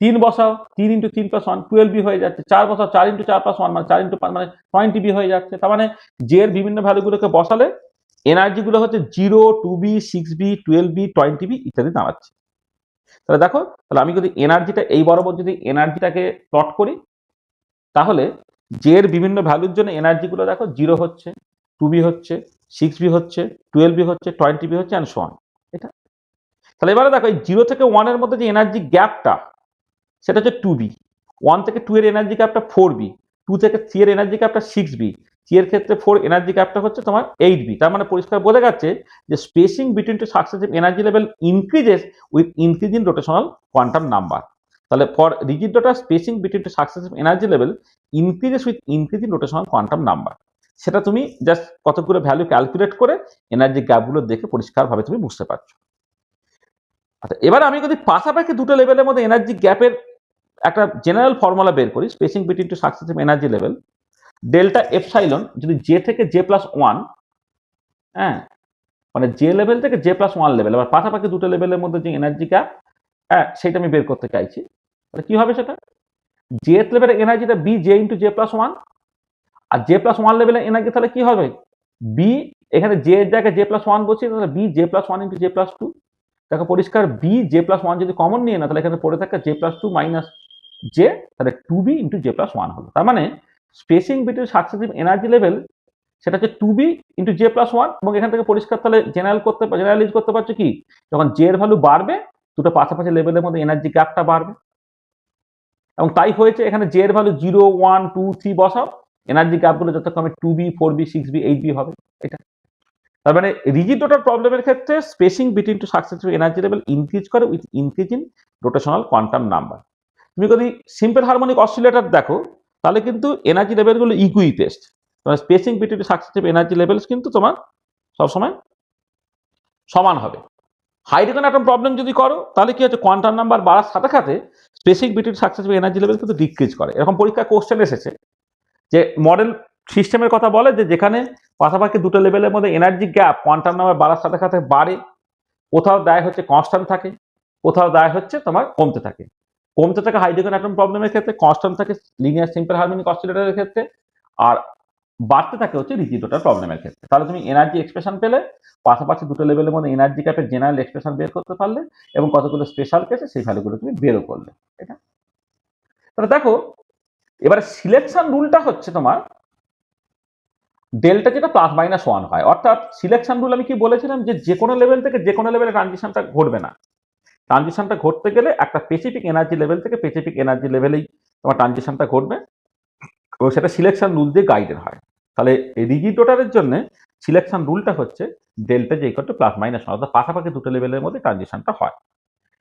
3 বসাও, 3 × 3 + 1 12b হয়ে যাচ্ছে। 4 বসাও, 4 × 4 + 1 মানে 4 × 5 মানে 20b হয়ে যাচ্ছে। তার মানে জে এর বিভিন্ন ভ্যালুগুলোকে বসালে এনার্জিগুলো হচ্ছে 0, 2b, 6b, 12b, 20b ইত্যাদি দাঁড়াচ্ছে। তাহলে দেখো, তাহলে আমি যদি এনার্জিটা এই বরাবর যদি এনার্জিটাকে প্লট করি, তাহলে জে এর বিভিন্ন ভ্যালুর জন্য এনার্জিগুলো দেখো 0 হচ্ছে, 2b হচ্ছে, 6b হচ্ছে, 12b হচ্ছে, 20b হচ্ছে অ্যান্ড সো অন। এটা তাহলে এবারে দেখো, এই 0 থেকে 1 এর মধ্যে যে এনার্জি গ্যাপটা, সেটা হচ্ছে 2b। 1 থেকে 2 এর এনার্জি গ্যাপটা 4b, 2 থেকে 3 এর এনার্জি গ্যাপটা 6b, 3 এর ক্ষেত্রে 4 এনার্জি গ্যাপটা হচ্ছে তোমার 8b। তার মানে পরিষ্কার বোঝা যাচ্ছে যে spacing between two successive energy level increases with increase in rotational quantum number. তাহলে for rigid rotor spacing between two successive energy level increases with increase in rotational quantum number. সেটা তুমি জাস্ট কতগুলো ভ্যালু ক্যালকুলেট করে energy গ্যাপগুলো দেখে পরিষ্কারভাবে তুমি বুঝতে পারছো। আচ্ছা, এবার আমি যদি পাশাপাশি দুটো লেভেলের মধ্যে এনার্জি গ্যাপের একটা জেনারেল ফর্মুলা বের করি, spacing between two successive energy level, delta epsilon যদি জে থেকে জে প্লাস 1, হ্যাঁ, মানে জে লেভেল থেকে জে প্লাস 1 লেভেল, এবার পাশাপাশি দুটো লেভেলের মধ্যে যে এনার্জি গ্যাপ, হ্যাঁ, সেটা আমি বের করতে চাইছি। তাহলে কি হবে সেটা, জে লেভেলের এনার্জিটা B J into J plus 1, আর জে প্লাস 1 লেভেলের এনার্জি তাহলে কি হবে, বি, এখানে জে এর জায়গায় জে প্লাস 1 বসিয়ে তাহলে B J plus 1 into J plus 2। দেখো পরিষ্কার, বি জে প্লাস 1 যদি কমন নিয়ে না, তাহলে এখানে পড়ে থাকে জে প্লাস 2 মাইনাস জে, তাহলে 2b ইন্টু জে প্লাস 1 হলো। তার মানে spacing between successive energy level সেটা হচ্ছে 2b ইন্টু জে প্লাস 1। এবং এখান থেকে পরিষ্কার তাহলে জেনারেলাইজ করতে পারছো কি, যখন জে এর ভ্যালু বাড়বে দুটো পাশাপাশি লেভেলের মধ্যে এনার্জি গ্যাপটা বাড়বে। এবং তাই হয়েছে, এখানে জে এর ভ্যালু 0, 1, 2, 3 বসাও, এনার্জি গ্যাপগুলো যথাক্রমে 2b, 4b, 6b, 8b হবে। এটা তার মানে রিজিড ডটার প্রবলেমের ক্ষেত্রে spacing between two successive energy level increase করে with increase in rotational quantum number. তুমি যদি সিম্পল হারমোনিক অসিলেটর দেখো, তাহলে কিন্তু এনার্জি লেভেলগুলো ইকুইপেস্ট, তোমার spacing between two successive energy levels কিন্তু তোমার সবসময় সমান হবে। হাইড্রোজেন অ্যাটম প্রবলেম যদি করো, তাহলে কি হচ্ছে, কোয়ান্টাম নাম্বার বাড়ার সাথে সাথে spacing between successive energy level কিন্তু ডিক্রিজ করে। এরকম পরীক্ষা কোশ্চেন এসেছে যে মডেল সিস্টেমের কথা বলে যে যেখানে পাশাপাশি দুটো লেভেলের মধ্যে এনার্জি গ্যাপ কোয়ান্টাম নাম্বার বাড়ার সাথে সাথে বাড়ে, কোথাও দায় হচ্ছে কনস্ট্যান্ট থাকে, কোথাও দায় হচ্ছে তোমার কমতে থাকে। কমতে থাকে হাইড্রোজেন অ্যাটম প্রবলেমের ক্ষেত্রে, কনস্ট্যান্ট থাকে লিনিয়ার সিম্পল হারমোনিক অসিলেটরের ক্ষেত্রে, আর বাড়তে থাকে হচ্ছে রিজিড ডটার প্রবলেমের ক্ষেত্রে। তাহলে তুমি এনার্জি এক্সপ্রেশন পেলে, পাশাপাশি দুটো লেভেলের মধ্যে এনার্জি গ্যাপের জেনারেল এক্সপ্রেশন বের করতে পারলে, এবং কতগুলো স্পেশাল কেসে সেই ভ্যালুগুলো তুমি বেরও করলে। এটা তাহলে দেখো, এবারে সিলেকশন রুলটা হচ্ছে তোমার ডেল্টা যেটা প্লাস মাইনাস 1 হয়। অর্থাৎ সিলেকশন রুল আমি কি বলেছিলাম, যে কোনো লেভেল থেকে যে কোনো লেভেলে ট্রানজিশনটা ঘটবে না। ট্রানজিশনটা ঘটতে গেলে একটা স্পেসিফিক এনার্জি লেভেল থেকে স্পেসিফিক এনার্জি লেভেলেই তোমার ট্রানজিশনটা ঘটবে, এবং সেটা সিলেকশন রুল দিয়ে গাইডেড হয়। তাহলে এই রিজিড ডটারের জন্য সিলেকশন রুলটা হচ্ছে ডেল্টা যে equal to plus minus one, অর্থাৎ পাশাপাশি দুটো লেভেলের মধ্যে ট্রানজিশনটা হয়।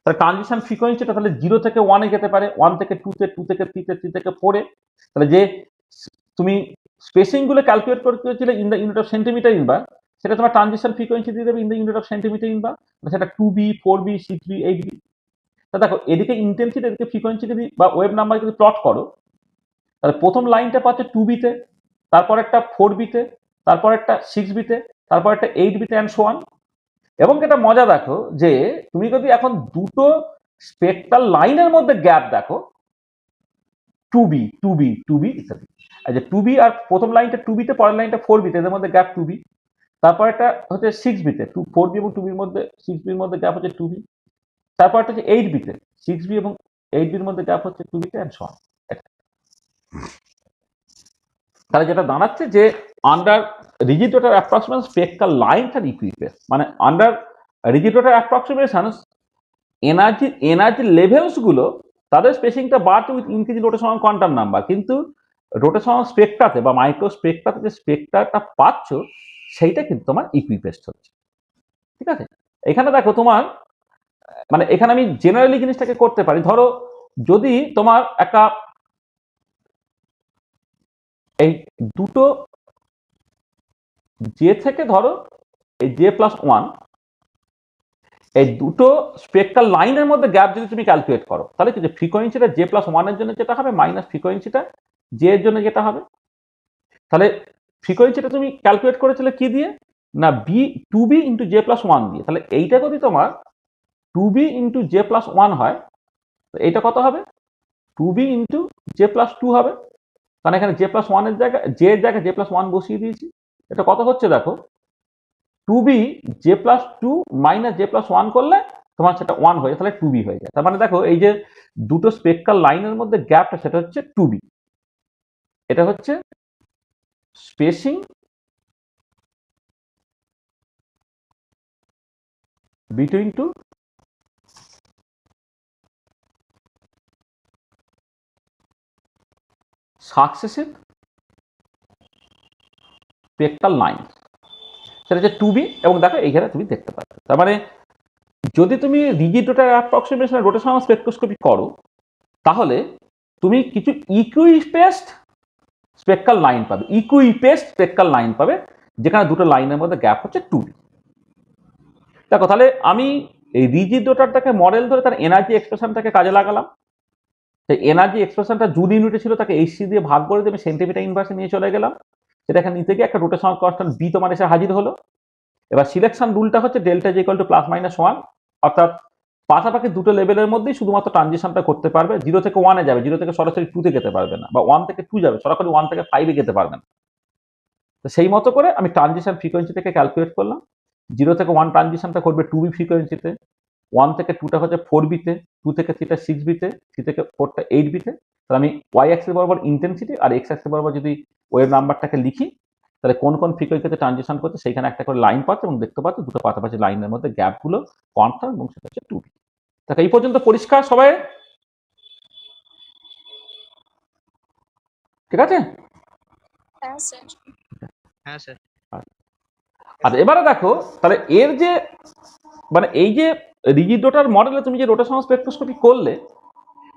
তাহলে ট্রানজিশন ফ্রিকোয়েন্সিটা তাহলে 0 থেকে 1 এ যেতে পারে, 1 থেকে 2 তে, 2 থেকে 3 তে, 3 থেকে 4 এ। তাহলে যে তুমি স্পেসিং গুলো ক্যালকুলেট করতে in the unit of centimetre inverse, সেটা তোমার ট্রানজিশন ফ্রিকোয়েন্সি দিয়ে দেবে in the unit of centimetre inverse, সেটা 2b, 4b, 6b, 8b। তা দেখো এদিকে ইন্টেন্সিটি, এদিকে ফ্রিকোয়েন্সি যদি বা ওয়েভ নাম্বার যদি প্লট করো, তাহলে প্রথম লাইনটা পাচ্ছে 2b তে, তারপর একটা 4b তে, তারপর একটা 6b তে, তারপর একটা 8b তে অ্যান্ড সো অন। এবং এটা মজা দেখো যে তুমি যদি এখন দুটো স্পেকট্রাল লাইনের মধ্যে গ্যাপ দেখো, 2b, 2b, 2b ইত্যাদি। আচ্ছা 2b আর প্রথম লাইনটা 2b তে, পরের লাইনটা 4b তে, এদের মধ্যে গ্যাপ 2b। তারপর একটা হচ্ছে 6b তে, 4b এবং 2b এর মধ্যে, 6b এর মধ্যে গ্যাপ হচ্ছে 2b। তারপর একটা হচ্ছে 8b তে, 6b এবং 8b এর মধ্যে গ্যাপ হচ্ছে 2b তে অ্যান্ড সো অন। তাহলে যেটা দাঁড়াচ্ছে যে under rigid rotor approximation spectral lines are equispaced, মানে under rigid rotor approximation energy levels গুলো তাদের স্পেসিংটা বাড়ছে with increase rotational quantum number, কিন্তু রোটেশনাল স্পেকট্রাতে বা মাইক্রো স্পেকট্রাতে যে স্পেকট্রাটা পাচ্ছ সেইটা কিন্তু তোমার ইকুইপেস্ট হচ্ছে। ঠিক আছে, এখানে দেখো তোমার মানে এখানে আমি জেনারেলি জিনিসটাকে করতে পারি। ধরো যদি তোমার একটা এই দুটো জে থেকে ধরো এই জে প্লাস ওয়ান, এই দুটো স্পেকট্রাল লাইনের মধ্যে গ্যাপ যদি তুমি ক্যালকুলেট করো, তাহলে কি যে ফ্রিকোয়েন্সিটা জে প্লাস ওয়ানের জন্য যেটা হবে মাইনাস ফ্রিকোয়েন্সিটা জে এর জন্য যেটা হবে। তাহলে ফ্রিকোয়েন্সিটা তুমি ক্যালকুলেট করেছিলে কি দিয়ে? না B 2b into J plus one দিয়ে। তাহলে এইটা যদি তোমার 2b into J plus one হয়, এইটা কত হবে? 2b into J plus two হবে, কারণ এখানে জে প্লাস ওয়ানের জায়গায় জে এর জায়গায় জে প্লাস ওয়ান বসিয়ে দিয়েছি। এটা কত হচ্ছে দেখো, 2b J plus two minus J plus one করলে তোমার সেটা 1 হয়ে যায়, তাহলে 2b হয়ে যায়। তার মানে দেখো এই যে দুটো স্পেকট্রাল লাইনের মধ্যে গ্যাপটা সেটা হচ্ছে 2b। এটা হচ্ছে spacing between two successive spectral line, সেটা হচ্ছে 2b। এবং দেখো এইখানে তুমি দেখতে পাচ্ছ, তার মানে যদি তুমি rigid rotor approximation rotational spectroscopy করো, তাহলে তুমি কিছু ইকুইপেস্ট স্পেকট্রাল লাইন পাবে, ইকুইপেস্ট স্পেকট্রাল লাইন পাবে, যেখানে দুটো লাইনের মধ্যে গ্যাপ হচ্ছে 2b। দেখো তাহলে আমি এই রিজিড রোটারটাকে মডেল ধরে তার এনার্জি এক্সপ্রেশনটাকে কাজে লাগালাম। সেই এনার্জি এক্সপ্রেশনটা জুল ইউনিটে ছিল, তাকে এইচসি দিয়ে ভাগ করে দিয়ে আমি সেন্টিমিটার ইনভার্সে নিয়ে চলে গেলাম। সেটা এখানে নিতে গিয়ে একটা রোটেশনাল কনস্ট্যান্ট বি তোমার এসে হাজির হলো। এবার সিলেকশন রুলটা হচ্ছে delta is equal to plus minus one, অর্থাৎ পাশাপাশি দুটো লেভেলের মধ্যেই শুধুমাত্র ট্রানজিশনটা করতে পারবে। 0 থেকে 1 এ যাবে, 0 থেকে সরাসরি 2 তে যেতে পারবে না, বা 1 থেকে 2 যাবে, সরাসরি 1 থেকে 5 এ যেতে পারবে না। তো সেই মতো করে আমি ট্রানজিশন ফ্রিকোয়েন্সি থেকে ক্যালকুলেট করলাম। 0 থেকে 1 ট্রানজিশনটা করবে 2b ফ্রিকোয়েন্সিতে, 1 থেকে 2টা হচ্ছে 4b তে, 2 থেকে 3টা 6b তে, 3 থেকে 4টা 8b তে। তাহলে আমি ওয়াই অ্যাক্সিস বরাবর ইন্টেন্সিটি আর এক্স অ্যাক্সিস বরাবর যদি ওয়েভ নাম্বারটাকে লিখি, তাহলে কোন কোন ফ্রিকোয়েন্সিতে ট্রানজিশন করছে সেইখানে একটা করে লাইন পাচ্ছে, এবং দেখতে পাচ্ছ দুটো পাশাপাশি লাইনের মধ্যে গ্যাপগুলো কনস্ট্যান্ট, এবং সেটা হচ্ছে 2b। দেখো এই পর্যন্ত পরিষ্কার সবাই? ঠিক আছে? হ্যাঁ স্যার। হ্যাঁ স্যার। আচ্ছা এবারে দেখো তাহলে এর যে মানে এই যে রিজিড রোটার মডেলে তুমি যে রোটেশনাল স্পেকট্রোস্কোপি করলে,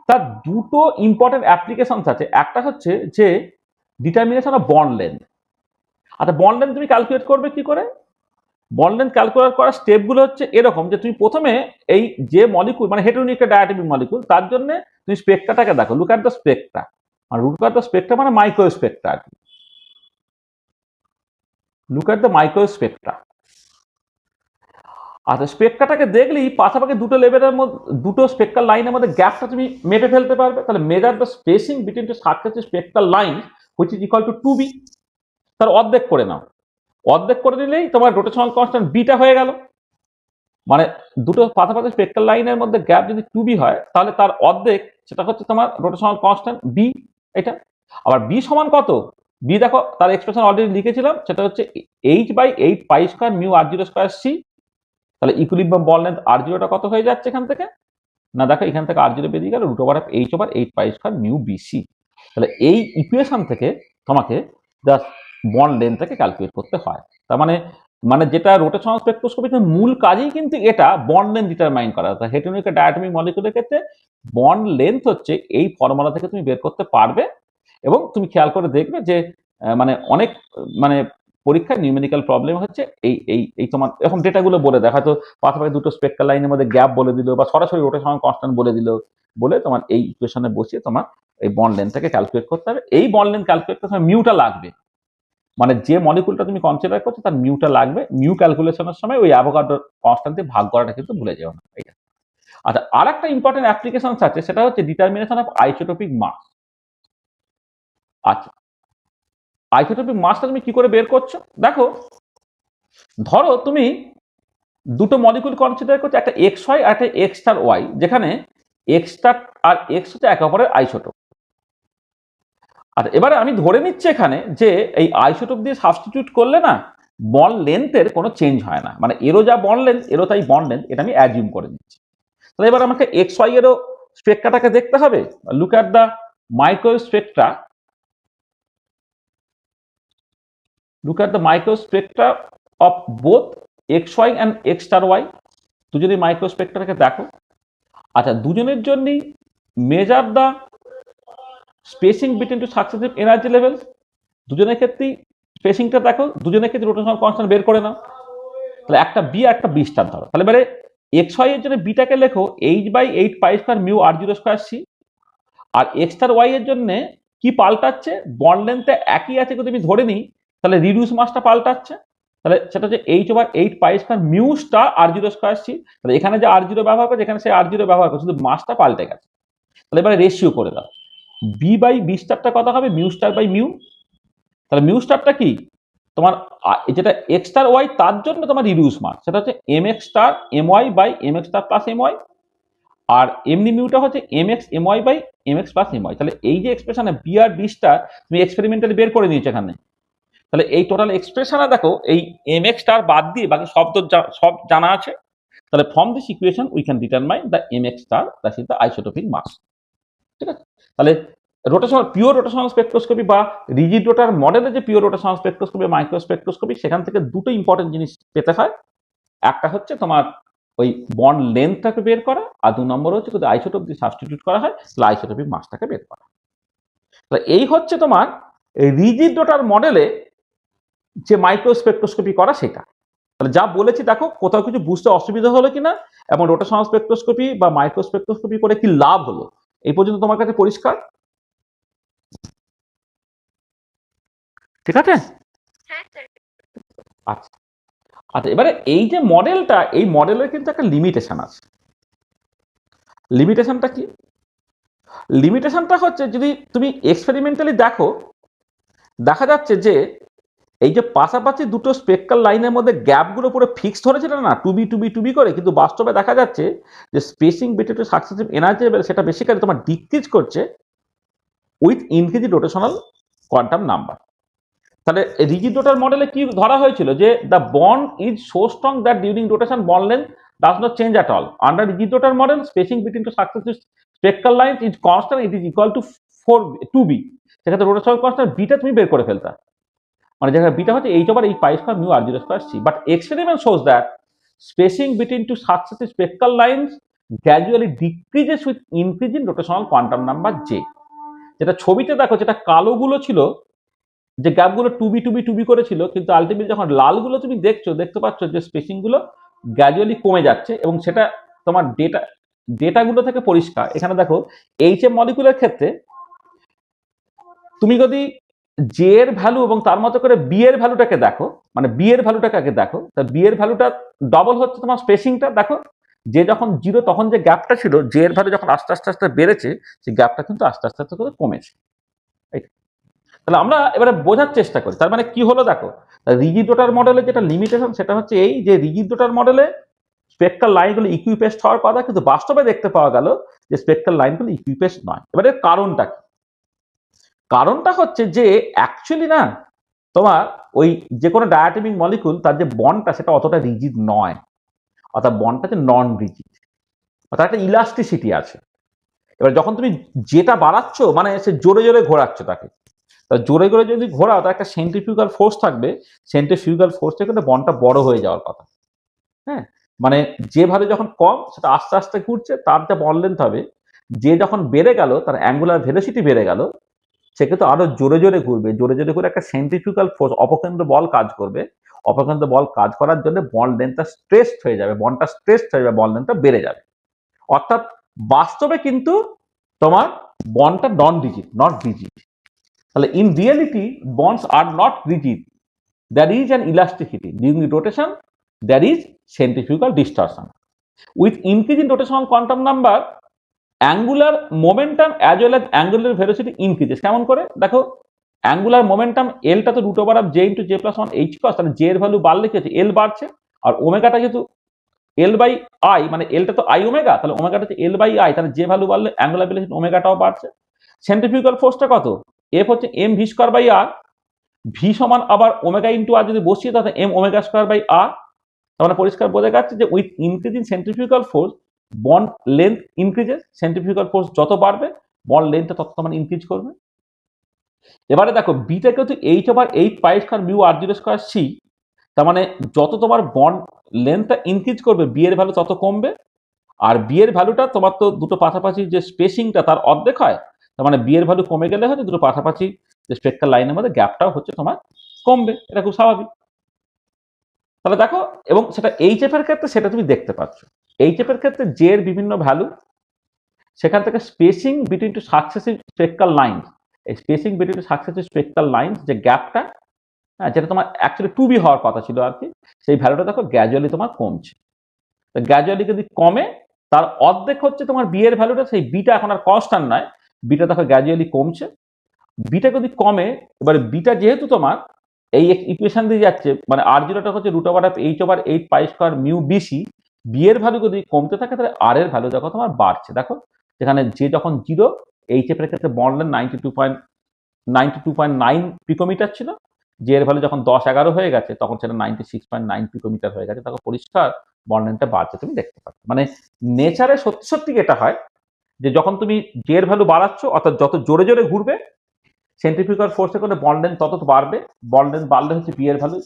তার দুটো ইম্পর্টেন্ট অ্যাপ্লিকেশনস আছে। একটা হচ্ছে যে ডিটারমিনেশন অফ বন্ড লেন্থ। আচ্ছা বন্ড লেন্থ তুমি ক্যালকুলেট করবে কি করে? বন্ড লেন্থ ক্যালকুলেট করার স্টেপগুলো হচ্ছে এরকম, যে তুমি প্রথমে এই যে মলিকুল মানে হেটেরোনিউক্লিয়ার ডায়াটমিক মলিকুল, তার জন্য তুমি স্পেকট্রাটাকে দেখো, লুক অ্যাট দ্য স্পেকট্রা। আর লুক অ্যাট দ্য স্পেকট্রা মানে মাইক্রো স্পেকট্রা আর কি। Look at the micro spectra. আচ্ছা স্পেকট্রাটাকে দেখলেই পাশাপাশি দুটো লেভেলের মধ্যে, দুটো স্পেকট্রাল লাইনের মধ্যে গ্যাপটা তুমি মেপে ফেলতে পারবে। তাহলে measure the spacing between two successive spectral line which is equal to 2b। তার অর্ধেক করে নাও, অর্ধেক করে নিলেই তোমার রোটেশনাল কনস্ট্যান্ট বিটা হয়ে গেল। মানে দুটো পাশাপাশি স্পেকট্রাল লাইনের মধ্যে গ্যাপ যদি 2b হয়, তাহলে তার অর্ধেক সেটা হচ্ছে তোমার রোটেশনাল কনস্ট্যান্ট বি। এটা আবার বি সমান কত? বি দেখো তার এক্সপ্রেশন অলরেডি লিখেছিলাম, সেটা হচ্ছে h/8 pi square mu r0 square C. তাহলে ইকুইলিব্রিয়াম বন্ড লেন্থ r0টা কত হয়ে যাচ্ছে এখান থেকে? না দেখো এখান থেকে r0 বেরিয়ে গেল √h/8 pi square mu BC. তাহলে এই ইকুয়েশন থেকে তোমাকে জাস্ট বন্ড লেন্থটাকে ক্যালকুলেট করতে হয়। তার মানে মানে যেটা রোটেশনাল স্পেকট্রোস্কোপিতে মূল কাজই কিন্তু এটা বন্ড লেন্থ ডিটারমাইন করা। হেটেরোনিক ডায়াটমিক মলিকুলের ক্ষেত্রে বন্ড লেন্থ হচ্ছে এই ফর্মুলা থেকে তুমি বের করতে পারবে। এবং তুমি খেয়াল করে দেখবে যে মানে অনেক মানে পরীক্ষায় নিউমেরিক্যাল প্রবলেম হচ্ছে এই এই এই তোমার এখন ডেটাগুলো বলে দেয়, হয়তো পাশাপাশি দুটো স্পেক্ট্রাল লাইনের মধ্যে গ্যাপ বলে দিল বা সরাসরি রোটেশনাল কনস্ট্যান্ট বলে দিল, বলে তোমার এই ইকুয়েশনে বসিয়ে তোমার এই বন্ড লেন্থটাকে ক্যালকুলেট করতে হবে। এই বন্ড লেন্থ ক্যালকুলেট করতে হবে মিউটা লাগবে, মানে যে মলিকুলটা তুমি কনসিডার করছো তার মিউটা লাগবে। মিউ ক্যালকুলেশনের সময় ওই অ্যাভোগাড্রো কনস্ট্যান্ট দিয়ে ভাগ করাটা কিন্তু ভুলে যেও না। আচ্ছা, আর একটা ইম্পর্টেন্ট অ্যাপ্লিকেশন আছে, সেটা হচ্ছে ডিটারমিনেশন অফ আইসোটোপিক মাস। আচ্ছা, আইসোটোপিক মাসটা তুমি কি করে বের করছো? দেখো, ধরো তুমি দুটো মলিকুল কনসিডার করছো, একটা এক্স ওয়াই আর একটা এক্স স্টার ওয়াই, যেখানে এক্স স্টার আর এক্স হচ্ছে একে অপরের আইসোটোপ। আচ্ছা, এবারে আমি ধরে নিচ্ছি এখানে যে এই আইসোটোপ দিয়ে সাবস্টিটিউট করলে না বন্ড লেন্থের কোনো চেঞ্জ হয় না, মানে এরও যা বন্ড লেন্থ এরও তাই বন্ড লেন্থ, এটা আমি অ্যাজিউম করে নিচ্ছি। তাহলে এবার আমাকে এক্স ওয়াই এরও স্পেকট্রাটাকে দেখতে হবে। Look at the microspectra, look at the microspectra of both xy and x star y। দুজনের মাইক্রোস্পেকট্রাকে দেখো। আচ্ছা, দুজনের জন্যই measure the spacing between two successive energy levels. দুজনের ক্ষেত্রেই স্পেসিংটা দেখো, দুজনের ক্ষেত্রে রোটেশনাল কনস্ট্যান্ট বের করে নাও। তাহলে একটা বি আর একটা বি স্টার ধরো। তাহলে এবারে এক্স ওয়াই এর জন্য বিটাকে লেখো h/8 pi square mu R zero square C. আর এক্স স্টার ওয়াই এর জন্য কি পাল্টাচ্ছে? বন্ড লেন্থে একই আছে যদি আমি ধরে নিই, তাহলে রিডিউস মাসটা পাল্টাচ্ছে। তাহলে সেটা হচ্ছে h/8 pi square mu star R zero square C. তাহলে এখানে যে আর জিরো ব্যবহার করছে, এখানে সে আর জিরো ব্যবহার করছে, শুধু মাসটা পাল্টে গেছে। তাহলে এবারে রেশিও করে দাও, বি বাই বি স্টারটা কত হবে? Mu star by mu. তাহলে মিউ স্টারটা কি তোমার যেটা এক্স স্টার ওয়াই, তার জন্য তোমার রিডিউস মাস, সেটা হচ্ছে M X star M Y by M X star plus M Y. আর এমনি মিউটা হচ্ছে M X M Y by M X plus M Y. তাহলে এই যে এক্সপ্রেশনে বি আর বি স্টার তুমি এক্সপেরিমেন্টালি বের করে নিয়েছো এখানে। তাহলে এই টোটাল এক্সপ্রেশনে দেখো এই এম এক্স স্টার বাদ দিয়ে বাকি সব জানা আছে। তাহলে from this equation we can determine the M X star, that is the isotopic mass. ঠিক আছে? তাহলে রোটেশনাল পিওর রোটেশনাল স্পেকট্রোস্কোপি বা রিজিড রোটার মডেলে যে পিওর রোটেশনাল স্পেকট্রোস্কোপি মাইক্রোস্পেকট্রোস্কোপি, সেখান থেকে দুটো ইম্পর্টেন্ট জিনিস পেতে হয়। একটা হচ্ছে তোমার ওই বন্ড লেন্থটাকে বের করা, আর 2 নম্বর হচ্ছে যদি আইসোটোপ দিয়ে সাবস্টিটিউট করা হয় তাহলে আইসোটোপিক মাসটাকে বের করা। তাহলে এই হচ্ছে তোমার রিজিড রোটার মডেলে যে মাইক্রোস্পেকট্রোস্কোপি করা সেটা। তাহলে যা বলেছি দেখো, কোথাও কিছু বুঝতে অসুবিধা হলো কিনা, এবং রোটেশনাল স্পেকট্রোস্কোপি বা মাইক্রোস্পেকট্রোস্কোপি করে কি লাভ হলো, এই পর্যন্ত তোমার কাছে পরিষ্কার? ঠিক আছে? হ্যাঁ স্যার। আচ্ছা আচ্ছা, এবারে এই যে মডেলটা, এই মডেলের কিন্তু একটা লিমিটেশন আছে। লিমিটেশনটা কি? লিমিটেশনটা হচ্ছে যদি তুমি এক্সপেরিমেন্টালি দেখো, দেখা যাচ্ছে যে এই যে পাশাপাশি দুটো স্পেকট্রাল লাইনের মধ্যে গ্যাপগুলো পুরো ফিক্সড ধরেছিল না, টু বি করে, কিন্তু বাস্তবে দেখা যাচ্ছে যে spacing between two successive energy level সেটা বেসিক্যালি তোমার ডিক্রিজ করছে with increase rotational quantum number. তাহলে রিজিড রোটার মডেলে কি ধরা হয়েছিল যে the bond is so strong that during rotation bond length does not change at all. Under rigid rotor model spacing between two successive spectral lines is constant, it is equal to 2b। সেক্ষেত্রে rotational constant beta তুমি বের করে ফেলতা, মানে যেখানে beta হচ্ছে h/8 pi square mu R zero square C. But experiment shows that spacing between two successive spectral lines gradually decreases with increase in rotational quantum number J. যেটা ছবিতে দেখো, যেটা কালোগুলো ছিল, যে গ্যাপগুলো টু বি করেছিল, কিন্তু আলটিমেটলি যখন লালগুলো তুমি দেখতে পাচ্ছ যে স্পেসিং গুলো গ্র্যাজুয়ালি কমে যাচ্ছে, এবং সেটা তোমার ডেটাগুলো থেকে পরিষ্কার। এখানে দেখো এইচ এম মলিকুলের ক্ষেত্রে তুমি যদি জে এর ভ্যালু এবং তার মতো করে বি এর ভ্যালুটাকে দেখো, মানে বি এর ভ্যালুটাকে আগে দেখো, তা বি এর ভ্যালুটা ডবল হচ্ছে তোমার স্পেসিংটা। দেখো যে যখন 0 তখন যে গ্যাপটা ছিল, জে এর ভ্যালু যখন আস্তে আস্তে বেড়েছে, সেই গ্যাপটা কিন্তু আস্তে আস্তে করে কমেছে। তাহলে আমরা এবারে বোঝার চেষ্টা করি, তার মানে কি হলো দেখো, রিজিড রোটার মডেলে যেটা লিমিটেশন সেটা হচ্ছে এই যে রিজিড রোটার মডেলে স্পেকট্রাল লাইনগুলো ইকুইপেস্ট হওয়ার কথা, কিন্তু বাস্তবে দেখতে পাওয়া গেল যে স্পেকট্রাল লাইনগুলো ইকুইপেস্ট নয়। এবারে কারণটা কি? কারণটা হচ্ছে যে অ্যাকচুয়ালি না, তোমার ওই যে কোনো ডায়াটমিক মলিকুল তার যে বন্ডটা সেটা অতটা রিজিড নয়, অর্থাৎ বন্ডটা যে নন রিজিড, অর্থাৎ একটা ইলাস্টিসিটি আছে। এবার যখন তুমি যেটা বাড়াচ্ছ, মানে সে জোরে জোরে ঘোরাচ্ছ তাকে, তা জোরে করে যদি ঘোরাও তার একটা সেন্ট্রিফিউগাল ফোর্স থাকবে, সেন্ট্রিফিউগাল ফোর্স থেকে কিন্তু বন্ডটা বড় হয়ে যাওয়ার কথা। হ্যাঁ, মানে যে ভাবে যখন কম সেটা আস্তে আস্তে ঘুরছে, তার যা বল লেন্থ হবে, যে যখন বেড়ে গেল তার অ্যাঙ্গুলার ভেলোসিটি বেড়ে গেল, সে কিন্তু আরো জোরে জোরে ঘুরবে, জোরে জোরে করে একটা সেন্ট্রিফিউগাল ফোর্স অপকেন্দ্র বল কাজ করবে। অপকেন্দ্র বল কাজ করার জন্য বল লেন্থটা স্ট্রেসড হয়ে যাবে, বলটা স্ট্রেসড হয়ে যাবে, বল লেন্থটা বেড়ে যাবে। অর্থাৎ বাস্তবে কিন্তু তোমার বন্ডটা নন রিজিড, নট রিজিড। তাহলে in reality bonds are not rigid, there is an elasticity during the rotation, there is centrifugal distortion. With increasing rotational quantum number, angular momentum as well as angular velocity increases. কেমন করে দেখো, angular momentum এলটা তো root over of J into J plus one H cross, তাহলে J এর value বাড়লে কি হচ্ছে, এল বাড়ছে, আর ওমেগাটা যেহেতু এল বাই আই, মানে এলটা তো আই ওমেগা, তাহলে ওমেগাটা হচ্ছে এল বাই আই, তাহলে যে ভ্যালু বাড়লে অ্যাঙ্গুলার ভেলোসিটি ওমেগাটাও বাড়ছে। সেন্ট্রিফিউগাল ফোর্সটা কত, এফ হচ্ছে M V square by R, V সমান আবার ওমেগা ইন্টু আর যদি বসিয়ে তাহলে M omega square by R. তার মানে পরিষ্কার বোঝা যাচ্ছে যে with increasing centrifugal force bond length increases, centrifugal force যত বাড়বে বন্ড লেন্থটা তত মানে ইনক্রিজ করবে। এবারে দেখো বিটাকে তো H over eight pi square mu R zero square C, তার মানে যত তোমার বন্ড লেন্থটা ইনক্রিজ করবে বি এর ভ্যালু তত কমবে, আর বি এর ভ্যালুটা তোমার তো দুটো পাশাপাশি যে স্পেসিংটা তার অর্ধেক হয়, তার মানে বি এর ভ্যালু কমে গেলে হয়তো দুটো পাশাপাশি যে স্পেক্ট্রাল লাইনের মধ্যে গ্যাপটাও হচ্ছে তোমার কমবে, এটা খুব স্বাভাবিক। তাহলে দেখো, এবং সেটা এইচএফ এর ক্ষেত্রে সেটা তুমি দেখতে পাচ্ছ, এইচএফ এর ক্ষেত্রে জে এর বিভিন্ন ভ্যালু, সেখান থেকে spacing between two successive spectral lines, এই spacing between two successive spectral lines যে গ্যাপটা, হ্যাঁ, যেটা তোমার অ্যাকচুয়ালি টু বি হওয়ার কথা ছিল আর কি, সেই ভ্যালুটা দেখো গ্র্যাজুয়ালি তোমার কমছে। তো গ্র্যাজুয়ালি যদি কমে তার অর্ধেক হচ্ছে তোমার বি এর ভ্যালুটা, সেই বিটা এখন আর কনস্ট্যান্ট নয়, বিটা দেখো গ্র্যাজুয়ালি কমছে। বিটা যদি কমে, এবারে বিটা যেহেতু তোমার এই ইকুয়েশন দিয়ে যাচ্ছে, মানে আর জিরোটা হচ্ছে root over of H over eight pi square mu B C, B এর ভ্যালু যদি কমতে থাকে তাহলে আর এর ভ্যালু দেখো তোমার বাড়ছে। দেখো যেখানে যে যখন জিরো, এইচ এফ এর ক্ষেত্রে বন্ড লেন্থ 92.9 পিকোমিটার ছিল, যে এর ভ্যালু যখন 10-11 হয়ে গেছে তখন সেটা 96.9 পিকোমিটার হয়ে গেছে, তখন পরিষ্কার বন্ড লেন্থটা বাড়ছে, তুমি দেখতে পাচ্ছ। মানে নেচারে সত্যি সত্যি এটা হয় যে যখন তুমি জে এর ভ্যালু বাড়াচ্ছ, অর্থাৎ যত জোরে জোরে ঘুরবে সেন্ট্রিফিউগাল ফোর্সের কারণে বন্ড লেন্থ তত বাড়বে, বন্ড লেন্থ বাড়লে হচ্ছে বি এর ভ্যালু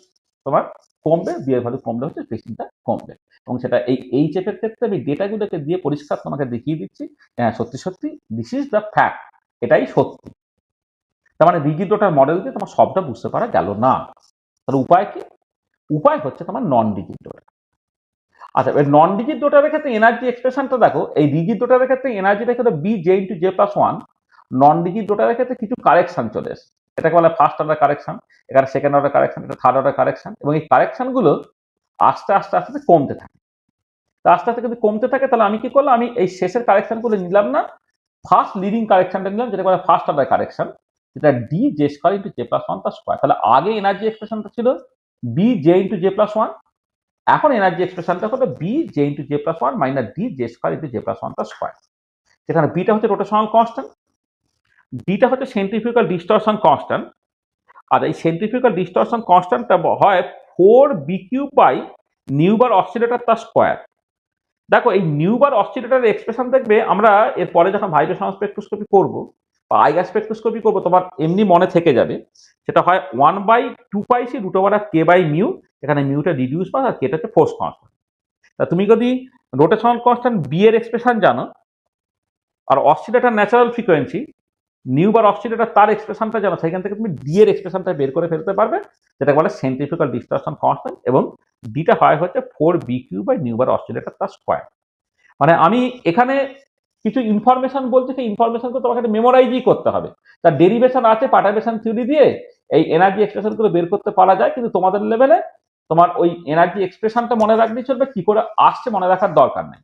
তোমার কমবে, বি এর ভ্যালু কমলে হচ্ছে স্পেসিংটা কমবে। এবং সেটা এই এইচএফ এর ক্ষেত্রে আমি ডেটাগুলোকে দিয়ে পরিষ্কার তোমাকে দেখিয়ে দিচ্ছি, হ্যাঁ সত্যি সত্যি দিস ইজ দ্য ফ্যাক্ট, এটাই সত্যি। তার মানে রিজিড রোটার মডেল দিয়ে তোমার সবটা বুঝতে পারা গেল না, তাহলে উপায় কি, উপায় হচ্ছে তোমার নন রিজিড রোটার। আচ্ছা, এবার নন রিজিড রোটারের ক্ষেত্রে এনার্জি এক্সপ্রেশনটা দেখো, এই রিজিড রোটারের ক্ষেত্রে এনার্জিটা কিন্তু B J into J plus one, non rigid রোটারের ক্ষেত্রে কিছু কারেকশন চলে এসে, এটাকে বলে ফার্স্ট অর্ডার কারেকশন, এখানে সেকেন্ড অর্ডার কারেকশন, এটা থার্ড অর্ডার কারেকশন, এবং এই কারেকশন গুলো আস্তে আস্তে আস্তে কমতে থাকে। তা আস্তে আস্তে যদি কমতে থাকে তাহলে আমি কি করলাম, আমি এই শেষের কারেকশন গুলো নিলাম না, ফার্স্ট লিডিং কারেকশনটা নিলাম, যেটা বলে ফার্স্ট অর্ডার কারেকশন, যেটা D J square into J plus one তার স্কয়ার। তাহলে আগে এনার্জি এক্সপ্রেশনটা ছিল B J into J plus one, এখন এনার্জি এক্সপ্রেশনটা হলো B J into J plus one minus D J square into J plus one তার স্কয়ার। যেখানে বিটা হচ্ছে রোটেশনাল কনস্ট্যান্ট, ডিটা হচ্ছে সেন্ট্রিফিউগাল ডিস্টরশন কনস্ট্যান্ট, আর এই সেন্ট্রিফিউগাল ডিস্টরশন কনস্ট্যান্টটা হয় 4 BQ বাই নিউবার অসিলেটর তার স্কয়ার। দেখো এই নিউবার অসিলেটরের এক্সপ্রেশন দেখবে আমরা এরপরে যখন ভাইব্রেশন স্পেকট্রোস্কোপি করব বা আইগার স্পেকট্রোস্কোপি করবো, তোমার এমনি মনে থেকে যাবে, সেটা হয় 1/2πc root over of K by mu, এখানে মিউটা রিডিউস পাস আর কেটা হচ্ছে ফোর্স কনস্ট্যান্ট। তা তুমি যদি রোটেশনাল কনস্ট্যান্ট বি এর এক্সপ্রেশন জানো আর অসিলেটর ন্যাচারাল ফ্রিকোয়েন্সি নিউবার অসিলেটর তার এক্সপ্রেশনটা জানো, সেখান থেকে তুমি ডি এর এক্সপ্রেশনটা বের করে ফেলতে পারবে, যেটা বলে সেন্ট্রিফিউগাল ডিস্টরশন কনস্ট্যান্ট, এবং ডিটা হয় হচ্ছে 4 BQ বাই নিউবার অসিলেটর তার স্কয়ার। মানে আমি এখানে কিছু ইনফরমেশন বলছি, সেই ইনফরমেশনকে তোমাকে মেমোরাইজই করতে হবে। তার ডেরিভেশন আছে পার্টারবেশন থিওরি দিয়ে, এই এনার্জি এক্সপ্রেশনগুলো বের করতে পারা যায়, কিন্তু তোমাদের লেভেলে তোমার ওই এনার্জি এক্সপ্রেশনটা মনে রাখলেই চলবে, কি করে আসছে মনে রাখার দরকার নেই।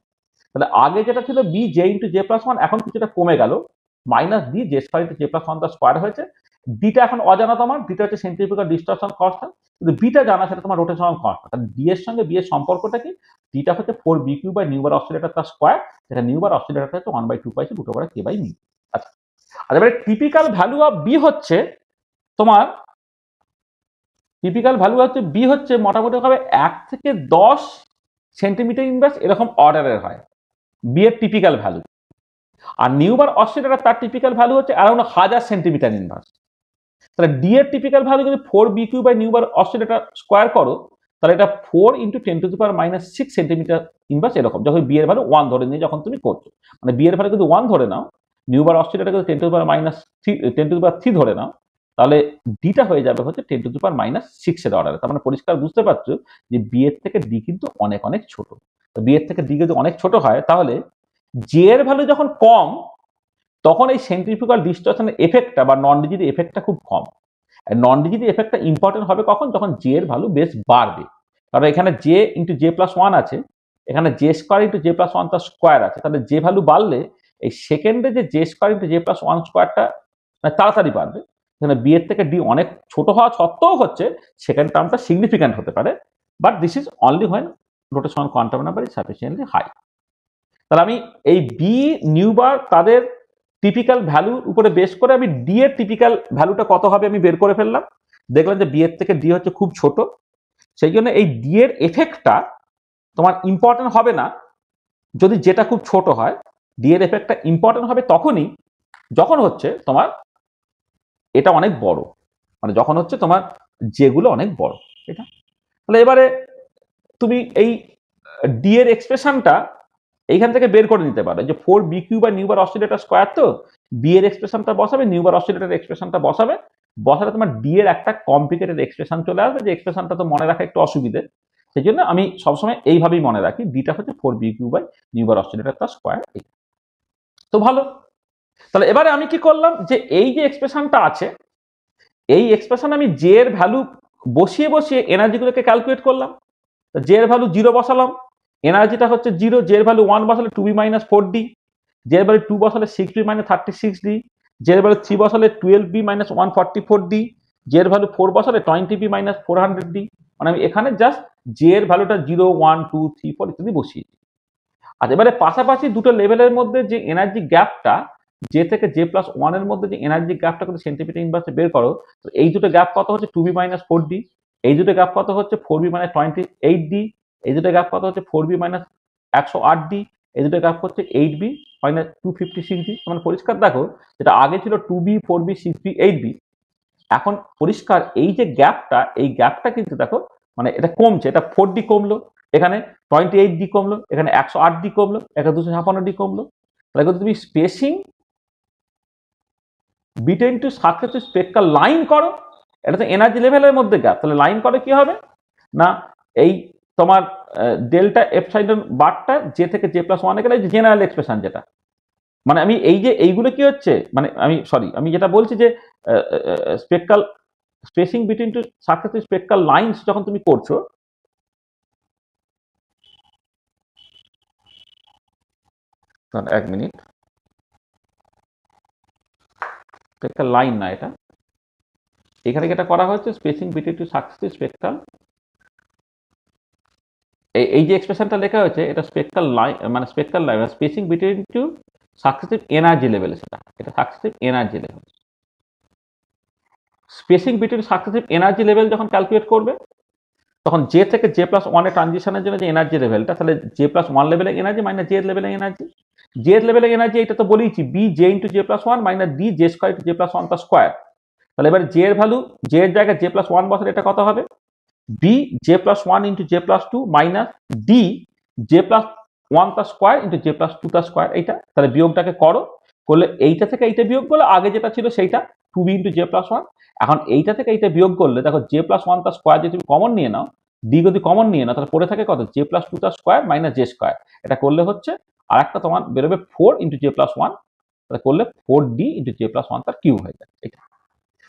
তাহলে আগে যেটা ছিল B J into J plus one, এখন কিছুটা কমে গেল, minus D J square into J plus one তার স্কয়ার হয়েছে। ডিটা এখন অজানা তোমার, ডিটা হচ্ছে সেন্ট্রিফিউগাল ডিস্টরশন কনস্ট্যান্ট, কিন্তু বিটা জানা সেটা তোমার রোটেশনাল কনস্ট্যান্ট। তাহলে ডি এর সঙ্গে বি এর সম্পর্কটা কি, ডিটা হচ্ছে 4 BQ বাই নিউবার অসিলেটর তার স্কয়ার, যেটা নিউবার অসিলেটরটা হচ্ছে 1/2πc root over K by mu. আচ্ছা, আর এবারে টিপিক্যাল ভ্যালু অফ বি হচ্ছে তোমার, টিপিক্যাল ভ্যালু হচ্ছে বি হচ্ছে মোটামুটি ভাবে 1 থেকে 10 সেন্টিমিটার ইনভার্স এরকম অর্ডারের হয় বি এর টিপিক্যাল ভ্যালু, আর নিউবার অসিলেটর তার টিপিক্যাল ভ্যালু হচ্ছে অ্যারাউন্ড 1000 সেন্টিমিটার ইনভার্স। তাহলে ডি এর টিপিক্যাল ভ্যালু যদি 4 BQ by nu bar oscillator square করো, তাহলে এটা 4 × 10⁻⁻6 সেন্টিমিটার ইনভার্স এরকম, যখন বি এর ভ্যালু 1 ধরে নিয়ে যখন তুমি করছো, মানে বি এর ভ্যালু যদি 1 ধরে নাও, নিউবার অসিলেটর যদি 10⁻³ ধরে নাও, তাহলে ডিটা হয়ে যাবে হচ্ছে 10⁻6 এর অর্ডারে। তার মানে পরিষ্কার বুঝতে পারছো যে বি এর থেকে ডি কিন্তু অনেক অনেক ছোট। তো বি এর থেকে ডি যদি অনেক ছোট হয়, তাহলে জে এর ভ্যালু যখন কম, তখন এই সেন্ট্রিফিউগাল ডিস্টরশনের এফেক্টটা বা নন ডিজিটি এফেক্টটা খুব কম। নন ডিজিটি এফেক্টটা ইম্পর্টেন্ট হবে কখন, যখন জে এর ভ্যালু বেশ বাড়বে। কারণ এখানে জে ইন্টু জে প্লাস 1 আছে, এখানে J square into J plus 1 তার স্কোয়ার আছে। তাহলে জে ভ্যালু বাড়লে এই সেকেন্ডে যে J square into J plus 1 স্কোয়ারটা তাড়াতাড়ি বাড়বে। এখানে বি এর থেকে ডি অনেক ছোট হওয়া সত্ত্বেও হচ্ছে সেকেন্ড টার্মটা সিগনিফিক্যান্ট হতে পারে, but this is only when rotational quantum number is sufficiently high. তাহলে আমি এই বি নিউবার তাদের টিপিক্যাল ভ্যালুর উপরে বেস করে আমি ডি এর টিপিক্যাল ভ্যালুটা কত হবে আমি বের করে ফেললাম। দেখলাম যে বি এর থেকে ডি হচ্ছে খুব ছোট, সেই জন্য এই ডি এর এফেক্টটা তোমার ইম্পর্টেন্ট হবে না যদি যেটা খুব ছোট হয়। ডি এর এফেক্টটা ইম্পর্টেন্ট হবে তখনই যখন হচ্ছে তোমার এটা অনেক বড়, মানে যখন হচ্ছে তোমার যেগুলো অনেক বড় এটা। তাহলে এবারে তুমি এই ডি এর এক্সপ্রেশনটা এইখান থেকে বের করে নিতে পারো যে 4BQ by nu bar oscillator square, তো বি এর এক্সপ্রেশনটা বসাবে, নিউবার অসিলেটর এক্সপ্রেশনটা বসাবে, বসালে তোমার ডি এর একটা কমপ্লিকেটেড এক্সপ্রেশন চলে আসবে, যে এক্সপ্রেশনটা তো মনে রাখা একটু অসুবিধে। সেই জন্য আমি সবসময় এইভাবেই মনে রাখি, ডিটা হচ্ছে 4BQ বাই নিউবার অসিলেটর তার স্কোয়ার। তো ভালো, তাহলে এবারে আমি কি করলাম যে এই যে এক্সপ্রেশনটা আছে, এই এক্সপ্রেশন আমি জে এর ভ্যালু বসিয়ে বসিয়ে এনার্জিগুলোকে ক্যালকুলেট করলাম। জে এর ভ্যালু 0 বসালাম, এনার্জিটা হচ্ছে 0, জে এর ভ্যালু 1 বসালে 2b - 4d, জে এর ভ্যালু 2 বসালে 6b - 36d, জে এর ভ্যালু 3 বসালে 12b - 144d, জে এর ভ্যালু 4 বসালে 20b - 400d। মানে আমি এখানে জাস্ট জে এর ভ্যালুটা 0, 1, 2, 3, 4 ইত্যাদি বসিয়েছি। আর এবারে পাশাপাশি দুটো লেভেলের মধ্যে যে এনার্জি গ্যাপটা, জে থেকে জে প্লাস 1 এর মধ্যে যে এনার্জি গ্যাপটা কিন্তু সেন্টিমিটার ইনভার্সে বের করো, তো এই দুটো গ্যাপ কত হচ্ছে 2b - 4d, এই দুটো গ্যাপ কত হচ্ছে 4b - 28d, এই দুটো গ্যাপ কত হচ্ছে 4b - 108d, এই দুটো গ্যাপ হচ্ছে 8b - 256d। মানে পরিষ্কার দেখো, যেটা আগে ছিল 2b 4b 6b 8b, এখন পরিষ্কার এই যে গ্যাপটা, এই গ্যাপটা কিন্তু দেখো মানে এটা কমছে, এটা 4d কমলো, এখানে 28d কমলো, এখানে 108d কমলো, এখানে 256d কমলো। তাহলে কিন্তু তুমি spacing between two successive spectral line করো, এটা তো এনার্জি লেভেলের মধ্যে গ্যাপ, তাহলে লাইন করে কি হবে না, এই তোমার ডেল্টা এপসাইলন বারটা জে থেকে জে প্লাস 1 এ গেলে জেনারেল এক্সপ্রেশন যেটা, মানে আমি এই যে এইগুলো কি হচ্ছে, মানে আমি যেটা বলছি যে spectral spacing between two successive spectral lines যখন তুমি করছো, এক মিনিট, স্পেকট্রাল লাইন না এটা, এখানে যেটা করা হচ্ছে spacing between two successive spectral, এই যে এক্সপ্রেশনটা লেখা হয়েছে এটা স্পেকট্রাল লাইন, মানে spectral line spacing between two successive energy level, সেটা এটা successive energy level. Spacing between successive energy level যখন ক্যালকুলেট করবে, তখন জে থেকে জে প্লাস 1 এর ট্রানজিশনের জন্য যে এনার্জি লেভেলটা, তাহলে জে প্লাস 1 লেভেলের এনার্জি মাইনাস জে লেভেলের এনার্জি, জে লেভেলের এনার্জি এটা তো বলেইছি B J into J plus 1 minus D J square into J plus 1 তার স্কোয়ার। তাহলে এবার জে এর ভ্যালু, জে এর জায়গায় জে প্লাস 1 বসালে এটা কত হবে, B J plus 1 into J plus 2 minus D J plus 1 তার স্কোয়ার ইন্টু জে প্লাস 2 তার স্কোয়ার। এইটা তাহলে বিয়োগটাকে করো, করলে এইটা থেকে এইটা বিয়োগ করলে আগে যেটা ছিল সেইটা 2b ইন্টু জে প্লাস 1, এখন এইটা থেকে এইটা বিয়োগ করলে দেখো জে প্লাস 1 তার স্কোয়ার যদি তুমি কমন নিয়ে নাও, ডি যদি কমন নিয়ে নাও, তাহলে পড়ে থাকে কত জে প্লাস 2 তার স্কোয়ার মাইনাস জে স্কোয়ার। এটা করলে হচ্ছে আর একটা তোমার বেরোবে 4 ইন্টু জে প্লাস 1, তাহলে করলে 4d ইন্টু জে প্লাস 1 তার কিউব হয়ে যায় এটা।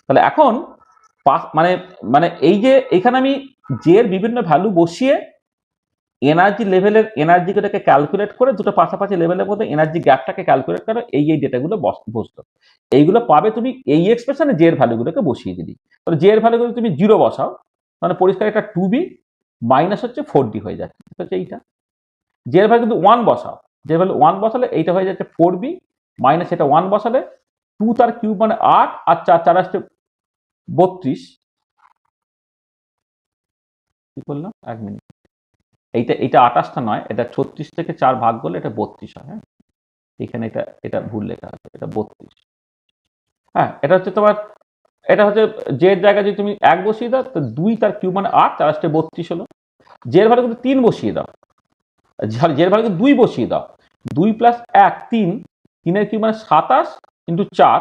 তাহলে এখন মানে মানে এই যে এখানে আমি জে এর বিভিন্ন ভ্যালু বসিয়ে এনার্জি লেভেলের এনার্জিটাকে ক্যালকুলেট করে দুটো পাশাপাশি লেভেলের মধ্যে এনার্জি গ্যাপটাকে ক্যালকুলেট করে এই ডেটাগুলো বসতো, এইগুলো পাবে তুমি এই এক্সপ্রেশনে জে এর ভ্যালুগুলোকে বসিয়ে দিলি। তাহলে জে এর ভ্যালুগুলো তুমি 0 বসাও, মানে পরিষ্কার এটা 2b মাইনাস হচ্ছে 4d হয়ে যাচ্ছে, হচ্ছে এইটা। জে এর ভ্যালু কিন্তু 1 বসাও, জে ভ্যালু 1 বসালে এইটা হয়ে যাচ্ছে 4b মাইনাস এটা 1 বসালে 2 তার কিউব মানে 8 আর 4 4 আসছে 32, কি করলাম এক মিনিট, এইটা 28টা নয়, এটা 36 থেকে 4 ভাগ করলে এটা 32 হয়। হ্যাঁ, এখানে এটা ভুল লেখা আছে, এটা 32। হ্যাঁ, এটা হচ্ছে তোমার এটা হচ্ছে জের জায়গায় যদি তুমি 1 বসিয়ে দাও তো 2 তার কিউব মানে 8, 4 আসতে 32 হলো। জের ভ্যালু কিন্তু 3 বসিয়ে দাও, জের ভ্যালু 2 বসিয়ে দাও, 2 প্লাস 1 3, 3 কিউব মানে 27 ইন্টু 4,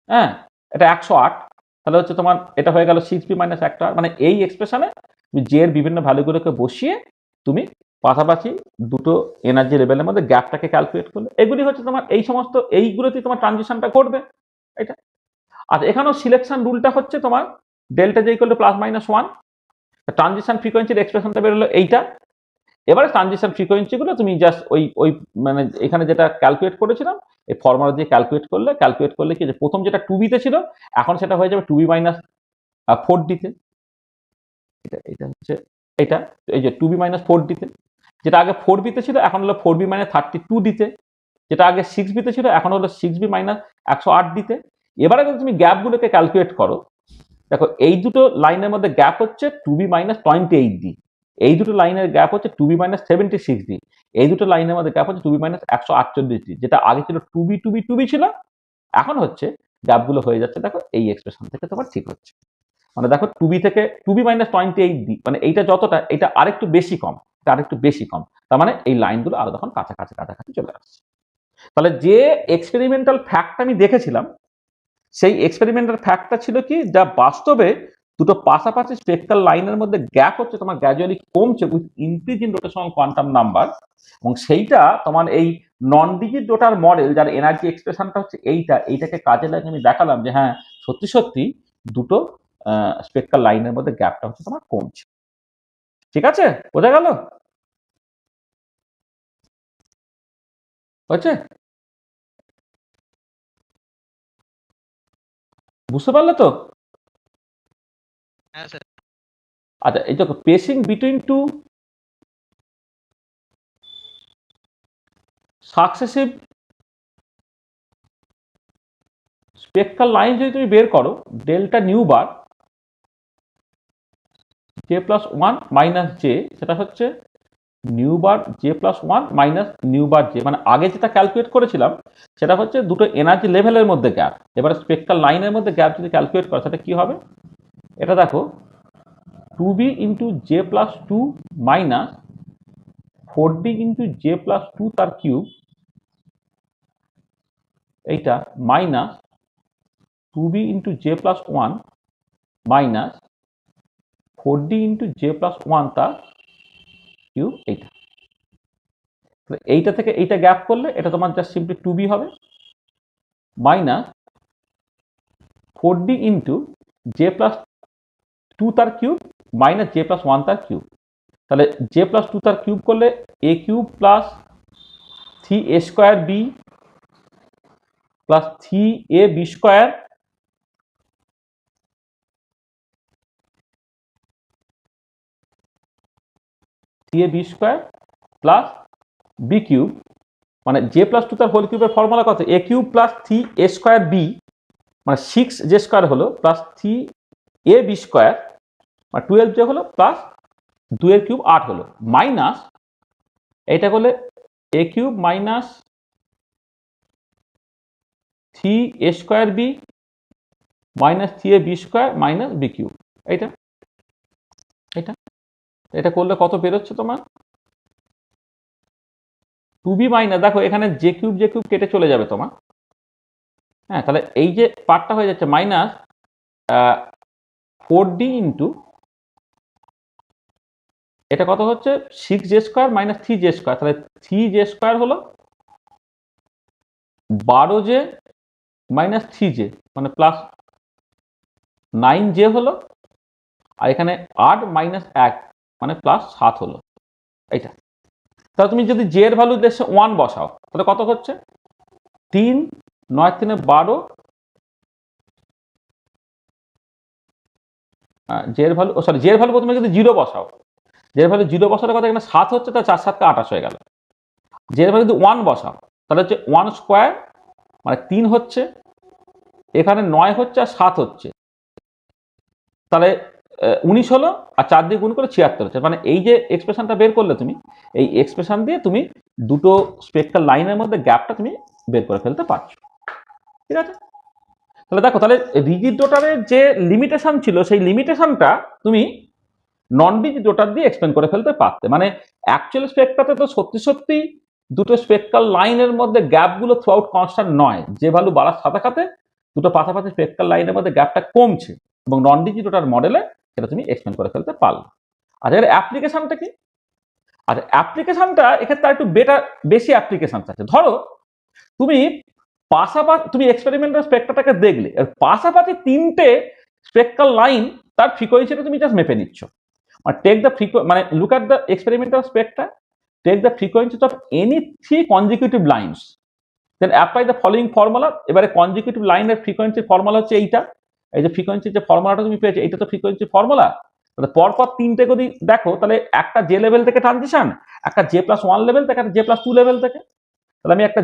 হ্যাঁ এটা 108। তাহলে হচ্ছে তোমার এটা হয়ে গেল 6b মাইনাস 1, মানে এই এক্সপ্রেশনে তুমি জের বিভিন্ন ভ্যালুগুলোকে বসিয়ে তুমি পাশাপাশি দুটো এনার্জি লেভেলের মধ্যে গ্যাপটাকে ক্যালকুলেট করলে এগুলি হচ্ছে তোমার এই সমস্ত এইগুলোতেই তোমার ট্রানজিশনটা ঘটবে। এটা আর এখানেও সিলেকশন রুলটা হচ্ছে তোমার delta J equal to plus minus 1, transition ফ্রিকোয়েন্সির এক্সপ্রেশনটা বেরোলো এইটা। এবারে ট্রানজিশন ফ্রিকোয়েন্সিগুলো তুমি জাস্ট ওই মানে এখানে যেটা ক্যালকুলেট করেছিলাম এই ফর্মুলা দিয়ে ক্যালকুলেট করলে কি যে প্রথম যেটা 2b তে ছিল এখন সেটা হয়ে যাবে 2b মাইনাস 4d তে। এটা হচ্ছে এটা এই যে 2b মাইনাস 4d তে, যেটা আগে 4b তে ছিল এখন হলো 4b মাইনাস 32d তে, যেটা আগে 6b তে ছিল এখন হলো 6b মাইনাস 108d তে। এবারে যদি তুমি গ্যাপগুলোকে ক্যালকুলেট করো, দেখো এই দুটো লাইনের মধ্যে গ্যাপ হচ্ছে 2b মাইনাস 28d, এই দুটো লাইনের গ্যাপ হচ্ছে 2b মাইনাস 76d, এই দুটো লাইনের মধ্যে গ্যাপ হচ্ছে 2b মাইনাস 148d, যেটা আগে ছিল 2b ছিল এখন হচ্ছে গ্যাপগুলো হয়ে যাচ্ছে দেখো এই এক্সপ্রেশন থেকে তোমার ঠিক হচ্ছে। মানে দেখো 2b থেকে 2b মাইনাস 28d, মানে এইটা যতটা এটা আরেকটু বেশি কম, এটা আরেকটু বেশি কম, তার মানে এই লাইনগুলো আরো তখন কাছাকাছি চলে আসছে। তাহলে যে এক্সপেরিমেন্টাল ফ্যাক্ট আমি দেখেছিলাম সেই এক্সপেরিমেন্টাল ফ্যাক্টটা ছিল কি, যা বাস্তবে দুটো পাশাপাশি স্পেকট্রাল লাইনের মধ্যে গ্যাপ হচ্ছে তোমার গ্র্যাজুয়ালি কমছে with increase in rotational quantum number, এবং সেইটা তোমার এই নন ডিজিট ডোটার মডেল যার এনার্জি এক্সপ্রেশনটা হচ্ছে এইটাকে কাজে লাগিয়ে আমি দেখালাম যে হ্যাঁ সত্যি দুটো স্পেকট্রাল লাইনের মধ্যে গ্যাপটা হচ্ছে তোমার কমছে। ঠিক আছে, বোঝা গেল? হয়েছে? বুঝতে পারলে তো? হ্যাঁ স্যার। আচ্ছা, এই দেখো spacing between two successive spectral line যদি তুমি বের করো, delta nu bar J plus 1 minus J, সেটা হচ্ছে nu bar J plus 1 minus nu bar J, মানে আগে যেটা ক্যালকুলেট করেছিলাম সেটা হচ্ছে দুটো এনার্জি লেভেলের মধ্যে গ্যাপ। এবারে স্পেকট্রাল লাইনের মধ্যে গ্যাপ যদি ক্যালকুলেট করো সেটা কি হবে, এটা দেখো 2b into J plus 2 minus 4d into J plus 2 তার কিউব, এইটা minus 2b into J plus 1 minus 4d into J plus 1 তার কিউব, এইটা। এইটা থেকে এইটা গ্যাপ করলে এটা তোমার জাস্ট সিম্পলি 2b হবে minus 4d into J plus 2 তার কিউব মাইনাস জে প্লাস 1 তার কিউব। তাহলে জে প্লাস 2 তার কিউব করলে a cube plus 3a square b plus 3ab square plus b cube, মানে জে প্লাস 2 তার হোল কিউবের formula কত, a cube plus 3a square b মানে 6j স্কোয়ার হলো প্লাস 3ab স্কোয়ার মানে 12j হলো প্লাস 2 এর কিউব 8 হলো মাইনাস এইটা করলে a cube minus 3a square b minus 3ab square minus b cube. এইটা এটা এটা করলে কত বেরোচ্ছে তোমার 2b মাইনাস, দেখো এখানে জে কিউব কেটে চলে যাবে তোমার, হ্যাঁ তাহলে এই যে পার্টটা হয়ে যাচ্ছে মাইনাস 4d ইন্টু এটা কত হচ্ছে 6j square minus 3j square, তাহলে 3j স্কোয়ার হলো 12j মাইনাস 3j মানে প্লাস 9j হলো, আর এখানে 8 মাইনাস 1 মানে প্লাস 7 হলো। এইটা তাহলে তুমি যদি জে এর ভ্যালু দেশে 1 বসাও তাহলে কত হচ্ছে 3 9 3 12, জে এর ভ্যালু জে এর ভ্যালু প্রথমে যদি 0 বসাও, জে এর ভ্যালু 0 বসালে কত এখানে 7 হচ্ছে, তার 4 7 28 হয়ে গেল। জে এর ভ্যালু যদি 1 বসাও তাহলে হচ্ছে 1 স্কোয়ার মানে 3 হচ্ছে, এখানে 9 হচ্ছে আর 7 হচ্ছে, তাহলে 19 হলো, আর 4 দিয়ে গুণ করে 76 হচ্ছে। মানে এই যে এক্সপ্রেশনটা বের করলে তুমি এই এক্সপ্রেশন দিয়ে তুমি দুটো স্পেকট্রাল লাইনের মধ্যে গ্যাপটা তুমি বের করে ফেলতে পারছো। ঠিক আছে, তাহলে দেখো, তাহলে রিজিড রোটারের যে লিমিটেশন ছিল সেই লিমিটেশনটা তুমি নন রিজিড রোটার দিয়ে এক্সপ্লেন করে ফেলতে পারতে। মানে অ্যাকচুয়াল স্পেকটাতে তো সত্যি সত্যি দুটো স্পেকট্রাল লাইনের মধ্যে গ্যাপগুলো থ্রু আউট কনস্ট্যান্ট নয়, যে ভ্যালু বাড়ার সাথে সাথে দুটো পাশাপাশি স্পেকট্রাল লাইনের মধ্যে গ্যাপটা কমছে, এবং নন রিজিড রোটার মডেলে সেটা তুমি এক্সপ্লেন করে ফেলতে পারলে। আর এর অ্যাপ্লিকেশনটা কি? আর অ্যাপ্লিকেশনটা এক্ষেত্রে একটু বেশি অ্যাপ্লিকেশন আছে। ধরো তুমি তুমি এক্সপেরিমেন্টাল স্পেকট্রাটাকে দেখলে, এর পাশাপাশি তিনটে স্পেকট্রাল লাইন তার ফ্রিকোয়েন্সিটা তুমি জাস্ট মেপে নিচ্ছ। আর টেক দ্য মানে look at the experimental spectra, take the frequencies of any 3 consecutive lines, then apply the following formula. এবারে কনজিকিউটিভ লাইনের ফ্রিকোয়েন্সির ফর্মুলা হচ্ছে এইটা, এই যে ফ্রিকোয়েন্সির যে ফর্মুলাটা তুমি পেয়েছো এইটা তো ফ্রিকোয়েন্সি ফর্মুলা। তাহলে পরপর তিনটে যদি দেখো, তাহলে একটা জে লেভেল থেকে ট্রানজিশন, একটা J+1 লেভেল থেকে, একটা J+2 লেভেল থেকে। তাহলে আমি একটা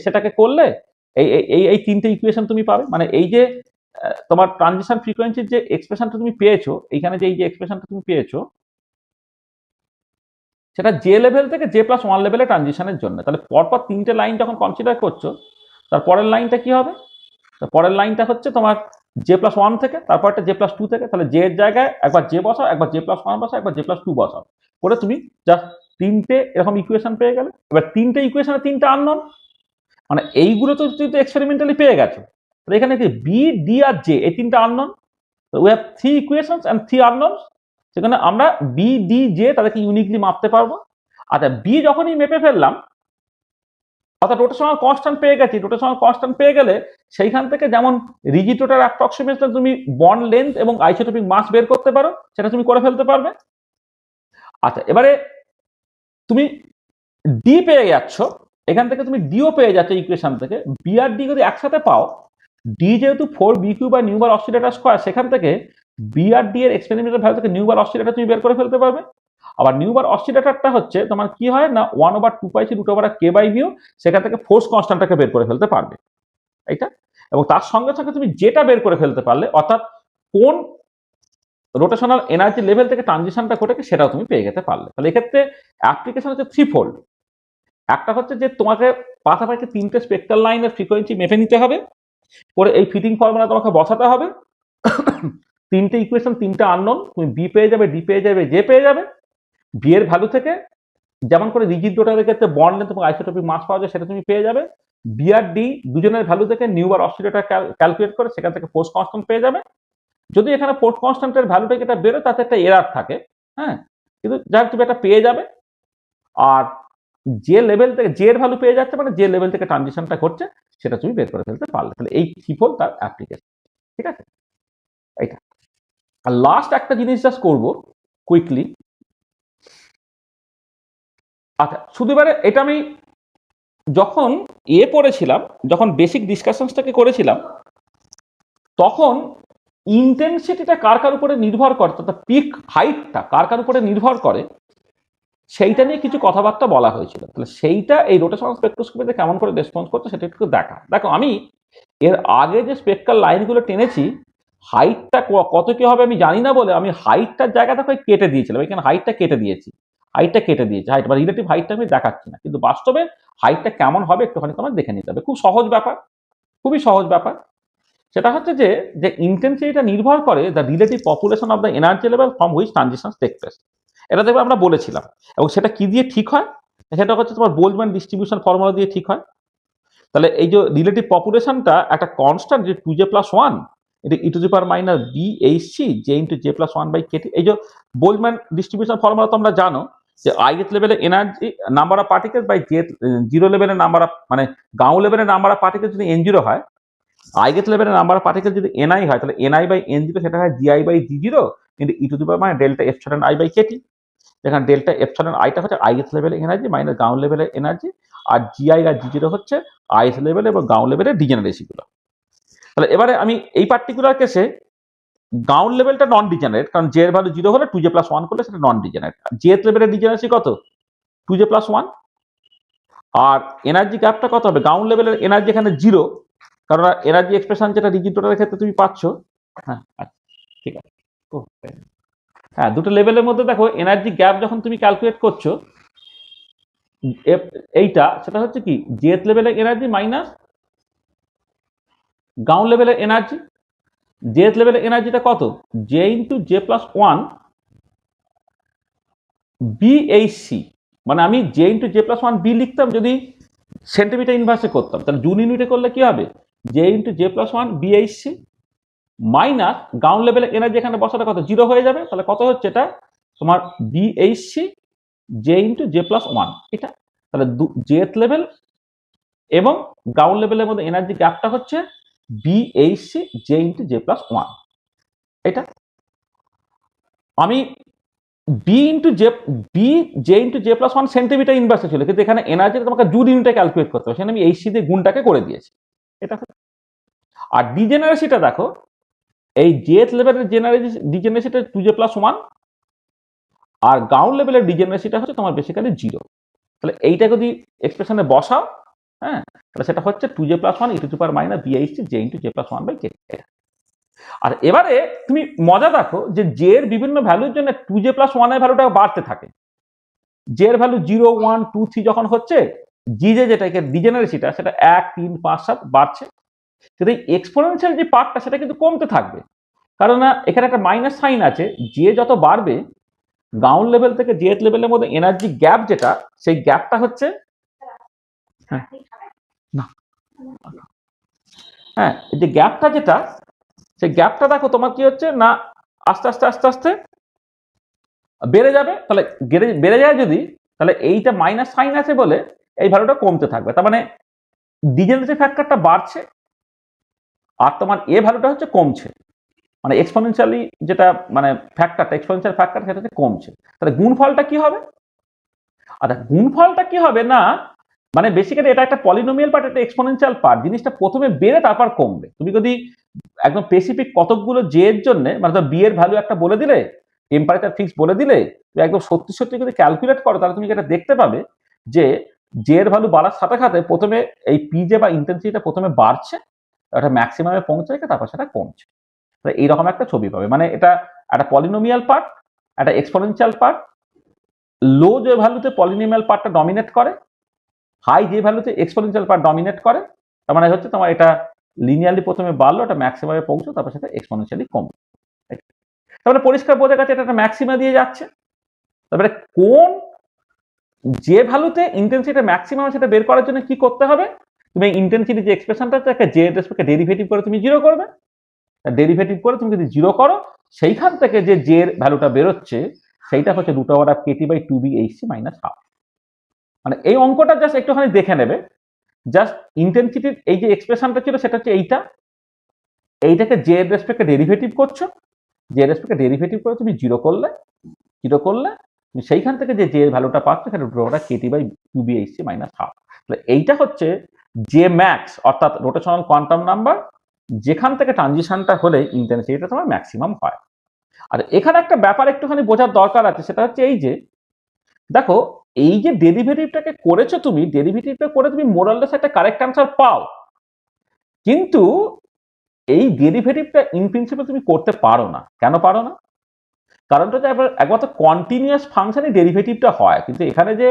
সেটাকে করলে এই এই এই তিনটে ইকুয়েশন তুমি পাবে। মানে এই যে তোমার ট্রানজিশন ফ্রিকোয়েন্সির যে এক্সপ্রেশনটা তুমি পেয়েছো, এইখানে যে এই যে এক্সপ্রেশনটা তুমি পেয়েছো, সেটা জে লেভেল থেকে J+1 লেভেলে ট্রানজিশনের জন্য। তাহলে পরপর তিনটে লাইন যখন কনসিডার করছো, তার পরের লাইনটা কি হবে? পরের লাইনটা হচ্ছে তোমার J+1 থেকে, তারপরটা J+2 থেকে। তাহলে জে এর জায়গায় একবার জে বসাও, একবার J+1 বসাও, একবার J+2 বসাও, করে তুমি জাস্ট তিনটে এরকম ইকুয়েশন পেয়ে গেলে। এবার তিনটে ইকুয়েশনে তিনটে আননোন, মানে এইগুলো তো তুমি তো এক্সপেরিমেন্টালি পেয়ে গেছো। তাহলে এখানে কি বি, ডি আর জে, এই তিনটা unknown. We have 3 equations and 3 unknowns. সেখানে আমরা বি, ডি, জে তাদেরকে ইউনিকলি মাপতে পারবো। আচ্ছা, বি যখনই মেপে ফেললাম, অর্থাৎ রোটেশনাল কনস্ট্যান্ট পেয়ে গেছি, রোটেশনাল কনস্ট্যান্ট পেয়ে গেলে সেইখান থেকে যেমন রিজিড রোটার অ্যাপ্রক্সিমেশন তুমি বন্ড লেন্থ এবং আইসোটোপিক মাস বের করতে পারো, সেটা তুমি করে ফেলতে পারবে। আচ্ছা, এবারে তুমি ডি পেয়ে যাচ্ছ, এখান থেকে তুমি ডিও পেয়ে যাচ্ছ ইকুয়েশন থেকে। বি আর ডি যদি একসাথে পাও, ডি যেহেতু 4BQ বা নিউবার অসিলেটর স্কয়ার, সেখান থেকে বি আর ডি এর এক্সপেরিমেন্টাল ভ্যালু থেকে নিউবার অসিলেটর তুমি বের করে ফেলতে পারবে। আবার নিউবার অসিলেটরটা হচ্ছে তোমার কি হয় না 1/2πc√k/μ, সেখান থেকে ফোর্স কনস্ট্যান্টটাকে বের করে ফেলতে পারবে, এইটা। এবং তার সঙ্গে সঙ্গে তুমি যেটা বের করে ফেলতে পারলে, অর্থাৎ কোন রোটেশনাল এনার্জি লেভেল থেকে ট্রানজিশনটা ঘটেছে, সেটাও তুমি পেয়ে যেতে পারলে। তাহলে এক্ষেত্রে অ্যাপ্লিকেশন হচ্ছে 3-fold। একটা হচ্ছে যে তোমাকে পাশাপাশি তিনটে স্পেকট্রাল লাইনের ফ্রিকোয়েন্সি মেপে নিতে হবে, পরে এই ফিটিং ফর্মুলা তোমাকে বসাতে হবে। তিনটে ইকুয়েশন, তিনটে আননোন, তুমি বি পেয়ে যাবে, ডি পেয়ে যাবে, জে পেয়ে যাবে। বি এর ভ্যালু থেকে যেমন করে রিজিড রোটারের ক্ষেত্রে বন্ড লেন্থ এবং আইসোটোপিক মাস পাওয়া যায়, সেটা তুমি পেয়ে যাবে। বি আর ডি দুজনের ভ্যালু থেকে নিউবার অসিলেটর ক্যালকুলেট করে সেখান থেকে ফোর্স কনস্ট্যান্ট পেয়ে যাবে। যদি এখানে ফোর্স কনস্ট্যান্টের ভ্যালুটা যেটা বেরোয়, তাতে একটা এরার থাকে, হ্যাঁ, কিন্তু যাই তুমি এটা পেয়ে যাবে। আর যে লেভেল থেকে জে এর ভ্যালু পেয়ে যাচ্ছে, মানে যে লেভেল থেকে ট্রানজিশনটা ঘটছে, সেটা তুমি বের করে ফেলতে পারলে। তাহলে এই থ্রিফোল্ড তার অ্যাপ্লিকেশন, ঠিক আছে, এইটা। আর লাস্ট একটা জিনিস জাস্ট করবো কুইকলি। আচ্ছা, শুধু এবারে এটা আমি যখন পড়েছিলাম, যখন বেসিক ডিসকাশনসটাকে করেছিলাম, তখন ইন্টেন্সিটিটা কার কার উপরে নির্ভর করে, অর্থাৎ পিক হাইটটা কার কার উপরে নির্ভর করে, সেইটা নিয়ে কিছু কথাবার্তা বলা হয়েছিল। তাহলে সেইটা এই রোটেশনাল স্পেকট্রোস্কোপিতে কেমন করে রেসপন্স করছে, সেটা একটু দেখো আমি এর আগে যে স্পেকট্রাল লাইনগুলো টেনেছি, হাইটটা কত কি হবে আমি জানি না বলে আমি হাইটটার জায়গাটা কেটে দিয়েছিলাম। এখানে হাইটটা কেটে দিয়েছি, হাইট বা রিলেটিভ হাইটটা আমি দেখাচ্ছি না, কিন্তু বাস্তবে হাইটটা কেমন হবে একটুখানি তোমার দেখে নিতে হবে। খুব সহজ ব্যাপার, খুবই সহজ ব্যাপার। সেটা হচ্ছে যে ইন্টেন্সিটিটা নির্ভর করে the relative population of the energy level from which transition take place. এটা দেখবে আমরা বলেছিলাম। এবং সেটা কি দিয়ে ঠিক হয়? সেটা হচ্ছে তোমার বোল্টজম্যান ডিস্ট্রিবিউশন ফর্মুলা দিয়ে ঠিক হয়। তাহলে এই যে রিলেটিভ পপুলেশনটা একটা কনস্ট্যান্ট, যে 2j+1, এটা e⁻⁻b(h)c j × j+1/kt। এই যে বোল্টজম্যান ডিস্ট্রিবিউশন ফর্মুলা তোমরা জানো, যে ith লেভেলে energy number of particles by zero লেভেলের নাম্বার অফ, মানে গাউ লেভেলের নাম্বার অফ পার্টিকেলস যদি n0 হয়, ith লেভেলের নাম্বার অফ পার্টিকেল যদি ni হয়, তাহলে ni/n0 সেটা হয় gi/g0 কিন্তু e⁻⁻∆ε⁰i/kt, যেখানে ∆ε⁰i হচ্ছে ith লেভেলের এনার্জি মাইনাস গাউন্ড লেভেলের এনার্জি, আর gi আর g0 হচ্ছে ith লেভেল এবং গাউন্ড লেভেলের ডিজেনারেসি গুলো। তাহলে এবারে আমি এই পার্টিকুলার কেসে গাউন্ড লেভেলটা নন ডিজেনারেট, কারণ জে এর ভ্যালু 0 হলে 2j+1 করলে সেটা নন ডিজেনারেট। jth লেভেলের ডিজেনারেসি কত? 2j+1। আর এনার্জি গ্যাপটা কত হবে? গাউন্ড লেভেলের এনার্জি এখানে 0, কারণ এনার্জি এক্সপ্রেশন যেটা রিজিড রোটারের ক্ষেত্রে তুমি পাচ্ছ। হ্যাঁ, ঠিক আছে। হ্যাঁ, দুটো লেভেলের মধ্যে দেখো এনার্জি গ্যাপ যখন তুমি ক্যালকুলেট করছো, এইটা সেটা হচ্ছে কি jth লেভেলের এনার্জি মাইনাস গ্রাউন্ড লেভেলের এনার্জি, jth লেভেলের এনার্জিটা কত, j into J plus one B H C, মানে আমি J into J plus one B লিখতাম যদি সেন্টিমিটার ইনভার্সে করতাম, তাহলে জুল ইউনিটে করলে কি হবে, J into J plus one BHC minus ground লেভেলের এনার্জি এখানে বসাটা কত, জিরো হয়ে যাবে, তাহলে কত হচ্ছে এটা তোমার BHC J into J plus one, এটা তাহলে jth লেভেল এবং গ্রাউন্ড লেভেলের মধ্যে এনার্জি গ্যাপটা হচ্ছে BHC J into J plus one. এটা আমি B into J into J plus one centimetre ইনভার্সে ছিল, কিন্তু এখানে এনার্জি তোমাকে জুল ইউনিটে ক্যালকুলেট করতে হবে, সেখানে আমি এইচসি দিয়ে গুণটাকে করে দিয়েছি। এটা আর ডিজেনারেসিটা দেখো, এই jth লেভেলের ডিজেনারেসিটা টু জে প্লাস ওয়ান, আর গ্রাউন্ড লেভেলের ডিজেনারেসিটা হচ্ছে তোমার বেসিক্যালি জিরো। তাহলে এইটা যদি এক্সপ্রেশনে বসাও, হ্যাঁ, তাহলে সেটা হচ্ছে two J plus one E to the power minus BHC J into J plus one by K. আর এবারে তুমি মজা দেখো যে জে এর বিভিন্ন ভ্যালুর জন্য টু জে প্লাস ওয়ান এর ভ্যালুটা বাড়তে থাকে। জে এর ভ্যালু 0 1 2 3 যখন হচ্ছে, জি জে যেটাকে ডিজেনারেসিটা সেটা 1 3 5 7 বাড়ছে, কিন্তু এই এক্সপোনেনশিয়াল যে পার্টটা সেটা কিন্তু কমতে থাকবে, কারণ না এখানে একটা মাইনাস সাইন আছে। জে যত বাড়বে গ্রাউন্ড লেভেল থেকে জেথ লেভেলের মধ্যে এনার্জি গ্যাপ যেটা, সেই গ্যাপটা হচ্ছে হ্যাঁ এই যে গ্যাপটা যেটা, সেই গ্যাপটা দেখো তোমার কি হচ্ছে না আস্তে আস্তে আস্তে আস্তে বেড়ে যাবে। তাহলে বেড়ে যায় যদি, তাহলে এইটা মাইনাস সাইন আছে বলে এই ভ্যালুটা কমতে থাকবে, তার মানে ডিজেনারেসি ফ্যাক্টরটা বাড়ছে আর তোমার এ ভ্যালুটা হচ্ছে কমছে, মানে এক্সপোনেনশিয়ালি যেটা মানে ফ্যাক্টরটা এক্সপোনেনশিয়াল ফ্যাক্টর সেটা হচ্ছে কমছে। তাহলে গুণফলটা কি হবে, আচ্ছা গুণফলটা কি হবে না, মানে বেসিক্যালি এটা একটা পলিনোমিয়াল পার্ট, একটা এক্সপোনেনশিয়াল পার্ট, জিনিসটা প্রথমে বেড়ে তারপর কমবে। তুমি যদি একদম স্পেসিফিক কতকগুলো জে এর জন্য, মানে বি এর ভ্যালু একটা বলে দিলে, টেম্পারেচার ফিক্স বলে দিলে, তুমি একদম সত্যি সত্যি যদি ক্যালকুলেট করো তাহলে তুমি এটা দেখতে পাবে যে জে এর ভ্যালু বাড়ার সাথে সাথে প্রথমে এই পিজে বা ইন্টেন্সিটিটা প্রথমে বাড়ছে, এটা ম্যাক্সিমামে পৌঁছে তারপর সেটা কমছে। এইরকম একটা ছবি পাবে, মানে এটা একটা পলিনোমিয়াল পার্ট, একটা এক্সপোনেনশিয়াল পার্ট, লো যে ভ্যালুতে পলিনোমিয়াল পার্টটা ডমিনেট করে, হাই যে ভ্যালুতে এক্সপোনেনশিয়াল পার্ট ডমিনেট করে, তার মানে হচ্ছে তোমার এটা লিনিয়ারলি প্রথমে বাড়লো, এটা ম্যাক্সিমামে পৌঁছো, তারপর সেটা এক্সপোনেনশিয়ালি কমবে। তারপরে পরিষ্কার বোঝা গেছে এটা একটা ম্যাক্সিমা দিয়ে যাচ্ছে। তারপরে কোন যে ভ্যালুতে ইন্টেন্সিটি ম্যাক্সিমাম সেটা বের করার জন্য কি করতে হবে, তুমি ইন্টেন্সিটি যে এক্সপ্রেশনটা আছে একটা জে এর রেসপেক্টে ডেরিভেটিভ করে তুমি জিরো করবে, ডেরিভেটিভ করে তুমি যদি জিরো করো, সেইখান থেকে যে জে এর ভ্যালুটা বেরোচ্ছে সেইটা হচ্ছে root over of K T by 2bhc minus half. মানে এই অঙ্কটা জাস্ট একটুখানি দেখে নেবে, জাস্ট ইন্টেন্সিটির এই যে এক্সপ্রেশনটা ছিল সেটা হচ্ছে এইটাকে জে এর রেসপেক্টে ডেরিভেটিভ করছো, জে এর রেসপেক্টে ডেরিভেটিভ করে তুমি জিরো করলে তুমি সেইখান থেকে যে জে এর ভ্যালুটা পাচ্ছ সেটা root over of K T by 2bhc minus half. তাহলে এইটা হচ্ছে জে ম্যাক্স, অর্থাৎ রোটেশনাল কোয়ান্টাম নাম্বার, যেখান থেকে ট্রানজিশনটা হলে ইন্টেন্সিটিটা তোমার ম্যাক্সিমাম হয়। আর এখানে একটা ব্যাপার একটুখানি বোঝার দরকার আছে, সেটা হচ্ছে এই যে দেখো এই যে ডেরিভেটিভটাকে করেছো তুমি, ডেরিভেটিভটা করে তুমি মোরাললেস একটা কারেক্ট অ্যান্সার পাও, কিন্তু এই ডেরিভেটিভটা ইন প্রিন্সিপাল তুমি করতে পারো না। কেন পারো না? কারণটা হচ্ছে একবার তো কন্টিনিউয়াস ফাংশনে ডেরিভেটিভটা হয়, কিন্তু এখানে যে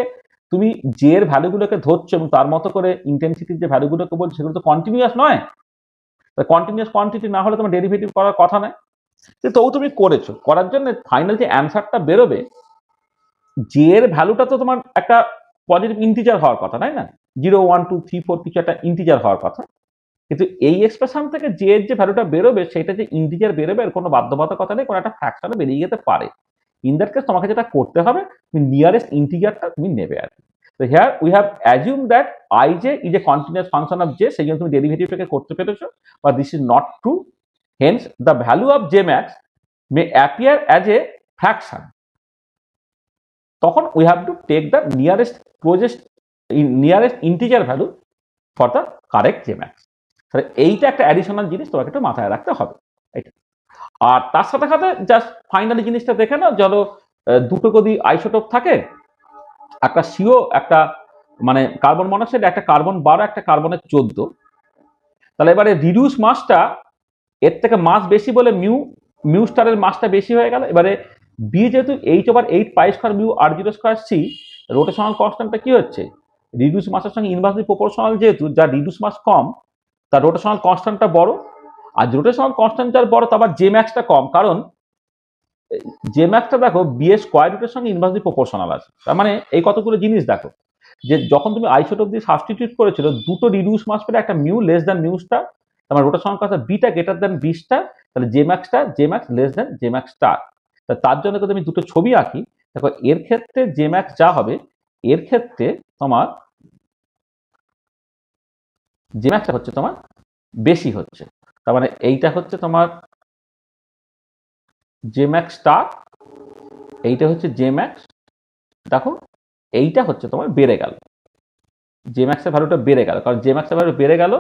তুমি জে এর ভ্যালুগুলোকে ধরছো এবং তার মতো করে ইন্টেন্সিটির যে ভ্যালুগুলোকে বলছো সেগুলো তো কন্টিনিউয়াস নয়। কন্টিনিউয়াস কোয়ান্টিটি না হলে তোমার ডেরিভেটিভ করার কথা নয়, তবু তুমি করেছো। করার জন্য ফাইনাল যে অ্যান্সারটা বেরোবে, জে এর ভ্যালুটা তো তোমার একটা পজিটিভ ইন্টিজার হওয়ার কথা, তাই না? 0 1 2 3 4 কিছু একটা ইন্টিজার হওয়ার কথা, কিন্তু এই এক্সপ্রেশন থেকে জে এর যে ভ্যালুটা বেরোবে সেটা যে ইন্টিজার বেরোবে এর কোনো বাধ্যবাধকতা নেই, কোনো একটা ফ্র্যাকশনে বেরিয়ে যেতে পারে। ইন দ্যাট কেস তোমাকে যেটা করতে হবে, তুমি নিয়ারেস্ট ইন্টিজারটা তুমি নেবে আর কি। তো here we have assume that I J is a continuous function of J, সেই জন্য তুমি ডেরিভেটিভটাকে করতে পেরেছো, but this is not true. Hence the value of J max may appear as a fraction. তখন we have to take the nearest integer value for the correct J max. তাহলে এইটা একটা অ্যাডিশনাল জিনিস তোমাকে একটু মাথায় রাখতে হবে। এটা আর তার সাথে সাথে জাস্ট ফাইনালি জিনিসটা দেখে নাও, চলো দুটো যদি আইসোটোপ থাকে, একটা সিও একটা মানে কার্বন মনোক্সাইড, একটা কার্বন 12 একটা কার্বনের 14, তাহলে এবারে রিডিউস মাসটা এর থেকে মাস বেশি বলে মিউ স্টারের মাসটা বেশি হয়ে গেল। এবারে বি যেহেতু h/8 pi square mu r0 square C, rotational কনস্ট্যান্টটা কি হচ্ছে রিডিউস মাসের সঙ্গে ইনভার্সলি প্রপোর্শনাল, যেহেতু যা রিডিউস মাস কম তার রোটেশনাল কনস্ট্যান্টটা বড়, আর রোটেশনাল কনস্ট্যান্ট যার বড় তার জে ম্যাক্সটা কম, কারণ জে ম্যাক্সটা দেখো বি এর স্কোয়ার রুটের সঙ্গে ইনভার্সলি প্রপোর্শনাল আছে। তার মানে এই কতগুলো জিনিস দেখো, যে যখন তুমি আইসোটোপ দিয়ে সাবস্টিটিউট করেছিল দুটো রিডিউস মাস পেলে একটা mu less than mu star, তোমার রোটেশনাল কনস্ট্যান্ট বিটা গ্রেটার দ্যান বি স্টার, তাহলে J max less than J max star. তার জন্য যদি আমি দুটো ছবি আঁকি, দেখো এর ক্ষেত্রে জে ম্যাক্স যা হবে, এর ক্ষেত্রে তোমার জে ম্যাক্সটা হচ্ছে তোমার বেশি হচ্ছে। তার মানে এইটা হচ্ছে তোমার জে ম্যাক্স স্টার, এইটা হচ্ছে জে ম্যাক্স। দেখো এইটা হচ্ছে তোমার বেড়ে গেল, জে ম্যাক্সের ভ্যালুটা বেড়ে গেল, কারণ জে ম্যাক্সের ভ্যালু বেড়ে গেল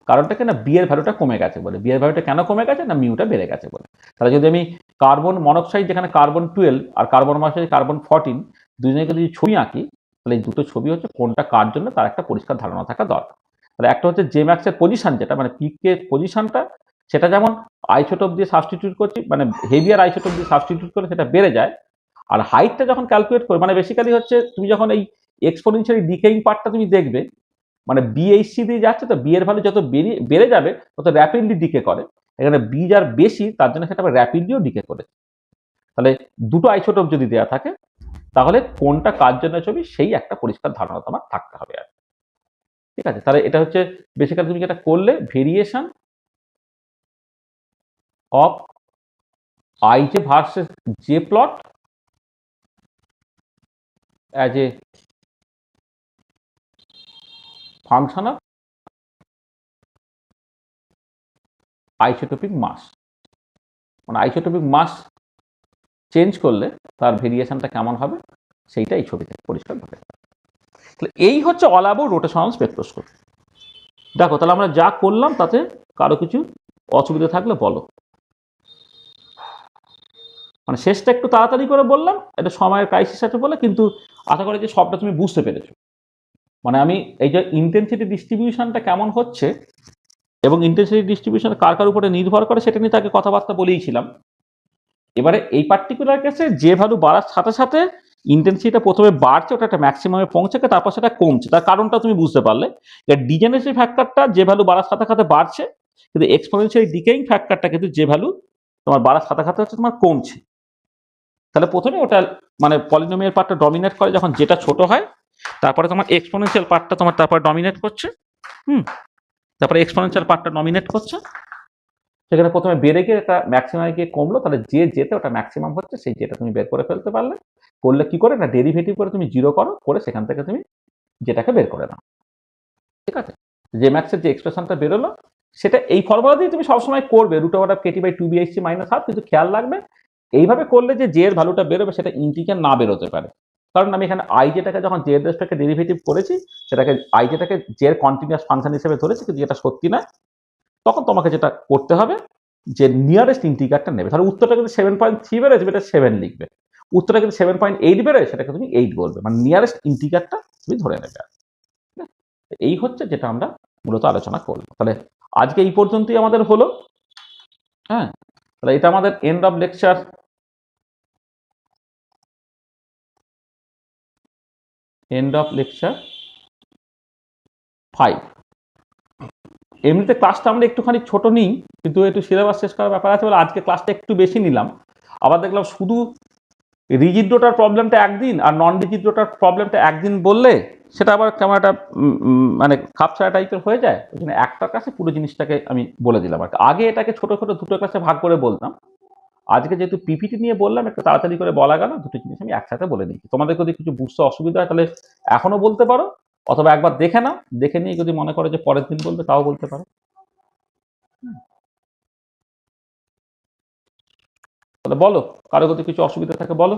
কারণটা কি না, বি এর ভ্যালুটা কমে গেছে বলে। বি এর ভ্যালুটা কেন কমে গেছে না, মিউটা বেড়ে গেছে বলে। তাহলে যদি আমি কার্বন মনোক্সাইড যেখানে কার্বন 12 আর কার্বন মনোক্সাইড কার্বন 14 দুজনকে যদি ছবি আঁকি, তাহলে এই দুটো ছবি হচ্ছে কোনটা কার জন্য তার একটা পরিষ্কার ধারণা থাকা দরকার। তাহলে একটা হচ্ছে জে ম্যাক্সের পজিশন, যেটা মানে পিকের পজিশনটা, সেটা যেমন আইসোটোপ দিয়ে সাবস্টিটিউট করছি, মানে হেভিয়ার আইসোটোপ দিয়ে সাবস্টিটিউট করে সেটা বেড়ে যায়। আর হাইটটা যখন ক্যালকুলেট করে, মানে বেসিক্যালি হচ্ছে তুমি যখন এই এক্সপোনেনশিয়ালি ডিকেইং পার্টটা তুমি দেখবে, মানে বিএইচসি দিয়ে যাচ্ছে, তো বি এর ভ্যালু যত বেড়ে যাবে তত র্যাপিডলি ডিকে করে। এখানে বি যার বেশি তার জন্য সেটা র্যাপিডলিও ডিকে করে। তাহলে দুটো আইসোটোপ যদি দেওয়া থাকে, তাহলে কোনটা কার জন্য ছবি সেই একটা পরিষ্কার ধারণা তোমার থাকতে হবে আর। ঠিক আছে, তাহলে এটা হচ্ছে বেসিক্যালি তুমি যেটা করলে, variation of I J versus J plot as a function of isotopic mass. মানে আইসোটোপিক মাস চেঞ্জ করলে তার ভেরিয়েশনটা কেমন হবে সেইটা এই ছবি থেকে পরিষ্কার হবে। তাহলে এই হচ্ছে অল অ্যাবাউট রোটেশনাল স্পেকট্রোস্কোপি। দেখো তাহলে আমরা যা করলাম তাতে কারো কিছু অসুবিধা থাকলে বলো। মানে শেষটা একটু তাড়াতাড়ি করে বললাম, এটা সময়ের ক্রাইসিস আছে বলে, কিন্তু আশা করি যে সবটা তুমি বুঝতে পেরেছো। মানে আমি এই যে ইন্টেন্সিটি ডিস্ট্রিবিউশনটা কেমন হচ্ছে এবং ইন্টেন্সিটি ডিস্ট্রিবিউশন কার কার উপরে নির্ভর করে সেটা নিয়ে তাকে কথাবার্তা বলেইছিলাম। এবারে এই পার্টিকুলার কেসে যে ভ্যালু বাড়ার সাথে সাথে ইন্টেন্সিটিটা প্রথমে বাড়ছে, ওটা একটা ম্যাক্সিমামে পৌঁছাকে, তারপর সেটা কমছে। তার কারণটা তুমি বুঝতে পারলে, ডিজেনারেসি ফ্যাক্টরটা যে ভ্যালু বাড়ার সাথে সাথে বাড়ছে, কিন্তু এক্সপোনেনশিয়াল ডিকেইং ফ্যাক্টরটা কিন্তু যে ভ্যালু তোমার বাড়ার সাথে সাথে হচ্ছে তোমার কমছে। তাহলে প্রথমে ওটা মানে পলিনোমিয়াল পার্টটা ডমিনেট করে, যখন যেটা ছোট হয় তারপরে তোমার এক্সপোনেনশিয়াল পার্টটা তোমার তারপর ডমিনেট করছে। তারপরে এক্সপোনেনশিয়াল পার্টটা ডমিনেট করছে, সেখানে প্রথমে বেড়ে গিয়ে একটা ম্যাক্সিমামে গিয়ে কমলো। তাহলে যে যেতে ওটা ম্যাক্সিমাম হচ্ছে, সেই যেটা তুমি বের করে ফেলতে পারলে, করলে কি করে না, ডেরিভেটিভ করে তুমি জিরো করো, করে সেখান থেকে তুমি যেটাকে বের করে নাও। ঠিক আছে, যে ম্যাক্সের যে এক্সপ্রেশনটা বেরোলো সেটা এই ফর্মুলা দিয়ে তুমি সবসময় করবে, √KT/2BHC - 1/2, কিন্তু খেয়াল রাখবে এইভাবে করলে যে জে এর ভ্যালুটা বেরোবে সেটা ইন্টিজার না বেরোতে পারে। কারণ আমি এখানে আই যেটাকে যখন জে এর রেসপেক্টে ডেরিভেটিভ করেছি, সেটাকে আই যেটাকে জে এর কন্টিনিউয়াস ফাংশন হিসেবে ধরেছি, কিন্তু যেটা সত্যি না। তখন তোমাকে যেটা করতে হবে যে নিয়ারেস্ট ইন্টিগ্রারটা নেবে। তাহলে উত্তরটা কিন্তু 7.3 বেরোয়, এটা 7 লিখবে। উত্তরটা কিন্তু 7.8 বেরোয়, সেটাকে তুমি 8 বলবে, মানে নিয়ারেস্ট ইন্টিগ্রারটা তুমি ধরে নেবে। এই হচ্ছে যেটা আমরা মূলত আলোচনা করব। তাহলে আজকে এই পর্যন্তই আমাদের হলো। হ্যাঁ, তাহলে এটা আমাদের এন্ড অফ লেকচার 5। এমনিতে ক্লাসটা আমরা একটুখানি ছোট নিই, কিন্তু একটু সিলেবাস শেষ করার ব্যাপার আছে বলে আজকে ক্লাসটা একটু বেশি নিলাম। আবার দেখলাম শুধু রিজিড ডোটার প্রবলেমটা একদিন আর নন রিজিড ডোটার প্রবলেমটা একদিন বললে সেটা আবার কেমন একটা মানে খাপছাড়া টাইপের হয়ে যায়। ওই জন্য একটার কাছে পুরো জিনিসটাকে আমি বলে দিলাম। আর আগে এটাকে ছোট ছোট দুটো ক্লাসে ভাগ করে বলতাম, আজকে যেহেতু পিপিটি নিয়ে বললাম একটু তাড়াতাড়ি করে বলা গেল, দুটো জিনিস আমি একসাথে বলে দিচ্ছি। তোমাদের যদি কিছু বুঝতে অসুবিধা হয় তাহলে এখনো বলতে পারো, অথবা একবার দেখে নাও, দেখে নিয়ে যদি মনে করো যে পরের দিন বলবে তাও বলতে পারো। তাহলে বলো, কারো যদি কিছু অসুবিধা থাকে বলো।